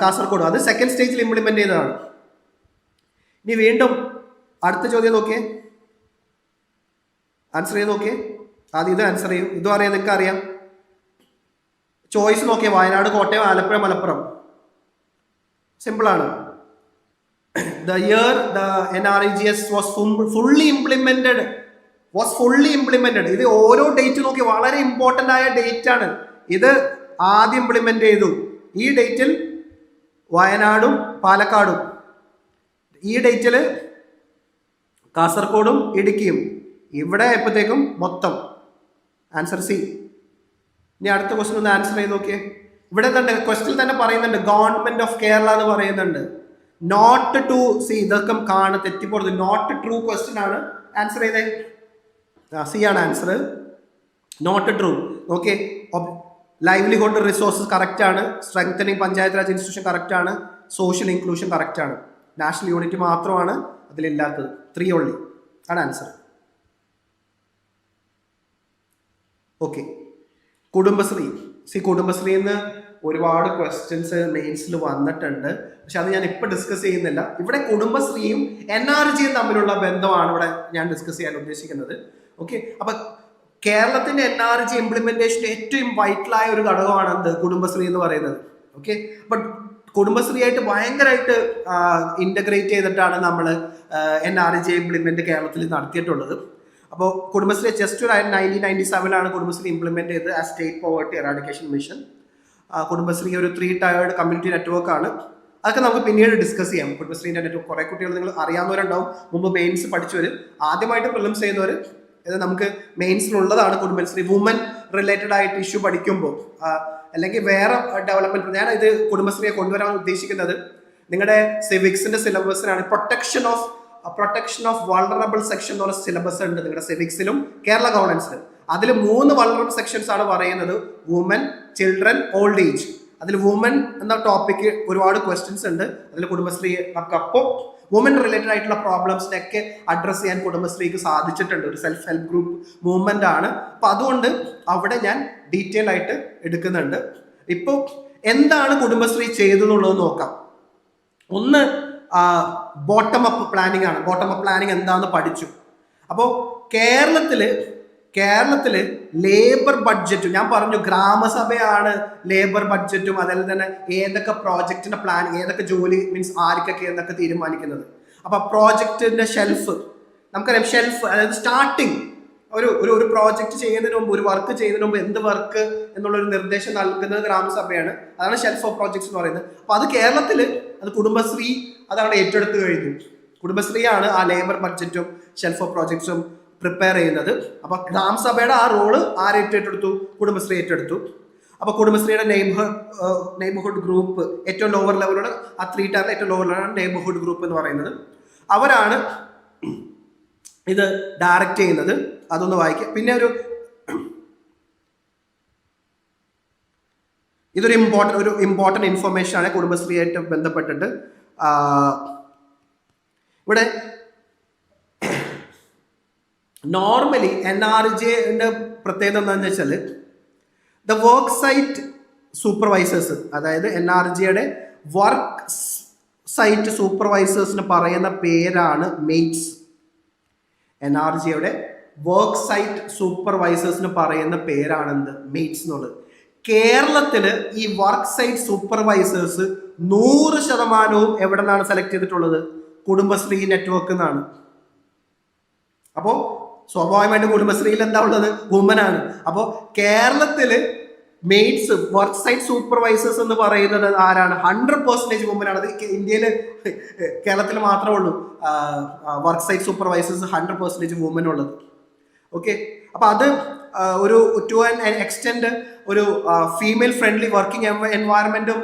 കാസർഗോഡും. അത് സെക്കൻഡ് സ്റ്റേജിൽ ഇംപ്ലിമെന്റ് ചെയ്തതാണ്. ഇനി വീണ്ടും അടുത്ത ചോദ്യം നോക്കിയേ, ആൻസർ ചെയ്ത് നോക്കിയേ. ആദ്യം ഇത് ആൻസർ ചെയ്യും, ഇതും അറിയാം, നിങ്ങൾക്ക് അറിയാം. ചോയ്സ് നോക്കിയേ, വയനാട്, കോട്ടയം, ആലപ്പുഴ, മലപ്പുറം. സിമ്പിൾ ആണ്. The year the NREGS was fully implemented. ഇത് ഓരോ ഡേറ്റ് നോക്കി, വളരെ ഇമ്പോർട്ടന്റ് ആയ ഡേറ്റ് ആണ്. ഇത് ആദ്യം ഇംപ്ലിമെന്റ് ചെയ്തു ഈ ഡേറ്റിൽ വയനാടും പാലക്കാടും, ഈ ഡേറ്റിൽ കാസർഗോഡും ഇടുക്കിയും. ഇവിടെ എപ്പോഴത്തേക്കും മൊത്തം ആൻസർ C. ഇനി അടുത്ത ക്വസ്റ്റ്യൻ ഒന്ന് ആൻസർ ചെയ്ത് നോക്കിയേ. ഇവിടെ തന്നെ ക്വസ്റ്റ്യൻ തന്നെ പറയുന്നുണ്ട് ഗവൺമെന്റ് ഓഫ് കേരള എന്ന് പറയുന്നുണ്ട്. നോട്ട് ടു സി, ഇതൊക്കെ തെറ്റിപ്പോടുന്നത്. നോട്ട് ട്രൂ ക്വസ്റ്റ്യൻ ആണ്. ആൻസർ ചെയ്തേ. C ആണ് answer, not true. Okay, livelihood resources correct ആണ്, strengthening panchayat raj institution correct ആണ്, സോഷ്യൽ ഇൻക്ലൂഷൻ കറക്റ്റ് ആണ്, നാഷണൽ യൂണിറ്റി മാത്രമാണ് അതിലില്ലാത്തത്. 3 ഓൺലി ആണ് ആൻസർ. ഓക്കെ, കുടുംബശ്രീന്ന് ഒരുപാട് ക്വസ്റ്റ്യൻസ് മെയിൻസിൽ വന്നിട്ടുണ്ട്. പക്ഷെ അത് ഞാൻ ഇപ്പൊ ഡിസ്കസ് ചെയ്യുന്നില്ല. ഇവിടെ കുടുംബശ്രീയും NRGയും തമ്മിലുള്ള ബന്ധമാണ് ഇവിടെ ഞാൻ ഡിസ്കസ് ചെയ്യാൻ ഉദ്ദേശിക്കുന്നത്. ഓക്കെ, അപ്പൊ കേരളത്തിന്റെ NRG ഇംപ്ലിമെന്റേഷന്റെ ഏറ്റവും വൈറ്റലായ ഒരു ഘടകമാണ് എന്ത്? കുടുംബശ്രീ എന്ന് പറയുന്നത്. ഓക്കെ, ബട്ട് കുടുംബശ്രീയായിട്ട് ഭയങ്കരമായിട്ട് ഇന്റഗ്രേറ്റ് ചെയ്തിട്ടാണ് നമ്മൾ NRG ഇംപ്ലിമെന്റ് കേരളത്തിൽ നടത്തിയിട്ടുള്ളത്. അപ്പോൾ കുടുംബശ്രീ ജസ്റ്റ് ഒരു 1997 കുടുംബശ്രീ ഇംപ്ലിമെന്റ് ചെയ്തത് as state poverty eradication mission. Kudumbashree ഒരു 3 ടയേർഡ് കമ്മ്യൂണിറ്റി നെറ്റ്വർക്ക് ആണ്. അതൊക്കെ നമുക്ക് പിന്നീട് ഡിസ്കസ് ചെയ്യാം. കുടുംബശ്രീന്റെ നെറ്റ്വർക്ക് കുറേ കുട്ടികൾ നിങ്ങൾ അറിയാവുന്നവരുണ്ടാവും, മുമ്പ് മെയിൻസ് പഠിച്ചവർ, ആദ്യമായിട്ട് പ്രിലിംസ് ചെയ്യുന്നവർ ഇത് നമുക്ക് മെയിൻസിലുള്ളതാണ് കുടുംബശ്രീ. വുമൻ റിലേറ്റഡ് ആയിട്ട് ഇഷ്യൂ പഠിക്കുമ്പോൾ അല്ലെങ്കിൽ വേറെ ഡെവലപ്മെന്റ്, ഞാൻ ഇത് കുടുംബശ്രീയെ കൊണ്ടുവരാൻ ഉദ്ദേശിക്കുന്നത് നിങ്ങളുടെ സിവിക്സിന്റെ സിലബസിനാണ്. പ്രൊട്ടക്ഷൻ ഓഫ് വൾണറബിൾ സെക്ഷൻ എന്ന് പറഞ്ഞ സിലബസ് ഉണ്ട് നിങ്ങളുടെ സിവിക്സിലും കേരള ഗവർണൻസിലും. അതിൽ 3 വൾണറബിൾ സെക്ഷൻസ് ആണ് പറയുന്നത്: വുമൻ, ചിൽഡ്രൻ, ഓൾഡ് ഏജ്. അതിൽ വുമൻ എന്ന ടോപ്പിക്ക് ഒരുപാട് ക്വസ്റ്റ്യൻസ് ഉണ്ട്. അതിൽ കുടുംബശ്രീ നമുക്ക് അപ്പോൾ വുമൻ റിലേറ്റഡ് ആയിട്ടുള്ള പ്രോബ്ലംസിനൊക്കെ അഡ്രസ് ചെയ്യാൻ കുടുംബശ്രീക്ക് സാധിച്ചിട്ടുണ്ട്. ഒരു സെൽഫ് ഹെൽപ്പ് ഗ്രൂപ്പ് മൂവ്മെന്റ് ആണ്. അപ്പൊ അതുകൊണ്ട് അവിടെ ഞാൻ ഡീറ്റെയിൽ ആയിട്ട് എടുക്കുന്നുണ്ട്. ഇപ്പോൾ എന്താണ് കുടുംബശ്രീ ചെയ്തെന്നുള്ളത് നോക്കാം. ഒന്ന് ബോട്ടം അപ്പ് പ്ലാനിങ് ആണ്. ബോട്ടം അപ്പ് പ്ലാനിങ് എന്താണെന്ന് പഠിച്ചു. അപ്പോൾ കേരളത്തില് ലേബർ ബഡ്ജറ്റും, ഞാൻ പറഞ്ഞു ഗ്രാമസഭയാണ് ലേബർ ബഡ്ജറ്റും അതേപോലെ തന്നെ ഏതൊക്കെ പ്രോജക്റ്റിന്റെ പ്ലാൻ, ഏതൊക്കെ ജോലി മീൻസ് ആർക്കൊക്കെ എന്നൊക്കെ തീരുമാനിക്കുന്നത്. അപ്പൊ പ്രോജക്റ്റിന്റെ നമുക്കറിയാം ഷെൽഫ്, അതായത് സ്റ്റാർട്ടിങ് ഒരു പ്രോജക്റ്റ് ചെയ്യുന്നതിന് മുമ്പ്, ഒരു വർക്ക് ചെയ്യുന്നതിന് മുമ്പ് എന്ത് വർക്ക് എന്നുള്ളൊരു നിർദ്ദേശം നൽകുന്നത് ഗ്രാമസഭയാണ്. അതാണ് ഷെൽഫ് ഓഫ് പ്രോജക്ട്സ് എന്ന് പറയുന്നത്. അപ്പൊ അത് കേരളത്തില് അത് കുടുംബശ്രീ അതവിടെ ഏറ്റെടുത്ത് കഴിഞ്ഞു. കുടുംബശ്രീയാണ് ആ ലേബർ ബഡ്ജറ്റും ഷെൽഫ് ഓഫ് പ്രോജക്ട്സും പ്രിപ്പയർ ചെയ്യുന്നത്. അപ്പൊ ഗ്രാമസഭയുടെ ആ റോള് ഏറ്റെടുത്തു? കുടുംബശ്രീ ഏറ്റെടുത്തു. അപ്പൊ കുടുംബശ്രീയുടെ നെയ്ബർഹുഡ് ഗ്രൂപ്പ് ഏറ്റവും ലോവർ ലെവലുള്ള ആ 3 ടയറിലെ ഏറ്റവും ലോവർ ലെവലാണ് നെയ്ബർഹുഡ് ഗ്രൂപ്പ് എന്ന് പറയുന്നത്. അവരാണ് ഇത് ഡയറക്റ്റ് ചെയ്യുന്നത്. അതൊന്ന് വായിക്കുക. പിന്നെ ഇതൊരു ഇമ്പോർട്ടൻറ്റ് ഇൻഫർമേഷൻ ആണ് കുടുംബശ്രീയായിട്ട് ബന്ധപ്പെട്ടിട്ട്. ഇവിടെ നോർമലി NRJ-ന്റെ പ്രത്യേകത എന്താണെന്ന് വെച്ചാൽ ദ വർക്ക് സൈറ്റ് സൂപ്പർവൈസേഴ്സ്, അതായത് NRJ-യുടെ വർക്ക് സൈറ്റ് സൂപ്പർവൈസേഴ്സിന് പറയുന്ന പേരാണ് മെയ്റ്റ്സ്. NRJ-യുടെ വർക്ക് സൈറ്റ് സൂപ്പർവൈസേഴ്സിന് പറയുന്ന പേരാണെന്ത്? മെയ്റ്റ്സ് എന്നുള്ളത്. കേരളത്തില് ഈ വർക്ക് സൈറ്റ് സൂപ്പർവൈസേഴ്സ് 100% എവിടെ നിന്നാണ് സെലക്ട് ചെയ്തിട്ടുള്ളത്? കുടുംബശ്രീ നെറ്റ്വർക്ക് എന്നാണ്. അപ്പോ സ്വാഭാവികമായിട്ട് കുടുംബശ്രീയിൽ എന്താ ഉള്ളത്? വുമനാണ്. അപ്പോൾ കേരളത്തില് മെയ്റ്റ്സ് വർക്ക് സൈറ്റ് സൂപ്പർവൈസേഴ്സ് എന്ന് പറയുന്നത് ആരാണ്? 100% വുമനാണ്. അത് ഇന്ത്യയിൽ കേരളത്തിൽ മാത്രമേ ഉള്ളൂ വർക്ക് സൈറ്റ് സൂപ്പർവൈസേഴ്സ് 100% വുമൻ ഉള്ളത്. ഓക്കെ, അപ്പൊ അത് ഒരു ടു ആൻ എക്സ്റ്റെൻഡ് ഒരു ഫീമെയിൽ ഫ്രണ്ട്ലി വർക്കിംഗ് എൻവയറമെന്റും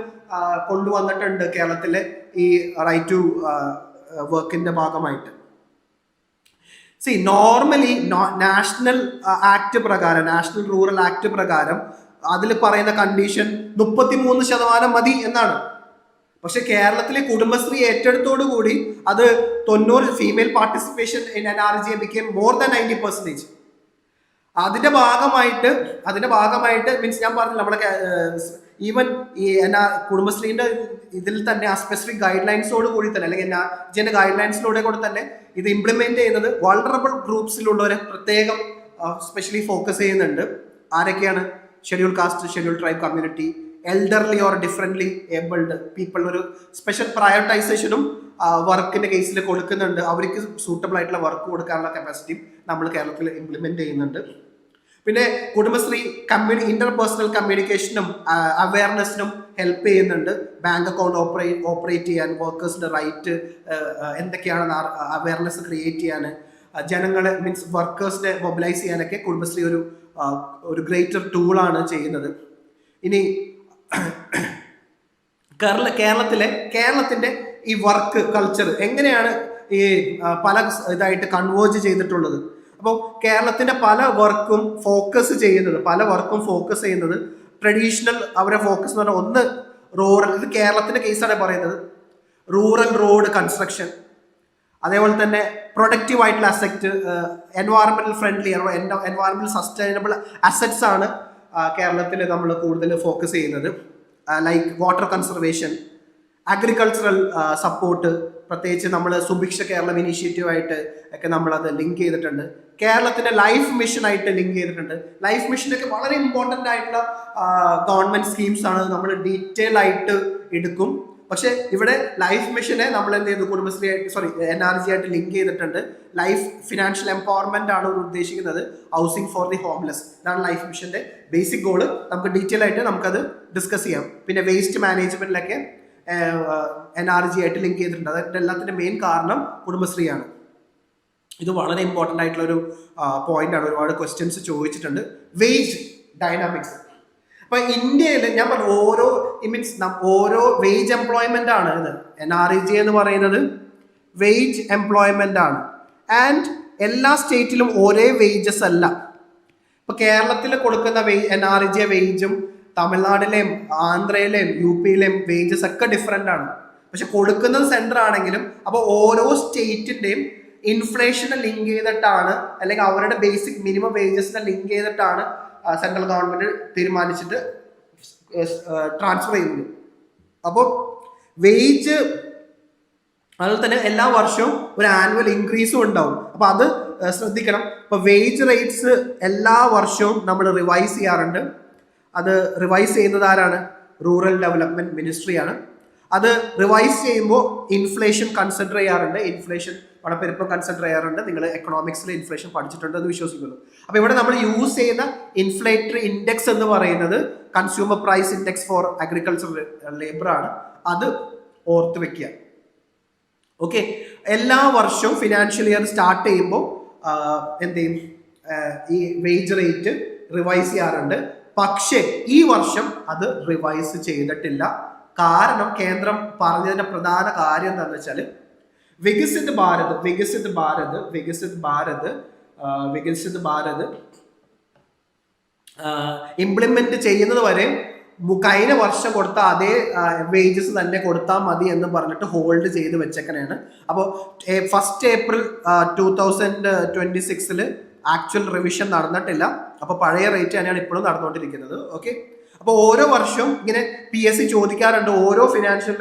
കൊണ്ടുവന്നിട്ടുണ്ട് കേരളത്തിലെ ഈ റൈറ്റ് ടു വർക്കിന്റെ ഭാഗമായിട്ട്. നോർമലി നാഷണൽ ആക്ട് പ്രകാരം, നാഷണൽ റൂറൽ ആക്ട് പ്രകാരം അതിൽ പറയുന്ന കണ്ടീഷൻ 33% മതി എന്നാണ്. പക്ഷെ കേരളത്തിലെ കുടുംബശ്രീ ഏറ്റെടുത്തോടു കൂടി അത് 90 female participation in NRJ became more than 90%. അതിന്റെ ഭാഗമായിട്ട് മീൻസ് ഞാൻ പറഞ്ഞു നമ്മുടെ ഈവൻ ഈ കുടുംബശ്രീന്റെ ഇതിൽ തന്നെ ആ സ്പെസിഫിക് ഗൈഡ് ലൈൻസോട് കൂടി തന്നെ അല്ലെങ്കിൽ NRJ-ന്റെ ഗൈഡ് ലൈൻസിലൂടെ കൂടെ തന്നെ ഇത് ഇംപ്ലിമെന്റ് ചെയ്യുന്നത് വൾണറബിൾ ഗ്രൂപ്പ്സിലുള്ളവരെ പ്രത്യേകം സ്പെഷ്യലി ഫോക്കസ് ചെയ്യുന്നുണ്ട്. ആരൊക്കെയാണ്? Schedule caste, schedule tribe community, elderly or differently abled people. ഒരു സ്പെഷ്യൽ പ്രയോറിറ്റൈസേഷനും വർക്കിന്റെ കേസിൽ കൊടുക്കുന്നുണ്ട്. അവർക്ക് സൂട്ടബിൾ ആയിട്ടുള്ള വർക്ക് കൊടുക്കാനുള്ള കപ്പാസിറ്റി നമ്മൾ കേരളത്തിൽ ഇംപ്ലിമെന്റ് ചെയ്യുന്നുണ്ട്. പിന്നെ കുടുംബശ്രീ ഇന്റർപേഴ്സണൽ കമ്മ്യൂണിക്കേഷനും അവയർനെസ്സിനും ഹെൽപ്പ് ചെയ്യുന്നുണ്ട്. ബാങ്ക് അക്കൗണ്ട് ഓപ്പറേറ്റ് ചെയ്യാൻ, വർക്കേഴ്സിന്റെ റൈറ്റ് എന്തൊക്കെയാണെന്ന് അവയർനെസ് ക്രിയേറ്റ് ചെയ്യാൻ, ജനങ്ങളെ മീൻസ് വർക്കേഴ്സിനെ മൊബിലൈസ് ചെയ്യാനൊക്കെ കുടുംബശ്രീ ഒരു ഗ്രേറ്റർ ടൂളാണ് ചെയ്യുന്നത്. ഇനി കേരളത്തിന്റെ ഈ വർക്ക് കൾച്ചർ എങ്ങനെയാണ് ഈ പല ഇതായിട്ട് കൺവേർജ് ചെയ്തിട്ടുള്ളത്? അപ്പോൾ കേരളത്തിന്റെ പല വർക്കും ഫോക്കസ് ചെയ്യുന്നത് ട്രഡീഷണൽ അവരെ ഫോക്കസ് എന്ന് പറഞ്ഞാൽ ഒന്ന് റൂറൽ, ഇത് കേരളത്തിന്റെ കേസാണ് പറയുന്നത്, റൂറൽ റോഡ് കൺസ്ട്രക്ഷൻ, അതേപോലെ തന്നെ പ്രൊഡക്റ്റീവ് ആയിട്ടുള്ള asset, environmental friendly environmental sustainable assets ആണ് കേരളത്തിൽ നമ്മൾ കൂടുതൽ ഫോക്കസ് ചെയ്യുന്നത്. Like water conservation, agricultural support, പ്രത്യേകിച്ച് നമ്മൾ സുഭിക്ഷ കേരളം ഇനീഷ്യേറ്റീവായിട്ട് ഒക്കെ നമ്മളത് ലിങ്ക് ചെയ്തിട്ടുണ്ട്. കേരളത്തിന്റെ ലൈഫ് മിഷൻ ആയിട്ട് ലിങ്ക് ചെയ്തിട്ടുണ്ട്. ലൈഫ് മിഷനൊക്കെ വളരെ ഇമ്പോർട്ടൻ്റ് ആയിട്ടുള്ള ഗവൺമെന്റ് സ്കീംസ് ആണ്, നമ്മൾ ഡീറ്റെയിൽ ആയിട്ട് എടുക്കും. പക്ഷെ ഇവിടെ ലൈഫ് മിഷനെ നമ്മൾ എന്ത് ചെയ്തു? കുടുംബശ്രീ NRJ ആയിട്ട് ലിങ്ക് ചെയ്തിട്ടുണ്ട്. ലൈഫ് ഫിനാൻഷ്യൽ എംപവർമെന്റ് ആണ് ഉദ്ദേശിക്കുന്നത്, ഹൗസിംഗ് ഫോർ ദി ഹോംലെസ്. ഇതാണ് ലൈഫ് മിഷന്റെ ബേസിക് ഗോള്. നമുക്ക് ഡീറ്റെയിൽ ആയിട്ട് നമുക്കത് ഡിസ്കസ് ചെയ്യാം. പിന്നെ വേസ്റ്റ് മാനേജ്മെന്റിലൊക്കെ NRJ ആയിട്ട് ലിങ്ക് ചെയ്തിട്ടുണ്ട്. അതിന്റെ എല്ലാത്തിന്റെ മെയിൻ കാരണം കുടുംബശ്രീയാണ്. ഇത് വളരെ ഇമ്പോർട്ടൻ്റ് ആയിട്ടുള്ള ഒരു പോയിന്റ് ആണ്. ഒരുപാട് ക്വസ്റ്റ്യൻസ് ചോദിച്ചിട്ടുണ്ട്. Wage dynamics. അപ്പൊ ഇന്ത്യയിൽ ഞാൻ പറഞ്ഞു ഓരോ വേജ് എംപ്ലോയ്മെന്റ് ആണ് ഇത്. NREG എന്ന് പറയുന്നത് വേജ് എംപ്ലോയ്മെന്റ് ആണ്. ആൻഡ് എല്ലാ സ്റ്റേറ്റിലും ഒരേ വേജസ് അല്ല. ഇപ്പൊ കേരളത്തിൽ കൊടുക്കുന്ന NREG വേജും തമിഴ്നാട്ടിലെയും ആന്ധ്രയിലെയും UP-യിലെയും വേജസ് ഒക്കെ ഡിഫറെന്റ് ആണ്. പക്ഷെ കൊടുക്കുന്നത് സെൻട്രൽ ആണെങ്കിലും അപ്പോൾ ഓരോ സ്റ്റേറ്റിന്റെയും ഇൻഫ്ലേഷനെ ലിങ്ക് ചെയ്തിട്ടാണ്, അല്ലെങ്കിൽ അവരുടെ ബേസിക് മിനിമം വേജസിനെ ലിങ്ക് ചെയ്തിട്ടാണ് സെൻട്രൽ ഗവൺമെന്റ് തീരുമാനിച്ചിട്ട് ട്രാൻസ്ഫർ ചെയ്യുന്നത്. അപ്പോൾ വേജ് അതുപോലെ തന്നെ എല്ലാ വർഷവും ഒരു ആനുവൽ ഇൻക്രീസും ഉണ്ടാവും. അപ്പൊ അത് ശ്രദ്ധിക്കണം. ഇപ്പൊ വേജ് റേറ്റ്സ് എല്ലാ വർഷവും നമ്മൾ റിവൈസ് ചെയ്യാറുണ്ട്. അത് റിവൈസ് ചെയ്യുന്നത് ആരാണ്? റൂറൽ ഡെവലപ്മെന്റ് മിനിസ്ട്രിയാണ്. അത് റിവൈസ് ചെയ്യുമ്പോൾ ഇൻഫ്ലേഷൻ കൺസിഡർ ചെയ്യാറുണ്ട്. ഇൻഫ്ലേഷൻ പണപ്പെരുപ്പം കൺസിഡർ ചെയ്യാറുണ്ട്. നിങ്ങൾ എക്കണോമിക്സിൽ ഇൻഫ്ലേഷൻ പഠിച്ചിട്ടുണ്ടെന്ന് വിശ്വസിക്കുന്നു. അപ്പൊ ഇവിടെ നമ്മൾ യൂസ് ചെയ്യുന്ന ഇൻഫ്ലേറ്ററി ഇൻഡെക്സ് എന്ന് പറയുന്നത് consumer price index for agriculture labour ആണ്. അത് ഓർത്ത് വെക്കുക. ഓക്കെ, എല്ലാ വർഷവും ഫിനാൻഷ്യൽ ഇയർ സ്റ്റാർട്ട് ചെയ്യുമ്പോൾ എന്ത് ചെയ്യും? ഈ വേജ് റേറ്റ് റിവൈസ് ചെയ്യാറുണ്ട്. പക്ഷേ ഈ വർഷം അത് റിവൈസ് ചെയ്തിട്ടില്ല. കാരണം കേന്ദ്രം പറഞ്ഞതിന്റെ പ്രധാന കാര്യം എന്താണെന്ന് വെച്ചാൽ വികസിത് ഭാരത് ഇംപ്ലിമെന്റ് ചെയ്യുന്നത് വരെ കഴിഞ്ഞ വർഷം കൊടുത്ത അതേ വേജസ് തന്നെ കൊടുത്താൽ മതി എന്ന് പറഞ്ഞിട്ട് ഹോൾഡ് ചെയ്ത് വെച്ചേക്കണേണ്. അപ്പോൾ 1 ഏപ്രിൽ 2026 ആക്ച്വൽ റിവിഷൻ നടന്നിട്ടില്ല. അപ്പോൾ പഴയ റേറ്റ് തന്നെയാണ് ഇപ്പോഴും നടന്നുകൊണ്ടിരിക്കുന്നത്. ഓക്കെ, അപ്പോൾ ഓരോ വർഷവും ഇങ്ങനെ PSC ചോദിക്കാറുണ്ട്. ഓരോ ഫിനാൻഷ്യൽ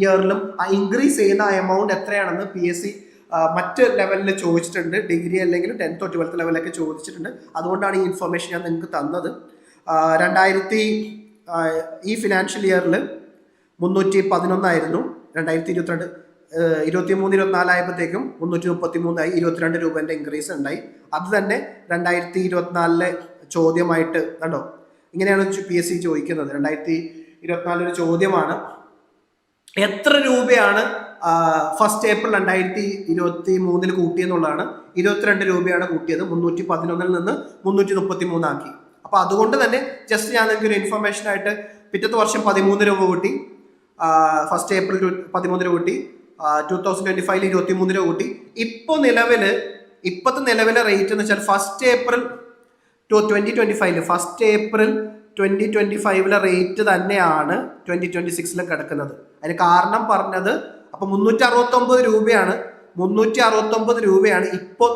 ഇയറിലും ഇൻക്രീസ് ചെയ്യുന്ന എമൗണ്ട് എത്രയാണെന്ന് PSC മറ്റ് ലെവലിൽ ചോദിച്ചിട്ടുണ്ട്. ഡിഗ്രി അല്ലെങ്കിൽ 10th or 12th ലെവലൊക്കെ ചോദിച്ചിട്ടുണ്ട്. അതുകൊണ്ടാണ് ഈ ഇൻഫർമേഷൻ ഞാൻ നിങ്ങൾക്ക് തന്നത്. ഈ ഫിനാൻഷ്യൽ ഇയറിൽ 311 ആയിരുന്നു. 2022 23-24 ആയപ്പോഴത്തേക്കും 333 ആയി. 22 രൂപേന്റെ ഇൻക്രീസ് ഉണ്ടായി. അത് തന്നെ 2024 ചോദ്യമായിട്ട് കണ്ടോ, ഇങ്ങനെയാണ് PSC ചോദിക്കുന്നത്. 2024 ഒരു ചോദ്യമാണ്. എത്ര രൂപയാണ് 1 ഏപ്രിൽ 2023 കൂട്ടിയെന്നുള്ളതാണ്. 22 രൂപയാണ് കൂട്ടിയത്. 311 നിന്ന് 333 ആക്കി. അപ്പൊ അതുകൊണ്ട് തന്നെ ജസ്റ്റ് ഞാൻ നിങ്ങൾക്ക് ഒരു ഇൻഫർമേഷൻ ആയിട്ട് പിറ്റത്തെ വർഷം 13 രൂപ കൂട്ടി. 1 ഏപ്രിൽ 13 രൂപ കൂട്ടി. 2025 23 രൂപ കൂട്ടി. ഇപ്പോഴത്തെ നിലവിലെ റേറ്റ് എന്ന് വെച്ചാൽ 1 ഏപ്രിൽ 2025 റേറ്റ് തന്നെയാണ് 2026 കിടക്കുന്നത്. അതിന് കാരണം പറഞ്ഞത് അപ്പൊ 369 രൂപയാണ്. 369 രൂപയാണ് ഇപ്പോൾ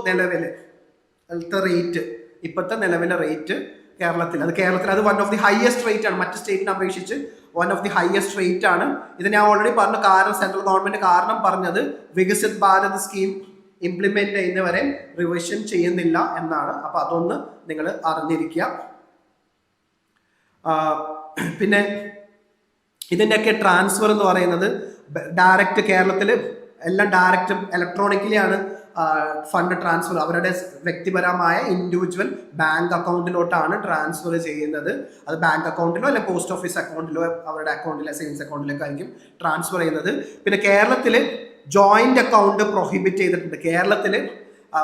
ഇപ്പോഴത്തെ നിലവിലെ റേറ്റ് കേരളത്തിൽ. അത് one of the highest rate ആണ്. മറ്റ് സ്റ്റേറ്റിനെ അപേക്ഷിച്ച് one of the highest rate ആണ്. ഇത് ഞാൻ ഓൾറെഡി പറഞ്ഞു. കാരണം സെൻട്രൽ ഗവൺമെന്റ് കാരണം പറഞ്ഞത് വികസിത് ഭാരത് സ്കീം ഇംപ്ലിമെന്റ് ചെയ്യുന്നവരെ റിവിഷൻ ചെയ്യുന്നില്ല എന്നാണ്. അപ്പൊ അതൊന്ന് നിങ്ങൾ അറിഞ്ഞിരിക്കുക. പിന്നെ ഇതിൻ്റെയൊക്കെ ട്രാൻസ്ഫർ എന്ന് പറയുന്നത് ഡയറക്റ്റ് കേരളത്തിൽ എല്ലാം ഡയറക്റ്റ് ഇലക്ട്രോണിക്കലി ആണ് ഫണ്ട് ട്രാൻസ്ഫർ. അവരുടെ വ്യക്തിപരമായ ഇൻഡിവിജ്വൽ ബാങ്ക് അക്കൗണ്ടിലോട്ടാണ് ട്രാൻസ്ഫർ ചെയ്യുന്നത്. അത് ബാങ്ക് അക്കൗണ്ടിലോ അല്ലെങ്കിൽ പോസ്റ്റ് ഓഫീസ് അക്കൗണ്ടിലോ അവരുടെ അക്കൗണ്ടിലോ സേവിങ്സ് അക്കൗണ്ടിലൊക്കെ ആയിരിക്കും ട്രാൻസ്ഫർ ചെയ്യുന്നത്. പിന്നെ കേരളത്തിൽ ജോയിന്റ് അക്കൗണ്ട് പ്രൊഹിബിറ്റ് ചെയ്തിട്ടുണ്ട്. കേരളത്തിൽ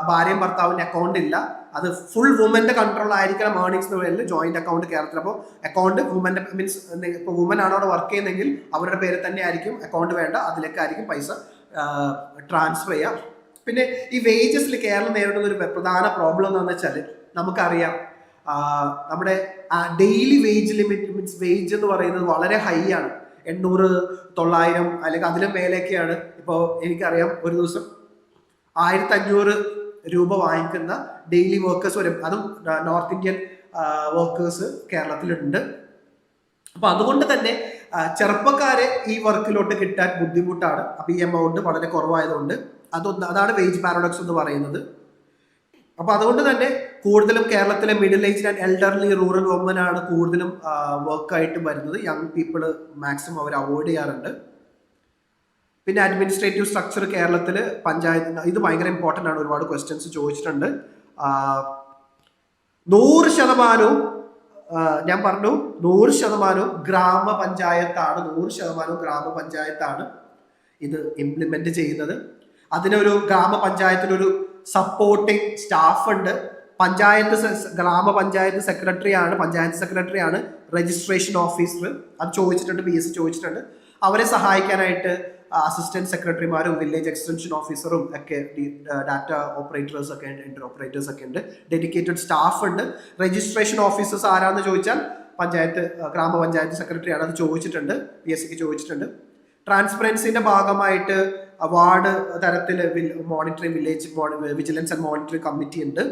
ഭാര്യയും ഭർത്താവിൻ്റെ അക്കൗണ്ട് ഇല്ല. അത് ഫുൾ വുമന്റെ കൺട്രോൾ ആയിരിക്കണം ഏർണിങ്സ് എന്ന് പറയുന്നത് ജോയിന്റ് അക്കൗണ്ട് കേരളത്തിൽ. അപ്പോൾ അക്കൗണ്ട് വുമന്റെ മീൻസ് ഇപ്പോൾ വുമൻ ആണ് അവിടെ വർക്ക് ചെയ്യുന്നതെങ്കിൽ അവരുടെ പേര് തന്നെ ആയിരിക്കും അക്കൗണ്ട് വേണ്ട, അതിലേക്കായിരിക്കും പൈസ ട്രാൻസ്ഫർ ചെയ്യുക. പിന്നെ ഈ വേജസിൽ കേരളം നേരിടുന്ന ഒരു പ്രധാന പ്രോബ്ലം എന്താണെന്ന് വെച്ചാൽ നമുക്കറിയാം നമ്മുടെ daily wage limit means wage എന്ന് പറയുന്നത് വളരെ ഹൈ ആണ്. 800, 900 അല്ലെങ്കിൽ അതിലും മേലേക്കെയാണ്. ഇപ്പോൾ എനിക്കറിയാം ഒരു ദിവസം 1500 രൂപ വാങ്ങിക്കുന്ന ഡെയിലി വർക്കേഴ്സ് വരെ, അതും നോർത്ത് ഇന്ത്യൻ വർക്കേഴ്സ് കേരളത്തിലുണ്ട്. അപ്പൊ അതുകൊണ്ട് തന്നെ ചെറുപ്പക്കാരെ ഈ വർക്കിലോട്ട് കിട്ടാൻ ബുദ്ധിമുട്ടാണ്. അപ്പൊ ഈ എമൗണ്ട് വളരെ കുറവായതുകൊണ്ട് അതാണ് വേജ് പാരഡോക്സ് എന്ന് പറയുന്നത്. അപ്പൊ അതുകൊണ്ട് തന്നെ കൂടുതലും കേരളത്തിലെ middle age and elderly rural woman ആണ് കൂടുതലും വർക്കായിട്ട് വരുന്നത്. യങ് പീപ്പിൾ മാക്സിമം അവർ അവോയ്ഡ് ചെയ്യാറുണ്ട്. പിന്നെ അഡ്മിനിസ്ട്രേറ്റീവ് സ്ട്രക്ചർ കേരളത്തിൽ പഞ്ചായത്ത്, ഇത് ഭയങ്കര ഇമ്പോർട്ടൻ്റ് ആണ്. ഒരുപാട് ക്വസ്റ്റ്യൻസ് ചോദിച്ചിട്ടുണ്ട്. 100% ഞാൻ പറഞ്ഞു 100% ഗ്രാമപഞ്ചായത്താണ്. 100% ഗ്രാമപഞ്ചായത്താണ് ഇത് ഇംപ്ലിമെന്റ് ചെയ്യുന്നത്. അതിനൊരു ഗ്രാമപഞ്ചായത്തിനൊരു സപ്പോർട്ടിംഗ് സ്റ്റാഫ് ഉണ്ട്. ഗ്രാമപഞ്ചായത്ത് സെക്രട്ടറി ആണ് രജിസ്ട്രേഷൻ ഓഫീസർ. അത് ചോദിച്ചിട്ടുണ്ട്, PSC ചോദിച്ചിട്ടുണ്ട്. അവരെ സഹായിക്കാനായിട്ട് അസിസ്റ്റന്റ് സെക്രട്ടറിമാരും വില്ലേജ് എക്സ്റ്റൻഷൻ ഓഫീസറും ഒക്കെ, ഡാറ്റ ഓപ്പറേറ്റേഴ്സ് ഒക്കെ ഉണ്ട്. ഡെഡിക്കേറ്റഡ് സ്റ്റാഫ് ഉണ്ട്. രജിസ്ട്രേഷൻ ഓഫീസേഴ്സ് ആരാന്ന് ചോദിച്ചാൽ ഗ്രാമപഞ്ചായത്ത് സെക്രട്ടറിയാണ്. അത് ചോദിച്ചിട്ടുണ്ട്, PSCക്ക് ചോദിച്ചിട്ടുണ്ട്. ട്രാൻസ്പെറൻസിന്റെ ഭാഗമായിട്ട് വാർഡ് തരത്തിൽ monitoring vigilance and monitoring committee ഉണ്ട്.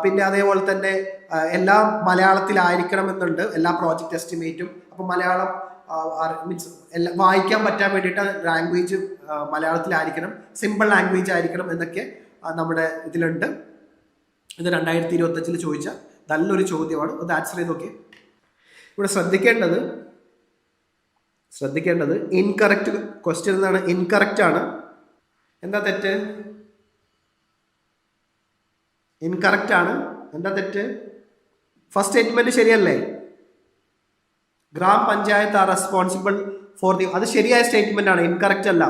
പിന്നെ അതേപോലെ തന്നെ എല്ലാം മലയാളത്തിലായിരിക്കണം എന്നുണ്ട്, എല്ലാ പ്രോജക്റ്റ് എസ്റ്റിമേറ്റും. അപ്പം മലയാളം മീൻസ് വായിക്കാൻ പറ്റാൻ വേണ്ടിയിട്ട് ലാംഗ്വേജ് മലയാളത്തിലായിരിക്കണം, സിമ്പിൾ ലാംഗ്വേജ് ആയിരിക്കണം എന്നൊക്കെ നമ്മുടെ ഇതിലുണ്ട്. ഇത് 2025 ചോദിച്ച നല്ലൊരു ചോദ്യമാണ്. അത് ആൻസർ ചെയ്ത് നോക്കി. ഇവിടെ ശ്രദ്ധിക്കേണ്ടത് ഇൻകറക്റ്റ് ക്വസ്റ്റ്യൻ എന്നാണ്. ഇൻകറക്റ്റ് ആണ്. എന്താ തെറ്റ്? ഇൻകറക്റ്റ് ആണ്. എന്താ തെറ്റ്? ഫസ്റ്റ് സ്റ്റേറ്റ്മെന്റ് ശരിയല്ലേ? ഗ്രാമപഞ്ചായത്ത് ആർ റെസ്പോൺസിബിൾ ഫോർ ദി, അത് ശരിയായ സ്റ്റേറ്റ്മെന്റ് ആണ്, ഇൻകറക്റ്റ് അല്ല.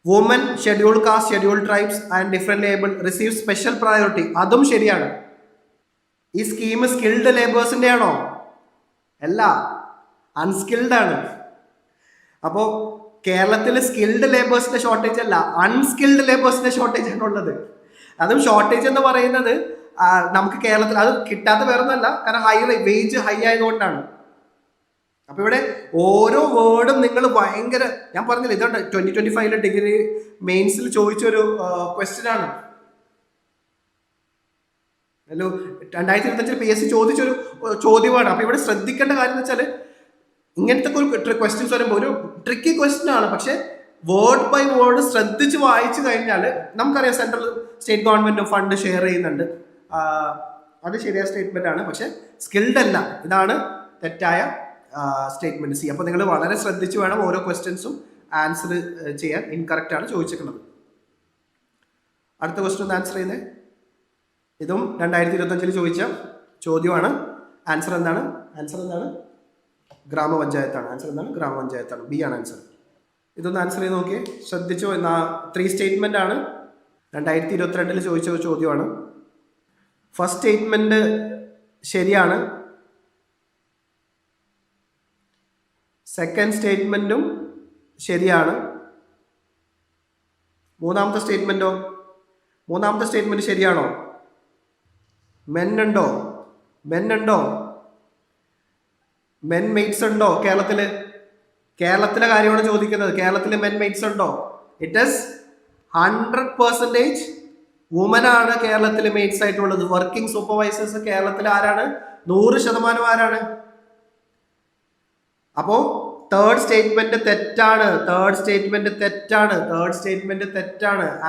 Woman, scheduled caste, scheduled tribes and different label receive special priority, അതും ശരിയാണ്. ഈ സ്കീം സ്കിൽഡ് ലേബേഴ്സിന്റെ ആണോ? അല്ല, അൺസ്കിൽഡ് ആണ്. അപ്പോൾ കേരളത്തിൽ സ്കിൽഡ് ലേബേഴ്സിന്റെ ഷോർട്ടേജ് അല്ല, അൺസ്കിൽഡ് ലേബേഴ്സിന്റെ ഷോർട്ടേജ് ആണ് ഉള്ളത്. അതും ഷോർട്ടേജ് എന്ന് പറയുന്നത് നമുക്ക് കേരളത്തിൽ അത് കിട്ടാത്ത വേറൊന്നുമല്ല, കാരണം വേജ് ഹൈ ആയതുകൊണ്ടാണ്. അപ്പൊ ഇവിടെ ഓരോ വേർഡും നിങ്ങൾ ഭയങ്കര, ഞാൻ പറഞ്ഞില്ല, ഇതുണ്ട് 2025 ഡിഗ്രി മെയിൻസിൽ ചോദിച്ചൊരു ക്വസ്റ്റ്യൻ ആണ്. 2025 PSC ചോദിച്ചൊരു ചോദ്യമാണ്. അപ്പൊ ഇവിടെ ശ്രദ്ധിക്കേണ്ട കാര്യം എന്ന് വെച്ചാൽ ഇങ്ങനത്തെ ഒരു ക്വസ്റ്റ്യൻസ് വരുമ്പോൾ ഒരു ട്രിക്കി ക്വസ്റ്റ്യൻ ആണ്, പക്ഷെ വേർഡ് ബൈ വേർഡ് ശ്രദ്ധിച്ച് വായിച്ചു കഴിഞ്ഞാൽ നമുക്കറിയാം സെൻട്രൽ സ്റ്റേറ്റ് ഗവൺമെന്റും ഫണ്ട് ഷെയർ ചെയ്യുന്നുണ്ട്, അത് ശരിയായ സ്റ്റേറ്റ്മെന്റ് ആണ്. പക്ഷെ സ്കിൽഡ് അല്ല, ഇതാണ് തെറ്റായ സ്റ്റേറ്റ്മെന്റ് സി. അപ്പോൾ നിങ്ങൾ വളരെ ശ്രദ്ധിച്ച് വേണം ഓരോ ക്വസ്റ്റ്യൻസും ആൻസർ ചെയ്യാൻ. ഇൻകറക്റ്റ് ആണ് ചോദിച്ചിരിക്കുന്നത്. അടുത്ത ക്വസ്റ്റ്യൻ ഒന്ന് ആൻസർ ചെയ്യുന്നത്. ഇതും 2025 ചോദിച്ച ചോദ്യമാണ്. ആൻസർ എന്താണ്? ഗ്രാമപഞ്ചായത്താണ്. ആൻസർ എന്താണ്? ഗ്രാമപഞ്ചായത്താണ്. ബി ആണ് ആൻസർ. ഇതൊന്ന് ആൻസർ ചെയ്ത് നോക്കിയേ, ശ്രദ്ധിച്ചു. 3 സ്റ്റേറ്റ്മെന്റ് ആണ്. 2022 ചോദിച്ച ഒരു ചോദ്യമാണ്. ഫസ്റ്റ് സ്റ്റേറ്റ്മെന്റ് ശരിയാണ്, സെക്കൻഡ് സ്റ്റേറ്റ്മെന്റും ശരിയാണ്. മൂന്നാമത്തെ സ്റ്റേറ്റ്മെന്റ് ശരിയാണോ? മെൻ ഉണ്ടോ? മെൻ മെയ്റ്റ്സ് ഉണ്ടോ കേരളത്തിലെ കാര്യമാണ് ചോദിക്കുന്നത്. കേരളത്തിലെ മെൻ മെയ്റ്റ്സ് ഉണ്ടോ? ഇറ്റ് ഈസ് 100% വുമൻ ആണ് കേരളത്തിലെ മെയ്റ്റ്സ് ആയിട്ടുള്ളത്. വർക്കിംഗ് സൂപ്പർവൈസേഴ്സ് കേരളത്തിൽ ആരാണ്? 100% ആരാണ്? അപ്പോ തേർഡ് സ്റ്റേറ്റ്മെന്റ് തെറ്റാണ്.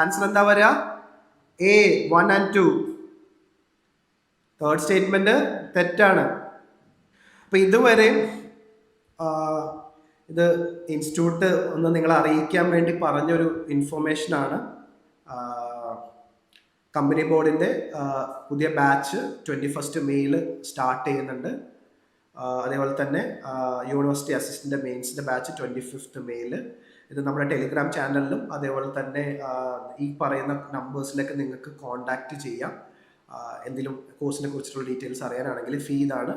ആൻസർ എന്താ വരിക? A 1 and 2. തേർഡ് സ്റ്റേറ്റ്മെന്റ് തെറ്റാണ്. അപ്പൊ ഇതുവരെ ഇത് ഇൻസ്റ്റിറ്റ്യൂട്ട് ഒന്ന് നിങ്ങളെ അറിയിക്കാൻ വേണ്ടി പറഞ്ഞൊരു ഇൻഫർമേഷൻ ആണ്. കമ്പനി ബോർഡിന്റെ പുതിയ ബാച്ച് 21 മെയ്യിൽ സ്റ്റാർട്ട് ചെയ്യുന്നുണ്ട്. അതേപോലെ തന്നെ യൂണിവേഴ്സിറ്റി അസിസ്റ്റന്റ് മെയിൻസിന്റെ ബാച്ച് 25 മെയ്യിൽ. ഇത് നമ്മുടെ ടെലിഗ്രാം ചാനലിലും അതേപോലെ തന്നെ ഈ പറയുന്ന നമ്പേഴ്സിലേക്ക് നിങ്ങൾക്ക് കോണ്ടാക്ട് ചെയ്യാം. എന്തെങ്കിലും കോഴ്സിനെ കുറിച്ചിട്ടുള്ള ഡീറ്റെയിൽസ് അറിയാനാണെങ്കിൽ. ഫീ ഇതാണ്,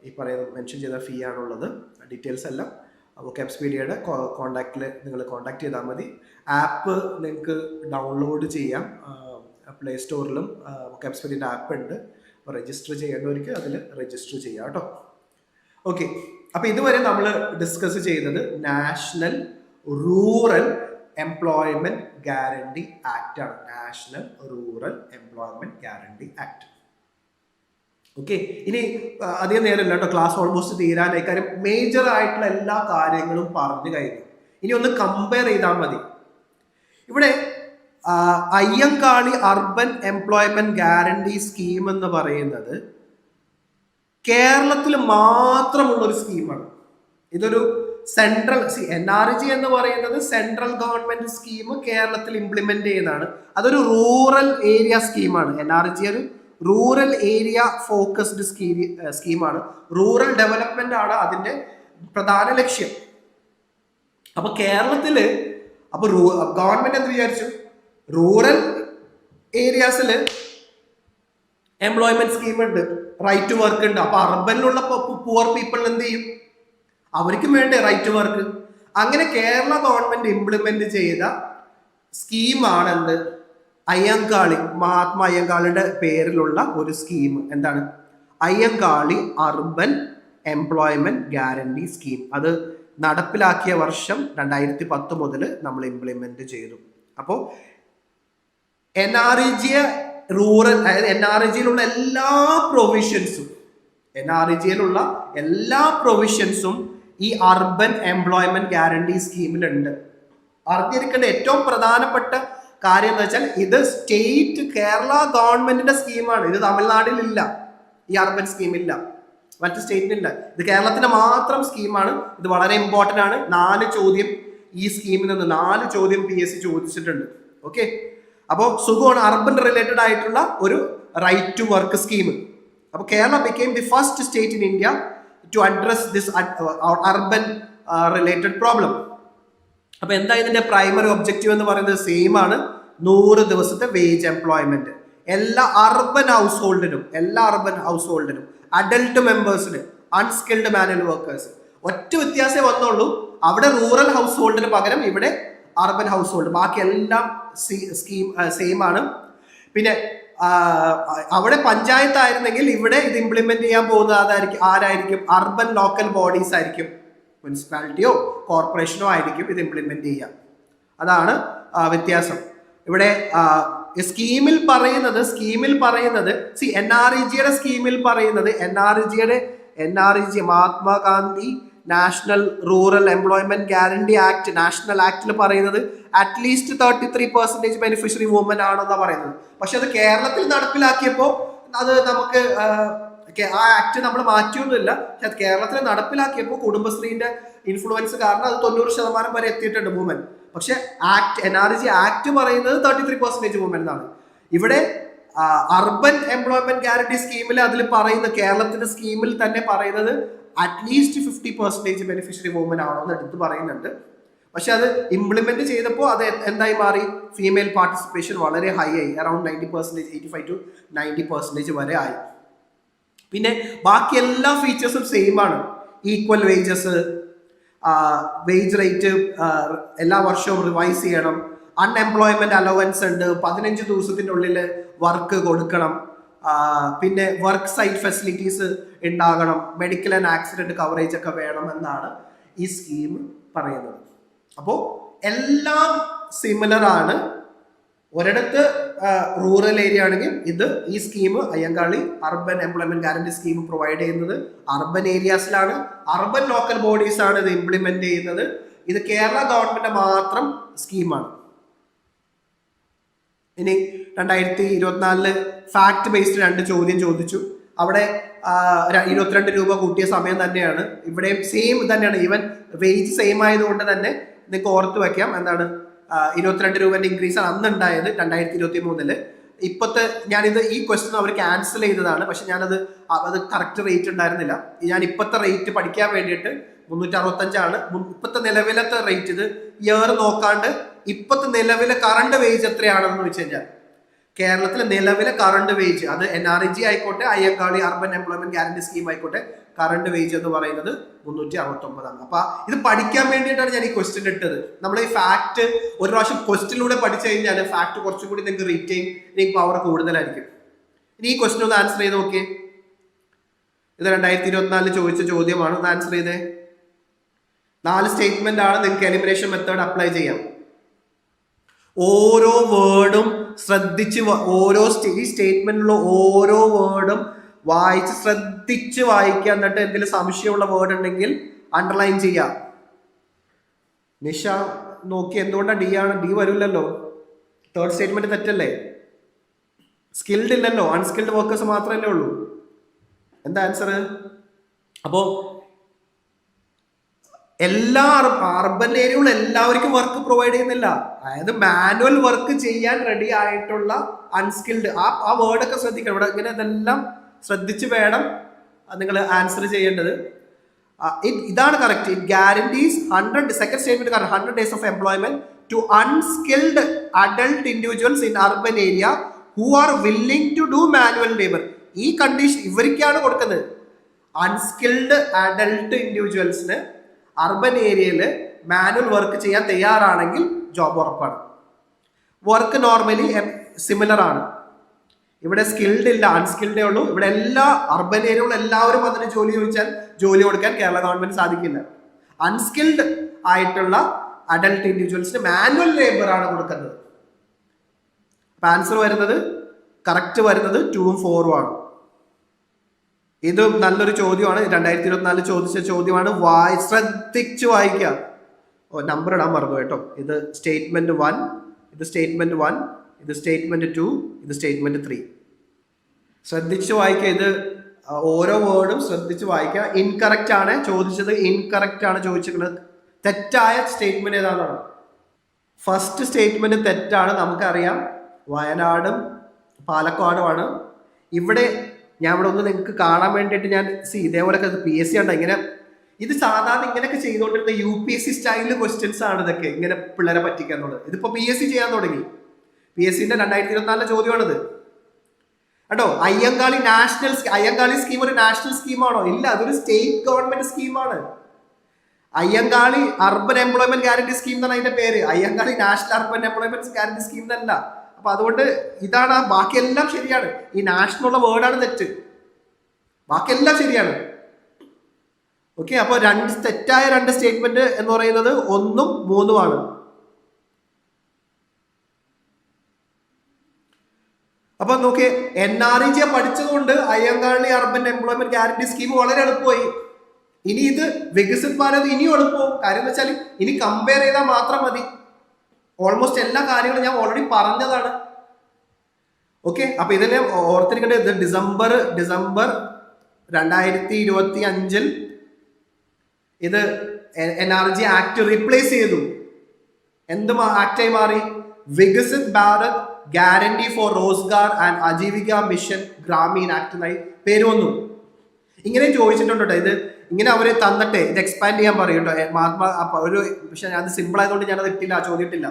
ഈ പറയുന്ന മെൻഷൻ ചെയ്ത ഫീ ആണുള്ളത്. ഡീറ്റെയിൽസ് എല്ലാം വൊക്കാബ്സ്പീഡിയയുടെ കോണ്ടാക്റ്റിൽ നിങ്ങൾ കോണ്ടാക്ട് ചെയ്താൽ മതി. ആപ്പ് നിങ്ങൾക്ക് ഡൗൺലോഡ് ചെയ്യാം, പ്ലേ സ്റ്റോറിലും വൊക്കാബ്സ്പീഡിയയുടെ ആപ്പ് ഉണ്ട്. അപ്പോൾ രജിസ്റ്റർ ചെയ്യേണ്ടവർക്ക് അതിൽ രജിസ്റ്റർ ചെയ്യാം കേട്ടോ. ഓക്കെ, അപ്പോൾ ഇതുവരെ നമ്മൾ ഡിസ്കസ് ചെയ്തത് national rural employment guarantee act ആണ്. National rural employment guarantee act. Okay, ഇനി അധികം നേരമില്ല കേട്ടോ, ക്ലാസ് ഓൾമോസ്റ്റ് തീരാനായി. കാര്യം മേജർ ആയിട്ടുള്ള എല്ലാ കാര്യങ്ങളും പറഞ്ഞു കഴിഞ്ഞു. ഇനി ഒന്ന് കമ്പയർ ചെയ്താൽ മതി. ഇവിടെ Ayyankali urban employment guarantee scheme എന്ന് പറയുന്നത് കേരളത്തിൽ മാത്രമുള്ള ഒരു സ്കീമാണ്. ഇതൊരു സെൻട്രൽ NRG എന്ന് പറയുന്നത് സെൻട്രൽ ഗവൺമെന്റ് സ്കീം കേരളത്തിൽ ഇംപ്ലിമെന്റ് ചെയ്യുന്നതാണ്. അതൊരു റൂറൽ ഏരിയ സ്കീമാണ്. NRG ഒരു റൂറൽ ഏരിയ ഫോക്കസ്ഡ് സ്കീമാണ്. റൂറൽ ഡെവലപ്മെന്റ് ആണ് അതിന്റെ പ്രധാന ലക്ഷ്യം. അപ്പൊ കേരളത്തില് അപ്പൊ ഗവൺമെന്റ് എന്ത് വിചാരിച്ചു, റൂറൽ ഏരിയാസിൽ എംപ്ലോയ്മെന്റ് സ്കീം ഉണ്ട്, റൈറ്റ് ടു വർക്ക് ഉണ്ട്. അപ്പൊ അർബനിലുള്ള പുവർ പീപ്പിൾ എന്ത് ചെയ്യും, അവർക്കും വേണ്ടേ റൈറ്റ് ടു വർക്ക്. അങ്ങനെ കേരള ഗവൺമെന്റ് ഇംപ്ലിമെന്റ് ചെയ്ത സ്കീമാണ് എന്ത്, അയ്യങ്കാളി, മഹാത്മാ അയ്യങ്കാളിയുടെ പേരിലുള്ള ഒരു സ്കീം. എന്താണ് Ayyankali urban employment guarantee scheme. അത് നടപ്പിലാക്കിയ വർഷം 2010 മുതൽ നമ്മൾ ഇംപ്ലിമെന്റ് ചെയ്തു. അപ്പോൾ NREG റൂറൽ, അതായത് NREGയിലുള്ള എല്ലാ പ്രൊവിഷൻസും ഈ അർബൻ എംപ്ലോയ്മെന്റ് ഗ്യാരണ്ടി സ്കീമിലുണ്ട്. അറിഞ്ഞിരിക്കേണ്ട ഏറ്റവും പ്രധാനപ്പെട്ട കാര്യം എന്ന് വെച്ചാൽ ഇത് സ്റ്റേറ്റ് കേരള ഗവൺമെന്റിന്റെ സ്കീമാണ്. ഇത് തമിഴ്നാട്ടിലില്ല, ഈ അർബൻ സ്കീമില്ല, മറ്റു സ്റ്റേറ്റിനില്ല. ഇത് കേരളത്തിന്റെ മാത്രം സ്കീമാണ്. ഇത് വളരെ ഇമ്പോർട്ടന്റ് ആണ്. 4 ചോദ്യം ഈ സ്കീമിൽ നിന്ന് 4 ചോദ്യം PSC ചോദിച്ചിട്ടുണ്ട്. ഓക്കെ, അപ്പോൾ സുഖമാണ്, അർബൻ റിലേറ്റഡ് ആയിട്ടുള്ള ഒരു റൈറ്റ് ടു വർക്ക് സ്കീം. അപ്പോൾ Kerala became the first state in India to address this urban related problem. അപ്പൊ എന്താ ഇതിന്റെ പ്രൈമറി ഒബ്ജക്റ്റീവ് എന്ന് പറയുന്നത് സെയിം ആണ്, 100 ദിവസത്തെ വേജ് എംപ്ലോയ്മെന്റ് എല്ലാ അർബൻ ഹൗസ് ഹോൾഡിനും, അഡൽട്ട് മെമ്പേഴ്സിന്, അൺസ്കിൽഡ് മാനുവൽ വർക്കേഴ്സ്. ഒറ്റ വ്യത്യാസമേ വന്നുള്ളൂ, അവിടെ റൂറൽ ഹൗസ് ഹോൾഡിന് പകരം ഇവിടെ അർബൻ ഹൗസ് ഹോൾഡ്. ബാക്കി എല്ലാം സ്കീം സെയിം ആണ്. പിന്നെ അവിടെ പഞ്ചായത്ത് ആയിരുന്നെങ്കിൽ ഇവിടെ ഇത് ഇംപ്ലിമെന്റ് ചെയ്യാൻ പോകുന്നത് ആരായിരിക്കും, അർബൻ ലോക്കൽ ബോഡീസ് ആയിരിക്കും, മുനിസിപ്പാലിറ്റിയോ കോർപ്പറേഷനോ ആയിരിക്കും ഇത് ഇംപ്ലിമെന്റ് ചെയ്യുക. അതാണ് വ്യത്യാസം. ഇവിടെ സ്കീമിൽ പറയുന്നത് NREGയുടെ സ്കീമിൽ പറയുന്നത് NREG Mahatma Gandhi national rural employment guarantee act, national ആക്ടിൽ പറയുന്നത് അറ്റ്ലീസ്റ്റ് 33% ബെനിഫിഷ്യറി വുമൻ ആണെന്നാ പറയുന്നത്. പക്ഷെ അത് കേരളത്തിൽ നടപ്പിലാക്കിയപ്പോൾ അത് നമുക്ക് ആ ആക്ട് നമ്മൾ മാറ്റിയൊന്നുമില്ല. പക്ഷെ കേരളത്തിൽ നടപ്പിലാക്കിയപ്പോൾ കുടുംബശ്രീന്റെ ഇൻഫ്ലുവൻസ് കാരണം അത് 90% വരെ എത്തിയിട്ടുണ്ട് വുമൻ. പക്ഷെ NREG ആക്ട് പറയുന്നത് 33% വുമൻ എന്നാണ്. ഇവിടെ അർബൻ എംപ്ലോയ്മെന്റ് ഗ്യാരണ്ടി സ്കീമിൽ അതിൽ പറയുന്ന, കേരളത്തിന്റെ സ്കീമിൽ തന്നെ പറയുന്നത് അറ്റ്ലീസ്റ്റ് 50% ബെനിഫിഷ്യറി വുമൻ ആണോ എന്ന് എടുത്ത് പറയുന്നുണ്ട്. പക്ഷെ അത് ഇംപ്ലിമെന്റ് ചെയ്തപ്പോൾ അത് എന്തായി മാറി, ഫീമെയിൽ പാർട്ടിസിപ്പേഷൻ വളരെ ഹൈ ആയി, അറൌണ്ട് 90%, 85 to 90% വരെ ആയി. പിന്നെ ബാക്കി എല്ലാ ഫീച്ചേഴ്സും സെയിം ആണ്. ഈക്വൽ വേജസ്, വേജ് റേറ്റ് എല്ലാ വർഷവും റിവൈസ് ചെയ്യണം, അൺഎംപ്ലോയ്മെന്റ് അലവൻസ് ഉണ്ട്, 15 ദിവസത്തിൻ്റെ ഉള്ളിൽ വർക്ക് കൊടുക്കണം, പിന്നെ വർക്ക് സൈറ്റ് ഫെസിലിറ്റീസ് ഉണ്ടാകണം, മെഡിക്കൽ ആൻഡ് ആക്സിഡന്റ് കവറേജ് ഒക്കെ വേണം എന്നാണ് ഈ സ്കീം പറയുന്നത്. അപ്പോൾ എല്ലാം സിമിലർ ആണ്. ഒരിടത്ത് റൂറൽ ഏരിയ ആണെങ്കിൽ ഈ scheme Ayyankali urban employment guarantee scheme provide ചെയ്യുന്നത് അർബൻ ഏരിയാസിലാണ്. അർബൻ ലോക്കൽ ബോഡീസ് ആണ് ഇത് ഇംപ്ലിമെന്റ് ചെയ്യുന്നത്. ഇത് കേരള ഗവൺമെന്റ് മാത്രം സ്കീമാണ്. ഇനി 2024 ഫാക്ട് ബേസ്ഡ് 2 ചോദ്യം ചോദിച്ചു. അവിടെ 22 രൂപ കൂട്ടിയ സമയം തന്നെയാണ്. ഇവിടെയും സെയിം തന്നെയാണ്. ഈവൻ വേജ് സെയിം ആയതുകൊണ്ട് തന്നെ നിങ്ങൾക്ക് ഓർത്ത് വെക്കാം, എന്താണ് 22 രൂപന്റെ ഇൻക്രീസ് ആണ് അന്ന് ഉണ്ടായത് 2023. ഇപ്പോഴത്തെ ഞാനിത് ഈ ക്വസ്റ്റ്യൻ അവർ ക്യാൻസൽ ചെയ്തതാണ്. പക്ഷെ അത് കറക്റ്റ് റേറ്റ് ഉണ്ടായിരുന്നില്ല. ഞാൻ ഇപ്പോഴത്തെ റേറ്റ് പഠിക്കാൻ വേണ്ടിയിട്ട് 365 ആണ് ഇപ്പോഴത്തെ നിലവിലത്തെ റേറ്റ്. ഇത് ഇയർ നോക്കാണ്ട് ഇപ്പോഴത്തെ നിലവിലെ കറണ്ട് വേജ് എത്രയാണെന്ന് വെച്ച് കഴിഞ്ഞാൽ, കേരളത്തിലെ നിലവിലെ കറണ്ട് വേജ്, അത് NREG ആയിക്കോട്ടെ, Ayyankali urban employment guarantee scheme ആയിക്കോട്ടെ, കറണ്ട് വേജ് എന്ന് പറയുന്നത് 369 ആണ്. അപ്പൊ ഇത് പഠിക്കാൻ വേണ്ടിയിട്ടാണ് ഞാൻ ഈ ക്വസ്റ്റ്യൻ ഇട്ടത്. നമ്മൾ ഈ ഫാക്ട് ഒരു പ്രാവശ്യം ക്വസ്റ്റ്യനിലൂടെ പഠിച്ചു കഴിഞ്ഞാൽ ഫാക്ട് കുറച്ചും കൂടി നിങ്ങൾക്ക് റീറ്റെയിൻ പവർ കൂടുതലായിരിക്കും. ഇനി ഈ ക്വസ്റ്റ്യൻ ഒന്ന് ആൻസർ ചെയ്ത് നോക്കിയേ. ഇത് 2024 ചോദിച്ച ചോദ്യമാണ്. ഒന്ന് ആൻസർ ചെയ്തേ. 4 സ്റ്റേറ്റ്മെന്റ് ആണ്. നിങ്ങൾക്ക് എലിമിനേഷൻ മെത്തേഡ് അപ്ലൈ ചെയ്യാം. ഓരോ വേർഡും ശ്രദ്ധിച്ച്, ഈ സ്റ്റേറ്റ്മെന്റിലുള്ള ഓരോ വേർഡും ശ്രദ്ധിച്ച് വായിക്കുക. എന്നിട്ട് എന്തെങ്കിലും സംശയമുള്ള വേർഡ് ഉണ്ടെങ്കിൽ അണ്ടർലൈൻ ചെയ്യാം. നിഷ നോക്കി എന്തുകൊണ്ടാണ് ഡി ആണ്? ഡി വരില്ലല്ലോ, 3rd സ്റ്റേറ്റ്മെന്റ് തെറ്റല്ലേ? സ്കിൽഡ് ഇല്ലല്ലോ, അൺസ്കിൽഡ് വർക്കേഴ്സ് മാത്രമല്ലേ ഉള്ളൂ. എന്താ ആൻസർ? അപ്പോ എല്ലാ അർബൻ ഏരിയകളിലും എല്ലാവർക്കും വർക്ക് പ്രൊവൈഡ് ചെയ്യുന്നില്ല. അതായത് മാനുവൽ വർക്ക് ചെയ്യാൻ റെഡി ആയിട്ടുള്ള അൺസ്കിൽഡ്, ആ വേർഡൊക്കെ ശ്രദ്ധിക്കണം. ഇവിടെ ഇങ്ങനെ ഇതെല്ലാം ശ്രദ്ധിച്ച് വേണം നിങ്ങൾ ആൻസർ ചെയ്യേണ്ടത്. ഇതാണ് correct. It guarantees 100, second statement correct, 100 days of employment to unskilled adult individuals in urban area who are willing to do manual labor. ഈ കണ്ടീഷൻ ഇവർക്കാണ് കൊടുക്കുന്നത്. അൺസ്കിൽഡ് അഡൾട്ട് ഇൻഡിവിജ്വൽസിന് അർബൻ ഏരിയയിൽ മാനുവൽ വർക്ക് ചെയ്യാൻ തയ്യാറാണെങ്കിൽ ജോബ് ഉറപ്പാണ്. വർക്ക് നോർമലി സിമിലർ ആണ്. ഇവിടെ സ്കിൽഡ് ഇല്ല, അൺസ്കിൽഡേ ഉള്ളൂ. ഇവിടെ എല്ലാ അർബൻ ഏരിയകളിലും എല്ലാവരും അതിന് ജോലി ചോദിച്ചാൽ ജോലി കൊടുക്കാൻ കേരള ഗവൺമെന്റ് സാധിക്കില്ല. അൺസ്കിൽഡ് ആയിട്ടുള്ള അഡൽട്ട് ഇൻഡിവിജ്വൽസിന് മാനുവൽ ലേബർ ആണ് കൊടുക്കുന്നത്. അപ്പൊ ആൻസർ വരുന്നത് കറക്റ്റ് വരുന്നത് 2ഉം 4ഉം ആണ്. ഇത് നല്ലൊരു ചോദ്യമാണ്. 2024 ചോദിച്ച ചോദ്യമാണ്. ശ്രദ്ധിച്ചു വായിക്കുക. നമ്പർ ഇടാൻ മറന്നു കേട്ടോ. ഇത് സ്റ്റേറ്റ്മെന്റ് 1, ഇത് സ്റ്റേറ്റ്മെന്റ് 1, ഇത് സ്റ്റേറ്റ്മെന്റ് 2, ഇത് സ്റ്റേറ്റ്മെന്റ് 3. ശ്രദ്ധിച്ചു വായിക്കുക. ഇത് ഓരോ വേർഡും ശ്രദ്ധിച്ചു വായിക്കുക. ഇൻകറക്റ്റ് ആണ് ചോദിച്ചത്, ഇൻകറക്റ്റ് ആണ് ചോദിച്ചിട്ടുള്ളത്. തെറ്റായ സ്റ്റേറ്റ്മെന്റ് ഏതാണെന്നാണ്. ഫസ്റ്റ് സ്റ്റേറ്റ്മെന്റ് തെറ്റാണ്, നമുക്കറിയാം. വയനാടും പാലക്കാടുമാണ്. ഇവിടെ ഞാൻ ഇവിടെ ഒന്ന് നിങ്ങൾക്ക് കാണാൻ വേണ്ടിയിട്ട് ഞാൻ ഇതേപോലൊക്കെ PSC ഉണ്ട്. ഇങ്ങനെ ഇത് സാധാരണ ഇങ്ങനെയൊക്കെ ചെയ്തുകൊണ്ടിരുന്ന UPSC സ്റ്റൈലിൽ ക്വസ്റ്റ്യൻസ് ആണ് ഇതൊക്കെ, ഇങ്ങനെ പിള്ളേരെ പറ്റിക്കാന്നുള്ളത്. ഇതിപ്പോ PSC ചെയ്യാൻ തുടങ്ങി. PSCന്റെ 2024 ചോദ്യമാണിത് കേട്ടോ. അയ്യങ്കാളി സ്കീം ഒരു നാഷണൽ സ്കീമാണോ? ഇല്ല, അതൊരു സ്റ്റേറ്റ് ഗവൺമെന്റ് സ്കീമാണ്. Ayyankali urban employment guarantee scheme എന്നാണ് അതിന്റെ പേര്. Ayyankali national urban employment guarantee scheme എന്നല്ല. അപ്പൊ അതുകൊണ്ട് ഇതാണ്, ബാക്കിയെല്ലാം ശരിയാണ്. ഈ നാഷണൽ ഉള്ള വേർഡാണ് തെറ്റ്, ബാക്കിയെല്ലാം ശരിയാണ്. ഓക്കെ, അപ്പൊ തെറ്റായ 2 സ്റ്റേറ്റ്മെന്റ് എന്ന് പറയുന്നത് 1ഉം 3ഉം ആണ്. അപ്പൊ നോക്കിയേ, NREG പഠിച്ചതുകൊണ്ട് Ayyankali urban employment guarantee scheme വളരെ എളുപ്പമായി. ഇനി ഇത് വികസിത് ഭാരത് ഇനിയും എളുപ്പവും. കാര്യം എന്ന് വെച്ചാൽ ഇനി കമ്പയർ ചെയ്താൽ മാത്രം മതി. ഓൾമോസ്റ്റ് എല്ലാ കാര്യങ്ങളും ഞാൻ ഓൾറെഡി പറഞ്ഞതാണ്. ഓക്കെ, അപ്പൊ ഇതിനെ ഓർത്തിരിക്കേണ്ടത്, ഇത് ഡിസംബർ 2025 ഇത് NREG ആക്ട് റീപ്ലേസ് ചെയ്തു. എന്ത് ആക്ടായി മാറി? Viksit Bharat guarantee for Rozgar and Ajeevika mission Gramin act എന്നായി പേര് വന്നു. ഇങ്ങനെ ചോദിച്ചിട്ടുണ്ട്. ഇത് ഇങ്ങനെ അവര് തന്നിട്ടേ ഇത് എക്സ്പാൻഡ് ചെയ്യാൻ പറയും കേട്ടോ. മഹാത്മാ ഒരു പക്ഷെ അത് സിമ്പിൾ ആയതുകൊണ്ട് ഞാനത് ഇട്ടില്ല, ചോദിച്ചിട്ടില്ല.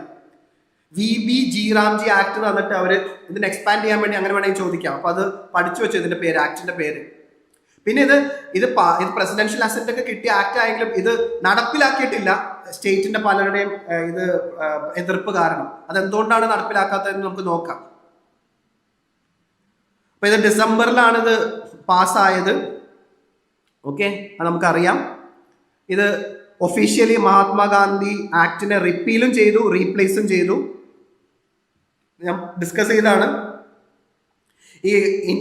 VB G Ramji ആക്ട് തന്നിട്ട് അവര് ഇതിന് എക്സ്പാൻഡ് ചെയ്യാൻ വേണ്ടി അങ്ങനെ വേണമെങ്കിൽ ചോദിക്കാം. അപ്പൊ അത് പഠിച്ചു വെച്ചു ഇതിന്റെ പേര്, ആക്ടിന്റെ പേര്. പിന്നെ ഇത് പ്രസിഡൻഷ്യൽ അസറ്റ് ഒക്കെ കിട്ടിയ ആക്ട് ആയെങ്കിലും ഇത് നടപ്പിലാക്കിയിട്ടില്ല. സ്റ്റേറ്റിന്റെ പലരുടെയും ഇത് എതിർപ്പ് കാരണം. അതെന്തുകൊണ്ടാണ് നടപ്പിലാക്കാത്തതെന്ന് നമുക്ക് നോക്കാം. അപ്പൊ ഇത് ഡിസംബറിലാണ് ഇത് പാസ്സായത്. ഓക്കെ, അത് നമുക്കറിയാം. ഇത് ഒഫീഷ്യലി മഹാത്മാഗാന്ധി ആക്ടിനെ റിപ്പീലും ചെയ്തു, റീപ്ലേസും ചെയ്തു. ഞാൻ ഡിസ്കസ് ചെയ്താണ്. ഈ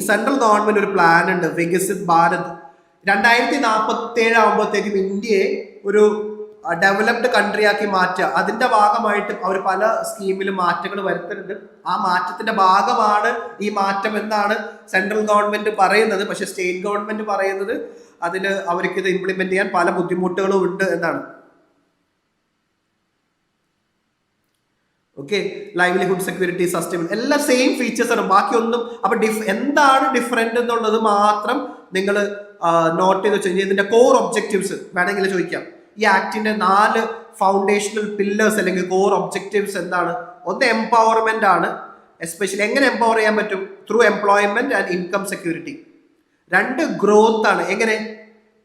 സെൻട്രൽ ഗവൺമെന്റ് ഒരു പ്ലാൻ ഉണ്ട്, വികസിത് ഭാരത്. 2047 ആകുമ്പോഴത്തേക്കും ഇന്ത്യയെ ഒരു ഡെവലപ്ഡ് കൺട്രി ആക്കി മാറ്റുക. അതിന്റെ ഭാഗമായിട്ട് അവർ പല സ്കീമിലും മാറ്റങ്ങൾ വരുത്തുന്നുണ്ട്. ആ മാറ്റത്തിന്റെ ഭാഗമാണ് ഈ മാറ്റം എന്നാണ് സെൻട്രൽ ഗവൺമെന്റ് പറയുന്നത്. പക്ഷെ സ്റ്റേറ്റ് ഗവൺമെന്റ് പറയുന്നത് അതിൽ അവർക്ക് ഇത് ഇംപ്ലിമെന്റ് ചെയ്യാൻ പല ബുദ്ധിമുട്ടുകളും ഉണ്ട് എന്നാണ്. ഓക്കെ, ലൈവ്ലിഹുഡ് സെക്യൂരിറ്റി, സസ്റ്റൈനബിൾ എല്ലാം സെയിം ഫീച്ചേഴ്സ് ആണ്. ബാക്കിയൊന്നും അപ്പൊ എന്താണ് ഡിഫറെന്റ് എന്നുള്ളത് മാത്രം നിങ്ങൾ നോട്ട് ചെയ്ത് വെച്ച് കഴിഞ്ഞാൽ ഇതിന്റെ കോർ ഒബ്ജക്റ്റീവ്സ് വേണമെങ്കിൽ ചോദിക്കാം. ഈ ആക്ടിന്റെ 4 ഫൗണ്ടേഷണൽ പില്ലേഴ്സ് അല്ലെങ്കിൽ കോർ ഒബ്ജക്റ്റീവ്സ് എന്താണ്? ഒന്ന് എംപവർമെന്റ് ആണ്. എസ്പെഷ്യലി എങ്ങനെ എംപവർ ചെയ്യാൻ പറ്റും? Through employment and income security. 2 growth ആണ്. എങ്ങനെ?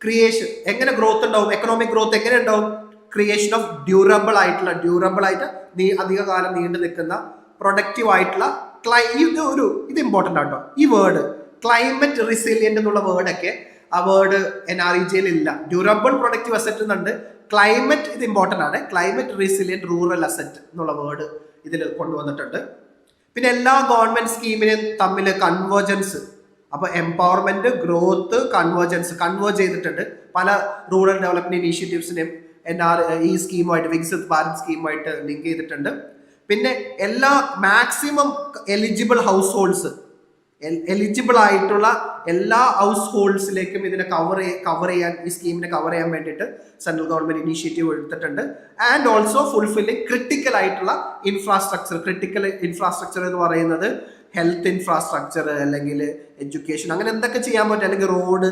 ക്രിയേഷൻ. എങ്ങനെ ഗ്രോത്ത് ഉണ്ടാവും? എക്കണോമിക് ഗ്രോത്ത് എങ്ങനെ ഉണ്ടാവും? ക്രിയേഷൻ ഓഫ് ഡ്യൂറബിൾ ആയിട്ട് അധിക കാലം നീണ്ടു നിൽക്കുന്ന പ്രൊഡക്റ്റീവ് ആയിട്ടുള്ള ഇത് ഇമ്പോർട്ടൻ്റ് ആട്ടോ. ഈ വേർഡ് ക്ലൈമറ്റ് റിസിലിയന്റ് എന്നുള്ള വേർഡൊക്കെ ആ വേർഡ് NREGയിൽ ഇല്ല. ഡ്യൂറബിൾ പ്രൊഡക്റ്റീവ് അസറ്റ് എന്നുണ്ട്. ക്ലൈമറ്റ് ഇത് ഇമ്പോർട്ടൻ്റ് ആണ്. ക്ലൈമറ്റ് റിസിലിയന്റ് റൂറൽ അസറ്റ് എന്നുള്ള വേർഡ് ഇതിൽ കൊണ്ടുവന്നിട്ടുണ്ട്. പിന്നെ എല്ലാ ഗവൺമെന്റ് സ്കീമിനെയും തമ്മിൽ കൺവേർജൻസ്. അപ്പൊ എംപവർമെന്റ്, ഗ്രോത്ത്, കൺവേർജ് ചെയ്തിട്ടുണ്ട്. പല റൂറൽ ഡെവലപ്മെന്റ് ഇനീഷ്യേറ്റീവ്സിനെയും ഈ സ്കീമുമായിട്ട്, വികസിത് ഭാരത് സ്കീമുമായിട്ട് ലിങ്ക് ചെയ്തിട്ടുണ്ട്. പിന്നെ എല്ലാ മാക്സിമം എലിജിബിൾ ആയിട്ടുള്ള എല്ലാ ഹൗസ് ഹോൾഡ്സിലേക്കും ഇതിനെ കവർ ചെയ്യാൻ, ഈ സ്കീമിനെ കവർ ചെയ്യാൻ വേണ്ടിയിട്ട് സെൻട്രൽ ഗവൺമെന്റ് ഇനീഷ്യേറ്റീവ് എടുത്തിട്ടുണ്ട്. ആൻഡ് ഓൾസോ ഫുൾഫില്ലിംഗ് ക്രിട്ടിക്കൽ ആയിട്ടുള്ള ഇൻഫ്രാസ്ട്രക്ചർ എന്ന് പറയുന്നത് ഹെൽത്ത് ഇൻഫ്രാസ്ട്രക്ചർ അല്ലെങ്കിൽ എഡ്യൂക്കേഷൻ, അങ്ങനെ എന്തൊക്കെ ചെയ്യാൻ പറ്റും, അല്ലെങ്കിൽ റോഡ്,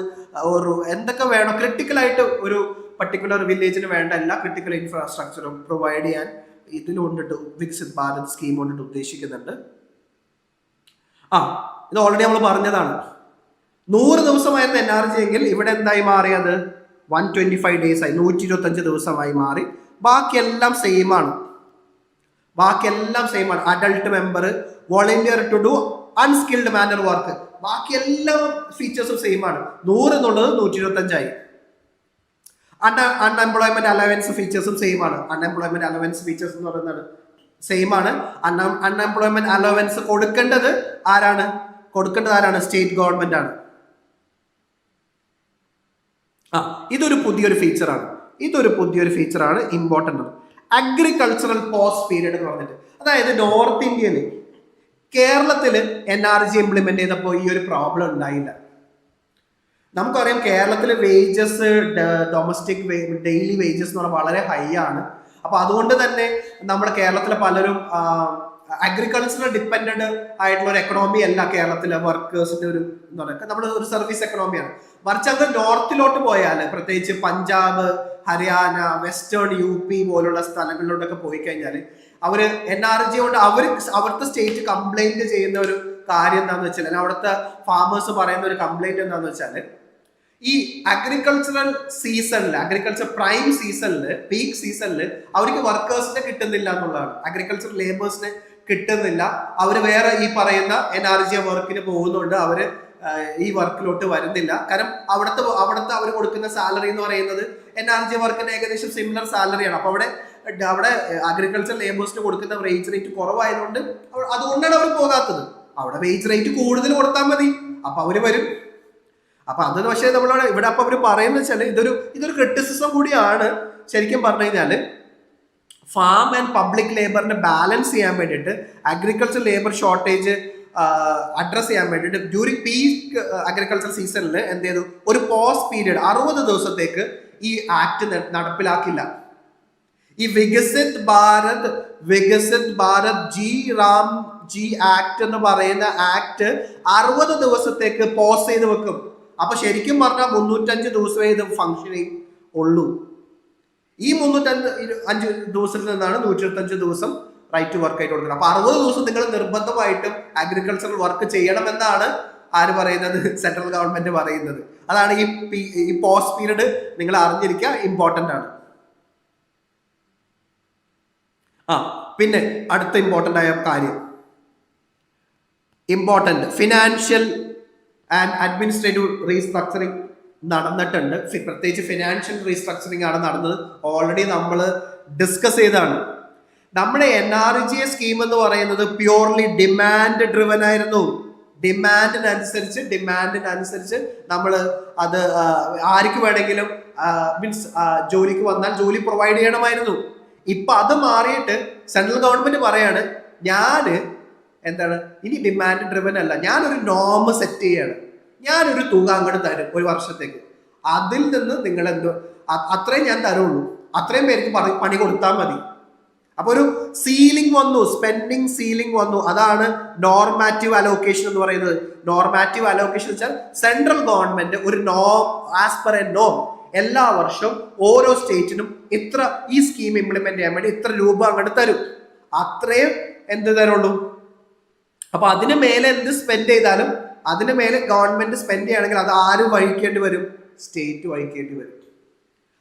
ഒരു എന്തൊക്കെ വേണോ ക്രിട്ടിക്കലായിട്ട് ഒരു പർട്ടിക്കുലർ വില്ലേജിന് വേണ്ട എല്ലാ ക്രിട്ടിക്കൽ ഇൻഫ്രാസ്ട്രക്ചറും പ്രൊവൈഡ് ചെയ്യാൻ ഇതിൽ കൊണ്ടിട്ട് വികസിത് ഭാരത് സ്കീം കൊണ്ടിട്ട് ഉദ്ദേശിക്കുന്നുണ്ട്. ഇത് ഓൾറെഡി നമ്മൾ പറഞ്ഞതാണ്. 100 ദിവസമായിരുന്നു NRG എങ്കിൽ ഇവിടെ എന്തായി മാറിയത് 125 days ആയി, 125 ദിവസമായി മാറി. ബാക്കിയെല്ലാം സെയിം ആണ്. Adult member, volunteer to do unskilled manual work, ബാക്കി എല്ലാ ഫീച്ചേഴ്സും സെയിം ആണ്. 100 എന്നുള്ളത് 125 ആയി. അൺഎംപ്ലോയ്മെന്റ് അലവൻസ് ഫീച്ചേഴ്സും സെയിം ആണ്. അൺഎംപ്ലോയ്മെന്റ് അലവൻസ് ഫീച്ചേഴ്സ് എന്ന് പറയുന്നത് സെയിം ആണ്. അൺഎംപ്ലോയ്മെന്റ് അലവൻസ് കൊടുക്കേണ്ടത് ആരാണ്? സ്റ്റേറ്റ് ഗവൺമെന്റ് ആണ്. ഇതൊരു പുതിയൊരു ഫീച്ചറാണ്, ഇമ്പോർട്ടൻ്റ് ആണ്. അഗ്രികൾച്ചറൽ പോസ്റ്റ് പീരീഡ് എന്ന് പറഞ്ഞിട്ട്, അതായത് നോർത്ത് ഇന്ത്യയിൽ കേരളത്തിൽ NRG ഇംപ്ലിമെന്റ് ചെയ്തപ്പോൾ ഈ ഒരു പ്രോബ്ലം ഉണ്ടായില്ല. നമുക്കറിയാം കേരളത്തിലെ വേജസ്, ഡൊമസ്റ്റിക് ഡെയിലി വേജസ് എന്ന് പറഞ്ഞാൽ വളരെ ഹൈ ആണ്. അപ്പൊ അതുകൊണ്ട് തന്നെ നമ്മുടെ കേരളത്തിലെ പലരും അഗ്രികൾച്ചറൽ ഡിപ്പെൻഡന്റ് ആയിട്ടുള്ള ഒരു എക്കണോമി അല്ല കേരളത്തിലെ വർക്കേഴ്സിന്റെ ഒരു എന്താ പറയുക, നമ്മൾ ഒരു സർവീസ് എക്കണോമിയാണ്. മറിച്ച് അത് നോർത്തിലോട്ട് പോയാൽ, പ്രത്യേകിച്ച് പഞ്ചാബ്, ഹരിയാന, വെസ്റ്റേൺ UP പോലുള്ള സ്ഥലങ്ങളിലോട്ടൊക്കെ പോയി കഴിഞ്ഞാൽ അവര് NRG കൊണ്ട് അവിടുത്തെ സ്റ്റേറ്റ് കംപ്ലൈന്റ് ചെയ്യുന്ന ഒരു കാര്യം എന്താന്ന് വെച്ചാൽ, അവിടുത്തെ ഫാമേഴ്സ് പറയുന്ന ഒരു കംപ്ലൈന്റ് എന്താന്ന് വെച്ചാൽ, ഈ അഗ്രികൾച്ചറൽ പ്രൈം സീസണിൽ, പീക്ക് സീസണിൽ അവർക്ക് വർക്കേഴ്സിനെ കിട്ടുന്നില്ല എന്നുള്ളതാണ്. അഗ്രികൾച്ചർ ലേബേഴ്സിനെ കിട്ടുന്നില്ല. അവര് വേറെ ഈ പറയുന്ന NRG വർക്കിന് പോകുന്നുണ്ട്, അവര് ഈ വർക്കിലോട്ട് വരുന്നില്ല. കാരണം അവിടുത്തെ അവർ കൊടുക്കുന്ന സാലറി എന്ന് പറയുന്നത് NRG വർക്കിന് ഏകദേശം സിമിലർ സാലറിയാണ്. അപ്പൊ അവിടെ അഗ്രികൾച്ചർ ലേബേഴ്സിന് കൊടുക്കുന്ന വേജ് റേറ്റ് കുറവായതുകൊണ്ട് അതുകൊണ്ടാണ് അവർ പോകാത്തത്. അവിടെ വേജ് റേറ്റ് കൂടുതൽ കൊടുത്താൽ മതി, അപ്പൊ അവര് വരും. അപ്പൊ അത് പക്ഷേ നമ്മളോട് ഇവിടെ അപ്പൊ അവര് പറയുന്നത് വെച്ചാൽ ഇതൊരു ക്രിറ്റിസിസം കൂടിയാണ്. ശരിക്കും പറഞ്ഞു കഴിഞ്ഞാല് ഫാം ആൻഡ് പബ്ലിക് ലേബറിനെ ബാലൻസ് ചെയ്യാൻ വേണ്ടിയിട്ട്, അഗ്രികൾച്ചർ ലേബർ ഷോർട്ടേജ് അഡ്രസ് ചെയ്യാൻ വേണ്ടിയിട്ട് ഡ്യൂറിങ് പീക്ക് അഗ്രികൾച്ചർ സീസണിൽ എന്ത് ചെയ്തു, ഒരു പോസ്റ്റ് പീരീഡ് 60 ദിവസത്തേക്ക് ഈ ആക്ട് നടപ്പിലാക്കില്ല. ഈ വികസിത് ഭാരത് ജി ആക്ട് എന്ന് പറയുന്ന ആക്ട് 60 ദിവസത്തേക്ക് പോസ് ചെയ്ത് വെക്കും. അപ്പൊ ശരിക്കും പറഞ്ഞാൽ 305 ദിവസമേ ഇത് ഫങ്ഷനിങ് ഉള്ളൂ. ഈ 305 ദിവസത്തിൽ നിന്നാണ് 125 ദിവസം റൈറ്റ് ടു വർക്ക് ആയിട്ട് കൊടുക്കുന്നത്. അപ്പൊ 60 ദിവസം നിങ്ങൾ നിർബന്ധമായിട്ടും അഗ്രികൾച്ചറൽ വർക്ക് ചെയ്യണമെന്നാണ് ആര് പറയുന്നത്? സെൻട്രൽ ഗവൺമെന്റ് പറയുന്നത്. അതാണ് ഈ പോസ്റ്റ് പീരീഡ് നിങ്ങൾ അറിഞ്ഞിരിക്കുക, ഇമ്പോർട്ടന്റ് ആണ്. പിന്നെ അടുത്ത ഇമ്പോർട്ടന്റ് ആയ കാര്യം, ഫിനാൻഷ്യൽ ആൻഡ് അഡ്മിനിസ്ട്രേറ്റീവ് റീസ്ട്രക്ചറിങ് നടന്നിട്ടുണ്ട്. പ്രത്യേകിച്ച് ഫിനാൻഷ്യൽ റീസ്ട്രക്ചറിങ് ആണ് നടന്നത്. ഓൾറെഡി നമ്മൾ ഡിസ്കസ് ചെയ്താണ്. നമ്മുടെ NRG സ്കീം എന്ന് പറയുന്നത് പ്യൂർലി ഡിമാൻഡ് ഡ്രിവൻ ആയിരുന്നു. ഡിമാൻഡിനനുസരിച്ച് നമ്മൾ അത് ആർക്ക് വേണമെങ്കിലും മീൻസ് ജോലിക്ക് വന്നാൽ ജോലി പ്രൊവൈഡ് ചെയ്യണമായിരുന്നു. ഇപ്പൊ അത് മാറിയിട്ട് സെൻട്രൽ ഗവൺമെന്റ് പറയാണ്, ഇനി ഡിമാൻഡ് ഡ്രിവൻ അല്ല, ഞാനൊരു നോം സെറ്റ് ചെയ്യാണ്, ഞാനൊരു തുക അങ്ങോട്ട് തരും ഒരു വർഷത്തേക്ക്, അതിൽ നിന്ന് നിങ്ങൾ അത്രയും ഞാൻ തരുള്ളൂ, അത്രയും പേർക്ക് പണി കൊടുത്താൽ മതി. അപ്പൊ ഒരു സീലിംഗ് വന്നു, സ്പെൻഡിങ് സീലിംഗ് വന്നു. അതാണ് നോർമാറ്റീവ് അലോക്കേഷൻ എന്ന് പറയുന്നത്. നോർമാറ്റീവ് അലോക്കേഷൻ വെച്ചാൽ സെൻട്രൽ ഗവൺമെന്റ് ഒരു നോം, ആസ് പെർ എ നോം, എല്ലാ വർഷവും ഓരോ സ്റ്റേറ്റിനും ഇത്ര ഈ സ്കീം ഇംപ്ലിമെന്റ് ചെയ്യാൻ വേണ്ടി ഇത്ര രൂപ അങ്ങോട്ട് തരും. അത്രയും എന്ത് തരുള്ളൂ. അപ്പൊ അതിന് മേലെ എന്ത് സ്പെൻഡ് ചെയ്താലും, അതിന് മേലെ ഗവൺമെന്റ് സ്പെൻഡ് ചെയ്യുകയാണെങ്കിൽ അത് ആര് വഹിക്കേണ്ടി വരും? സ്റ്റേറ്റ് വഹിക്കേണ്ടി വരും.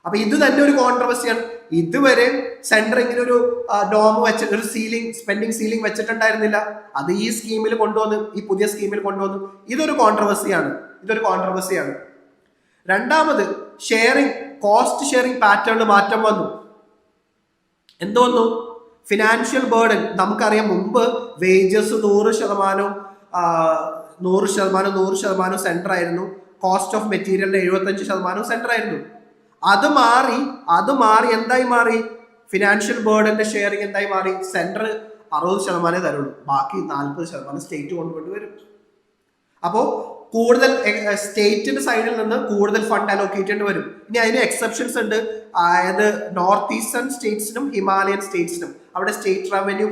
അപ്പൊ ഇത് തന്നെ ഒരു കോൺട്രവേഴ്സിയാണ്. ഇതുവരെ സെൻട്രൽ ഇങ്ങനെ ഒരു നോം വെച്ചിട്ട് ഒരു സ്പെൻഡിങ് സീലിംഗ് വെച്ചിട്ടുണ്ടായിരുന്നില്ല. അത് ഈ സ്കീമിൽ കൊണ്ടുവന്നു, ഈ പുതിയ സ്കീമിൽ കൊണ്ടുവന്നു. ഇതൊരു കോൺട്രവേഴ്സിയാണ്. രണ്ടാമത് കോസ്റ്റ് ഷെയറിംഗ് പാറ്റേണിൽ മാറ്റം വന്നു. എന്ത് വന്നു? Financial burden. നമുക്കറിയാം മുമ്പ് വേജസ് 100% സെന്റർ ആയിരുന്നു. കോസ്റ്റ് ഓഫ് മെറ്റീരിയലിന്റെ 75% സെന്റർ ആയിരുന്നു. അത് മാറി എന്തായി മാറി? ഫിനാൻഷ്യൽ ബേർഡന്റെ ഷെയറിംഗ് എന്തായി മാറി? സെന്റർ 60% തരുള്ളൂ, ബാക്കി 40% സ്റ്റേറ്റ് കൊണ്ടുവരും. അപ്പോ കൂടുതൽ സ്റ്റേറ്റിന്റെ സൈഡിൽ നിന്ന് കൂടുതൽ ഫണ്ട് അലോക്കേറ്റ് ചെയ്യേണ്ടി വരും. ഇനി അതിന് എക്സെപ്ഷൻസ് ഉണ്ട്. അതായത് നോർത്ത് ഈസ്റ്റേൺ സ്റ്റേറ്റ്സിനും ഹിമാലയൻ സ്റ്റേറ്റ്സിനും അവിടെ സ്റ്റേറ്റ് റവന്യൂ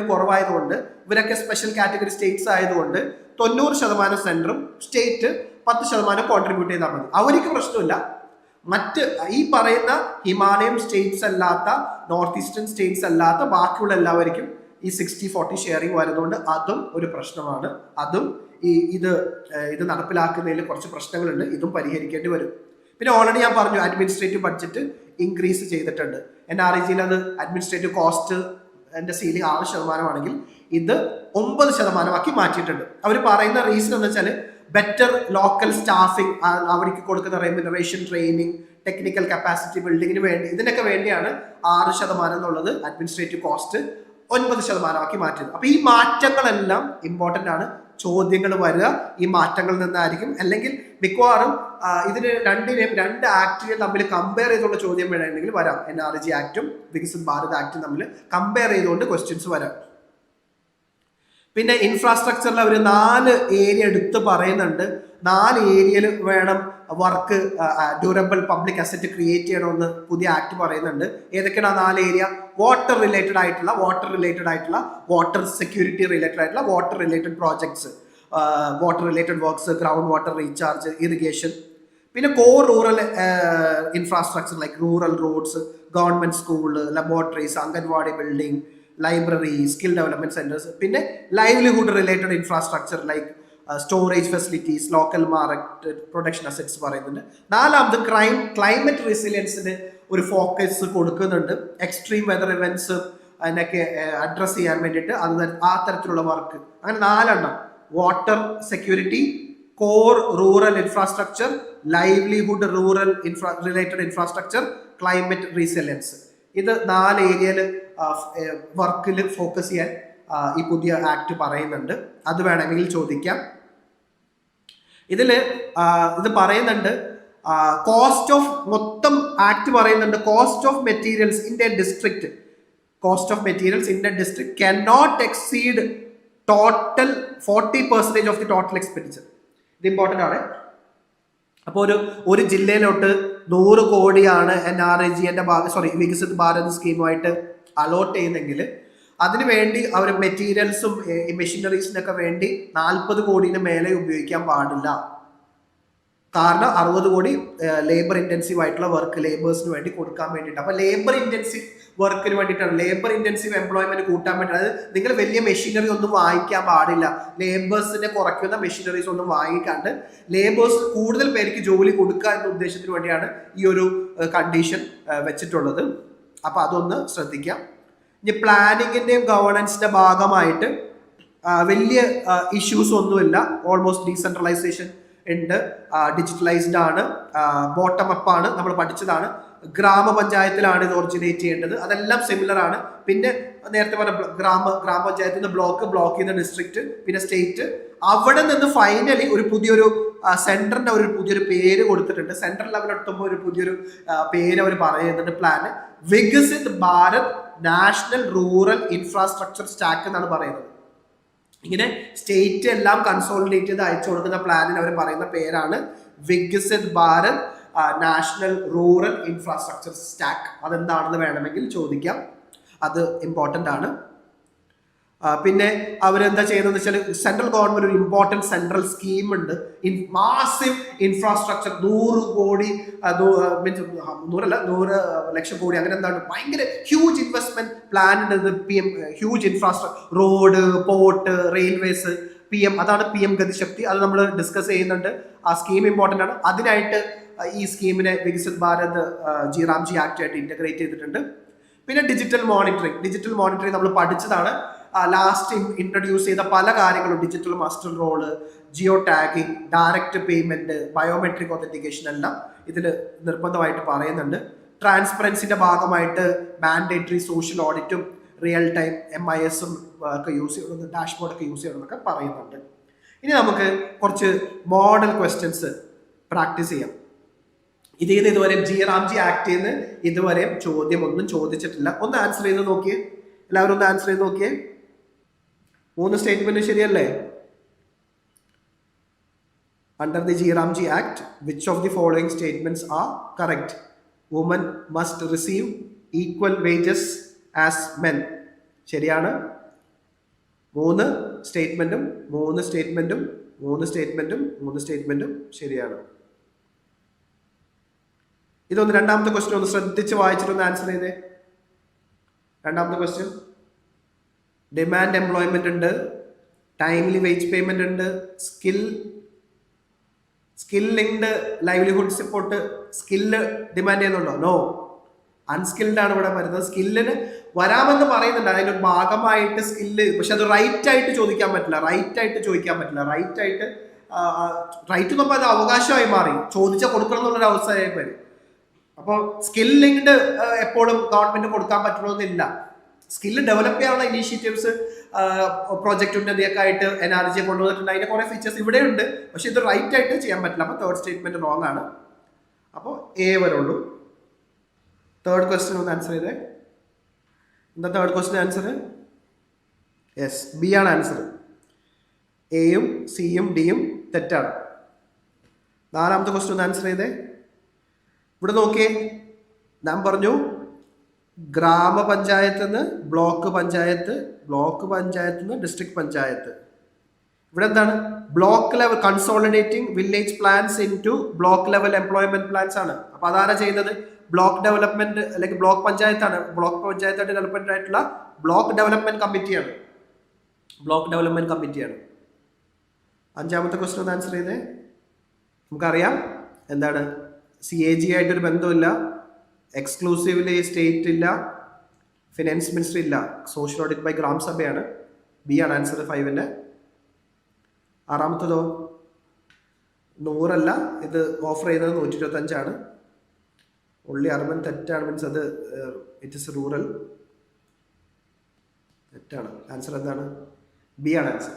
കുറവായതുകൊണ്ട് ഇവരൊക്കെ സ്പെഷ്യൽ കാറ്റഗറി സ്റ്റേറ്റ്സ് ആയതുകൊണ്ട് 90% സെന്ററും സ്റ്റേറ്റ് 10% കോൺട്രിബ്യൂട്ട് ചെയ്താൽ മതി. അവർക്ക് പ്രശ്നമില്ല. മറ്റ് ഈ പറയുന്ന ഹിമാലയൻ സ്റ്റേറ്റ്സ് അല്ലാത്ത, നോർത്ത് ഈസ്റ്റേൺ സ്റ്റേറ്റ്സ് അല്ലാത്ത ബാക്കിയുള്ള എല്ലാവർക്കും ഈ 60-40 ഷെയറിംഗ് വരുന്നതുകൊണ്ട് അതും ഒരു പ്രശ്നമാണ്. അതും ഇത് നടപ്പിലാക്കുന്നതിൽ കുറച്ച് പ്രശ്നങ്ങളുണ്ട്. ഇതും പരിഹരിക്കേണ്ടി വരും. പിന്നെ ഓൾറെഡി ഞാൻ പറഞ്ഞു അഡ്മിനിസ്ട്രേറ്റീവ് ബഡ്ജറ്റ് ഇൻക്രീസ് ചെയ്തിട്ടുണ്ട്. NREGയിൽ അത് അഡ്മിനിസ്ട്രേറ്റീവ് കോസ്റ്റ് എൻ്റെ സീലിംഗ് 6% ഇത് 9% മാറ്റിയിട്ടുണ്ട്. അവർ പറയുന്ന റീസൺ എന്ന് വെച്ചാൽ ബെറ്റർ ലോക്കൽ സ്റ്റാഫിംഗ്, അവർക്ക് കൊടുക്കുന്ന റെമ്യൂണറേഷൻ, ട്രെയിനിങ്, ടെക്നിക്കൽ കപ്പാസിറ്റി ബിൽഡിങ്ങിന് വേണ്ടി, ഇതിനൊക്കെ വേണ്ടിയാണ് 6% എന്നുള്ളത് അഡ്മിനിസ്ട്രേറ്റീവ് കോസ്റ്റ് 9% മാറ്റിയത്. അപ്പൊ ഈ മാറ്റങ്ങളെല്ലാം ഇമ്പോർട്ടൻ്റ് ആണ്. ചോദ്യങ്ങൾ വരിക ഈ മാറ്റങ്ങളിൽ നിന്നായിരിക്കും. അല്ലെങ്കിൽ മിക്കവാറും ഇതിന് രണ്ട് ആക്ടിനെ തമ്മിൽ കമ്പയർ ചെയ്തുള്ള ചോദ്യം വേണമെങ്കിൽ വരാം. NREG ആക്ടും വികസിത് ഭാരത് ആക്ടും തമ്മിൽ കമ്പയർ ചെയ്തുകൊണ്ട് ക്വസ്റ്റ്യൻസ് വരാം. പിന്നെ ഇൻഫ്രാസ്ട്രക്ചറിൽ അവർ 4 ഏരിയ എടുത്ത് പറയുന്നുണ്ട്. 4 ഏരിയയിൽ വേണം work durable public asset create ചെയ്യണമെന്ന് പുതിയ ആക്ട് പറയുന്നുണ്ട്. ഏതൊക്കെയാണ് ആ 4 ഏരിയ? വാട്ടർ റിലേറ്റഡ് ആയിട്ടുള്ള, വാട്ടർ സെക്യൂരിറ്റി റിലേറ്റഡ് ആയിട്ടുള്ള, water related projects, water related works, ground water recharge, irrigation. പിന്നെ core rural infrastructure like rural roads, government school, laboratories, anganwadi building, library, skill development centres. പിന്നെ livelihood related infrastructure like storage facilities, local market, production assets പറയുന്നുണ്ട്. 4ാമത് ക്ലൈമറ്റ് റെസിലിയൻസിന് ഒരു ഫോക്കസ് കൊടുക്കുന്നുണ്ട്. എക്സ്ട്രീം വെതർ ഇവന്റ്സ് അതിനൊക്കെ അഡ്രസ് ചെയ്യാൻ വേണ്ടിയിട്ട് ആ തരത്തിലുള്ള വർക്ക്. അങ്ങനെ 4 water security, core rural infrastructure, livelihood rural related infrastructure, climate resilience. ഇത് 4 ഏരിയയിൽ വർക്കിൽ ഫോക്കസ് ചെയ്യാൻ ഈ പുതിയ ആക്ട് പറയുന്നുണ്ട്. അത് വേണമെങ്കിൽ ചോദിക്കാം. ഇത് പറയുന്നുണ്ട് കോസ്റ്റ് ഓഫ്, മൊത്തം ആക്ട് പറയുന്നുണ്ട് cost of materials in A district, cannot exceed total 40% of the total expenditure. ഇത് ഇമ്പോർട്ടൻ്റ് ആണ്. അപ്പോൾ ഒരു ജില്ലയിലോട്ട് 100 കോടിയാണ് വികസിത് ഭാരത് സ്കീമുമായിട്ട് അലോട്ട് ചെയ്യുന്നെങ്കിൽ അതിനു വേണ്ടി അവർ മെറ്റീരിയൽസും മെഷീനറീസിനൊക്കെ വേണ്ടി 40 കോടിന് മേലെ ഉപയോഗിക്കാൻ പാടില്ല. കാരണം 60 കോടി ലേബർ ഇൻറ്റൻസീവ് ആയിട്ടുള്ള വർക്ക് ലേബേഴ്സിന് വേണ്ടി കൊടുക്കാൻ വേണ്ടിയിട്ട്. അപ്പൊ ലേബർ ഇൻറ്റൻസീവ് വർക്കിന് വേണ്ടിയിട്ടാണ്, ലേബർ ഇൻറ്റൻസീവ് എംപ്ലോയ്മെന്റ് കൂട്ടാൻ വേണ്ടിയിട്ട്. അതായത് നിങ്ങൾ വലിയ മെഷീനറി ഒന്നും വാങ്ങിക്കാൻ പാടില്ല, ലേബേഴ്സിനെ കുറയ്ക്കുന്ന മെഷീനറീസ് ഒന്നും വാങ്ങിക്കാണ്ട് ലേബേഴ്സ് കൂടുതൽ പേർക്ക് ജോലി കൊടുക്കുക എന്ന ഉദ്ദേശത്തിന് വേണ്ടിയാണ് ഈ ഒരു കണ്ടീഷൻ വെച്ചിട്ടുള്ളത്. അപ്പൊ അതൊന്ന് ശ്രദ്ധിക്കാം. ഇനി പ്ലാനിങ്ങിന്റെയും ഗവേണൻസിന്റെ ഭാഗമായിട്ട് വലിയ ഇഷ്യൂസ് ഒന്നുമില്ല. ഓൾമോസ്റ്റ് ഡീസെൻട്രലൈസേഷൻ ഉണ്ട്, ഡിജിറ്റലൈസ്ഡ് ആണ്, ബോട്ടം അപ്പ് ആണ്, നമ്മൾ പഠിച്ചതാണ്. ഗ്രാമപഞ്ചായത്തിലാണ് ഇത് ഒറിജിനേറ്റ് ചെയ്യേണ്ടത്, അതെല്ലാം സിമിലർ ആണ്. പിന്നെ നേരത്തെ പറഞ്ഞ ഗ്രാമപഞ്ചായത്തിൽ നിന്ന് ബ്ലോക്കിൽ നിന്ന് ഡിസ്ട്രിക്ട്, പിന്നെ സ്റ്റേറ്റ്. അവിടെ നിന്ന് ഫൈനലി ഒരു പുതിയൊരു സെൻട്രലിന്റെ പുതിയൊരു പേര് കൊടുത്തിട്ടുണ്ട്. സെൻട്രൽ ലെവൽ എത്തുമ്പോൾ ഒരു പുതിയൊരു പേര് അവർ പറയുന്നുണ്ട്. Plan Viksit Bharat national rural infrastructure stack എന്നാണ് പറയുന്നത്. ഇങ്ങനെ സ്റ്റേറ്റ് എല്ലാം കൺസോളിഡേറ്റ് ചെയ്ത് അയച്ചു കൊടുക്കുന്ന പ്ലാനിന് അവർ പറയുന്ന പേരാണ് Viksit Bharat national rural infrastructure stack. അതെന്താണെന്ന് വേണമെങ്കിൽ ചോദിക്കാം, അത് ഇമ്പോർട്ടൻ്റ് ആണ്. പിന്നെ അവരെന്താ ചെയ്യുന്നതെന്ന് വെച്ചാൽ സെൻട്രൽ ഗവൺമെന്റ് ഒരു ഇമ്പോർട്ടൻറ്റ് സെൻട്രൽ സ്കീം ഉണ്ട്, മാസീവ് ഇൻഫ്രാസ്ട്രക്ചർ, 100 കോടി, മീൻസ് 100 ലക്ഷം കോടി, അങ്ങനെ എന്താണ് ഭയങ്കര ഹ്യൂജ് ഇൻവെസ്റ്റ്മെന്റ് പ്ലാൻ ഉണ്ട്. PM huge infrastructure, road, port, railways, PM, അതാണ് PM ഗതിശക്തി. അത് നമ്മൾ ഡിസ്കസ് ചെയ്യുന്നുണ്ട്. ആ സ്കീം ഇമ്പോർട്ടൻ്റ് ആണ്. അതിനായിട്ട് ഈ സ്കീമിനെ വികസിത് ഭാരത് റാംജി ആക്ട് ആയിട്ട് ഇന്റഗ്രേറ്റ് ചെയ്തിട്ടുണ്ട്. പിന്നെ ഡിജിറ്റൽ മോണിറ്ററിംഗ് നമ്മൾ പഠിച്ചതാണ്. ലാസ്റ്റ് ഇൻട്രൊഡ്യൂസ് ചെയ്ത പല കാര്യങ്ങളും, digital master roll, geo tagging, direct payment, biometric authentication എല്ലാം ഇതിൽ നിർബന്ധമായിട്ട് പറയുന്നുണ്ട്. ട്രാൻസ്പെറൻസിന്റെ ഭാഗമായിട്ട് മാൻഡേറ്ററി സോഷ്യൽ ഓഡിറ്റും റിയൽ ടൈം MIS-ഉം ഒക്കെ യൂസ് ചെയ്യണമെന്ന്, ഡാഷ്ബോർഡ് ഒക്കെ യൂസ് ചെയ്യണമെന്നൊക്കെ പറയുന്നുണ്ട്. ഇനി നമുക്ക് കുറച്ച് മോഡൽ ക്വസ്റ്റ്യൻസ് പ്രാക്ടീസ് ചെയ്യാം. ഇതുവരെ റാംജി ആക്ട് നിന്ന് ഇതുവരെ ചോദ്യം ഒന്നും ചോദിച്ചിട്ടില്ല. ഒന്ന് ആൻസർ ചെയ്ത് നോക്കിയേ, എല്ലാവരും ഒന്ന് ആൻസർ ചെയ്ത് നോക്കിയേ. 3 സ്റ്റേറ്റ്മെന്റ് ശരിയല്ലേ? Under the Ramji Act, which of the following statements are correct? Women must receive equal wages as men. ശരിയാണ്. 3 സ്റ്റേറ്റ്മെന്റും മൂന്ന് സ്റ്റേറ്റ്മെന്റും ശരിയാണ്. ഇതൊന്ന് രണ്ടാമത്തെ ക്വസ്റ്റ്യൻ ഒന്ന് ശ്രദ്ധിച്ച് വായിച്ചിട്ടൊന്ന് ആൻസർ ചെയ്തേ. രണ്ടാമത്തെ ക്വസ്റ്റ്യൻ, ഡിമാൻഡ് എംപ്ലോയ്മെന്റ് ഉണ്ട്, ടൈംലി വേജ് പേയ്മെന്റ് ഉണ്ട്, skill linked livelihood support. Skill demand ചെയ്യുന്നുണ്ടോ? നോ, അൺസ്കിൽഡ് ആണ് ഇവിടെ വരുന്നത്. സ്കില്ലിന് വരാമെന്ന് പറയുന്നുണ്ട്, അതിന്റെ ഒരു ഭാഗമായിട്ട് സ്കില്ല്, പക്ഷെ അത് റൈറ്റ് ആയിട്ട് ചോദിക്കാൻ പറ്റില്ല. റൈറ്റ് എന്ന് പറഞ്ഞാൽ അത് അവകാശമായി മാറി, ചോദിച്ചാൽ കൊടുക്കണം എന്നുള്ളൊരു അവസ്ഥയായി വരും. അപ്പോൾ സ്കിൽ ലിങ്ക്ഡ് എപ്പോഴും ഗവൺമെന്റ് കൊടുക്കാൻ പറ്റണമെന്നില്ല. സ്കില്ല് ഡെവലപ്പ് ചെയ്യാനുള്ള ഇനീഷ്യേറ്റീവ്സ് പ്രോജക്റ്റ് ഉന്നതിയൊക്കെ ആയിട്ട് NRG കൊണ്ടുവന്നിട്ടുണ്ട്. അതിന്റെ കുറെ ഫീച്ചേഴ്സ് ഇവിടെ ഉണ്ട്, പക്ഷെ ഇത് റൈറ്റ് ആയിട്ട് ചെയ്യാൻ പറ്റില്ല. അപ്പോൾ തേർഡ് സ്റ്റേറ്റ്മെന്റ് റോങ് ആണ്. അപ്പോൾ A വരുള്ളൂ. തേർഡ് ക്വസ്റ്റ്യൻ ഒന്ന് ആൻസർ ചെയ്തേ. എന്താ third question answer? Yes, B ആണ് ആൻസർ. Aയും Cയും Dയും തെറ്റാണ്. നാലാമത്തെ ക്വസ്റ്റ്യൻ ഒന്ന് ആൻസർ ചെയ്തേ. ഇവിടെ നോക്കിയേ, ഞാൻ പറഞ്ഞു ഗ്രാമപഞ്ചായത്ത് നിന്ന് ബ്ലോക്ക് പഞ്ചായത്ത്, ബ്ലോക്ക് പഞ്ചായത്ത് നിന്ന് ഡിസ്ട്രിക്ട് പഞ്ചായത്ത്. ഇവിടെ എന്താണ്? Block level consolidating village plans into block level employment plans ആണ്. അപ്പൊ അതാരാ ചെയ്യുന്നത്? ബ്ലോക്ക് ഡെവലപ്മെന്റ് അല്ലെങ്കിൽ ബ്ലോക്ക് പഞ്ചായത്താണ്. ബ്ലോക്ക് പഞ്ചായത്തായിട്ട് ഡെവലപ്മെന്റ് ആയിട്ടുള്ള ബ്ലോക്ക് ഡെവലപ്മെന്റ് കമ്മിറ്റിയാണ്. അഞ്ചാമത്തെ ക്വസ്റ്റ്യൻ ഒന്ന് ആൻസർ ചെയ്തേ. നമുക്കറിയാം എന്താണ്, CAG ആയിട്ടൊരു ബന്ധമില്ല, എക്സ്ക്ലൂസീവ്ലി സ്റ്റേറ്റ് ഇല്ല, ഫിനാൻസ് മിനിസ്റ്റർ ഇല്ല, സോഷ്യൽ ഓഡിറ്റ് ബൈ ഗ്രാമസഭയാണ്. B ആണ് ആൻസർ 5ന്റെ. ആറാമത്തതോ 100 അല്ല, ഇത് ഓഫർ ചെയ്യുന്നത് 125 ഓൺലി അർബൻ. തെറ്റാണ്, മീൻസ് അത് ഇറ്റ് ഇസ് റൂറൽ. തെറ്റാണ്. ആൻസർ എന്താണ്? B ആണ് ആൻസർ.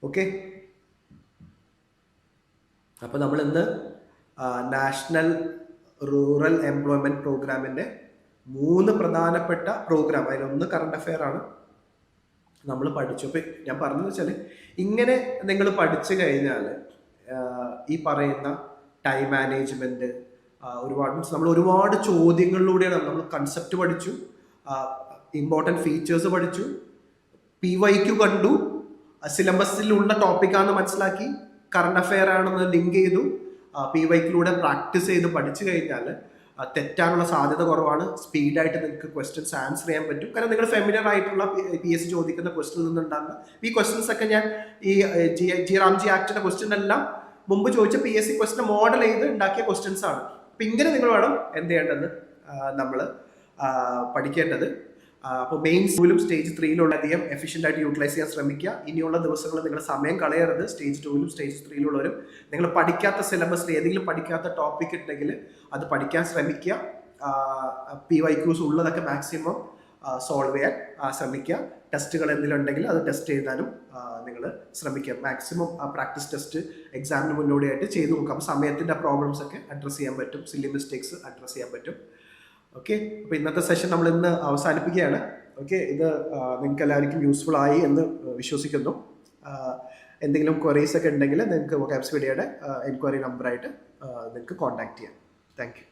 ഓക്കെ, അപ്പോൾ നമ്മൾ ഇന്ന് നാഷണൽ റൂറൽ എംപ്ലോയ്മെന്റ് പ്രോഗ്രാമിൻ്റെ 3 പ്രധാനപ്പെട്ട പ്രോഗ്രാം, അതിലൊന്ന് കറണ്ട് അഫെയർ ആണ് നമ്മൾ പഠിച്ചു. അപ്പോൾ ഞാൻ പറഞ്ഞതെന്ന് വെച്ചാൽ, ഇങ്ങനെ നിങ്ങൾ പഠിച്ചു കഴിഞ്ഞാൽ ഈ പറയുന്ന ടൈം മാനേജ്മെന്റ് ഒരുപാട് നമ്മൾ ഒരുപാട് ചോദ്യങ്ങളിലൂടെയാണ് നമ്മൾ കൺസെപ്റ്റ് പഠിച്ചു, ഇമ്പോർട്ടൻറ്റ് ഫീച്ചേഴ്സ് പഠിച്ചു, PYQ കണ്ടു, സിലബസിലുള്ള ടോപ്പിക്കാണെന്ന് മനസ്സിലാക്കി, കറണ്ട് അഫെയർ ആണെന്ന് ലിങ്ക് ചെയ്തു, PYQലൂടെ പ്രാക്ടീസ് ചെയ്ത് പഠിച്ചു കഴിഞ്ഞാൽ തെറ്റാനുള്ള സാധ്യത കുറവാണ്. സ്പീഡായിട്ട് നിങ്ങൾക്ക് ക്വസ്റ്റ്യൻസ് ആൻസർ ചെയ്യാൻ പറ്റും. കാരണം നിങ്ങൾ ഫെമിലിയർ ആയിട്ടുള്ള PSC ചോദിക്കുന്ന ക്വസ്റ്റ്യനിൽ നിന്നുണ്ടാകുന്ന ഈ ക്വസ്റ്റ്യൻസ് ഒക്കെ ഞാൻ ഈ ജി റാംജി ആക്ടിന്റെ ക്വസ്റ്റ്യൻ എല്ലാം മുമ്പ് ചോദിച്ച PSC ക്വസ്റ്റ്യൻ മോഡൽ ചെയ്ത് ഉണ്ടാക്കിയ ക്വസ്റ്റ്യൻസ് ആണ്. അപ്പം ഇങ്ങനെ നിങ്ങൾ വേണം എന്ത് ചെയ്യേണ്ടത്, നമ്മൾ പഠിക്കേണ്ടത്. അപ്പോൾ മെയിൻ 2ലും സ്റ്റേജ് 3യിലുള്ള അധികം എഫിഷ്യൻ്റ് ആയിട്ട് യൂട്ടിലൈസ് ചെയ്യാൻ ശ്രമിക്കുക. ഇനിയുള്ള ദിവസങ്ങളിൽ നിങ്ങൾ സമയം കളയരുത്. സ്റ്റേജ് 2ലും സ്റ്റേജ് 3യിലുള്ളവരും നിങ്ങൾ പഠിക്കാത്ത സിലബസിൽ ഏതെങ്കിലും പഠിക്കാത്ത ടോപ്പിക് ഉണ്ടെങ്കിൽ അത് പഠിക്കാൻ ശ്രമിക്കുക. PYQs ഉള്ളതൊക്കെ മാക്സിമം സോൾവ് ചെയ്യാൻ ശ്രമിക്കുക. ടെസ്റ്റുകൾ എന്തെങ്കിലും ഉണ്ടെങ്കിൽ അത് ടെസ്റ്റ് ചെയ്താലും നിങ്ങൾ ശ്രമിക്കുക. മാക്സിമം പ്രാക്ടീസ് ടെസ്റ്റ് എക്സാമിന് മുന്നോടിയായിട്ട് ചെയ്ത് നോക്കാം. അപ്പോൾ സമയത്തിൻ്റെ പ്രോബ്ലംസ് ഒക്കെ അഡ്രസ്സ് ചെയ്യാൻ പറ്റും, സില്ലി മിസ്റ്റേക്സ് അഡ്രസ്സ് ചെയ്യാൻ പറ്റും. ഓക്കെ, അപ്പോൾ ഇന്നത്തെ സെഷൻ നമ്മൾ ഇന്ന് അവസാനിപ്പിക്കുകയാണ്. ഓക്കെ, ഇത് നിങ്ങൾക്ക് എല്ലാവർക്കും യൂസ്ഫുൾ ആയി എന്ന് വിശ്വസിക്കുന്നു. എന്തെങ്കിലും ക്വറീസ് ഒക്കെ ഉണ്ടെങ്കിൽ നിങ്ങൾക്ക് വൊക്കാബ്സ് വീഡിയോയുടെ എൻക്വയറി നമ്പറായിട്ട് നിങ്ങൾക്ക് കോൺടാക്ട് ചെയ്യാം. Thank you.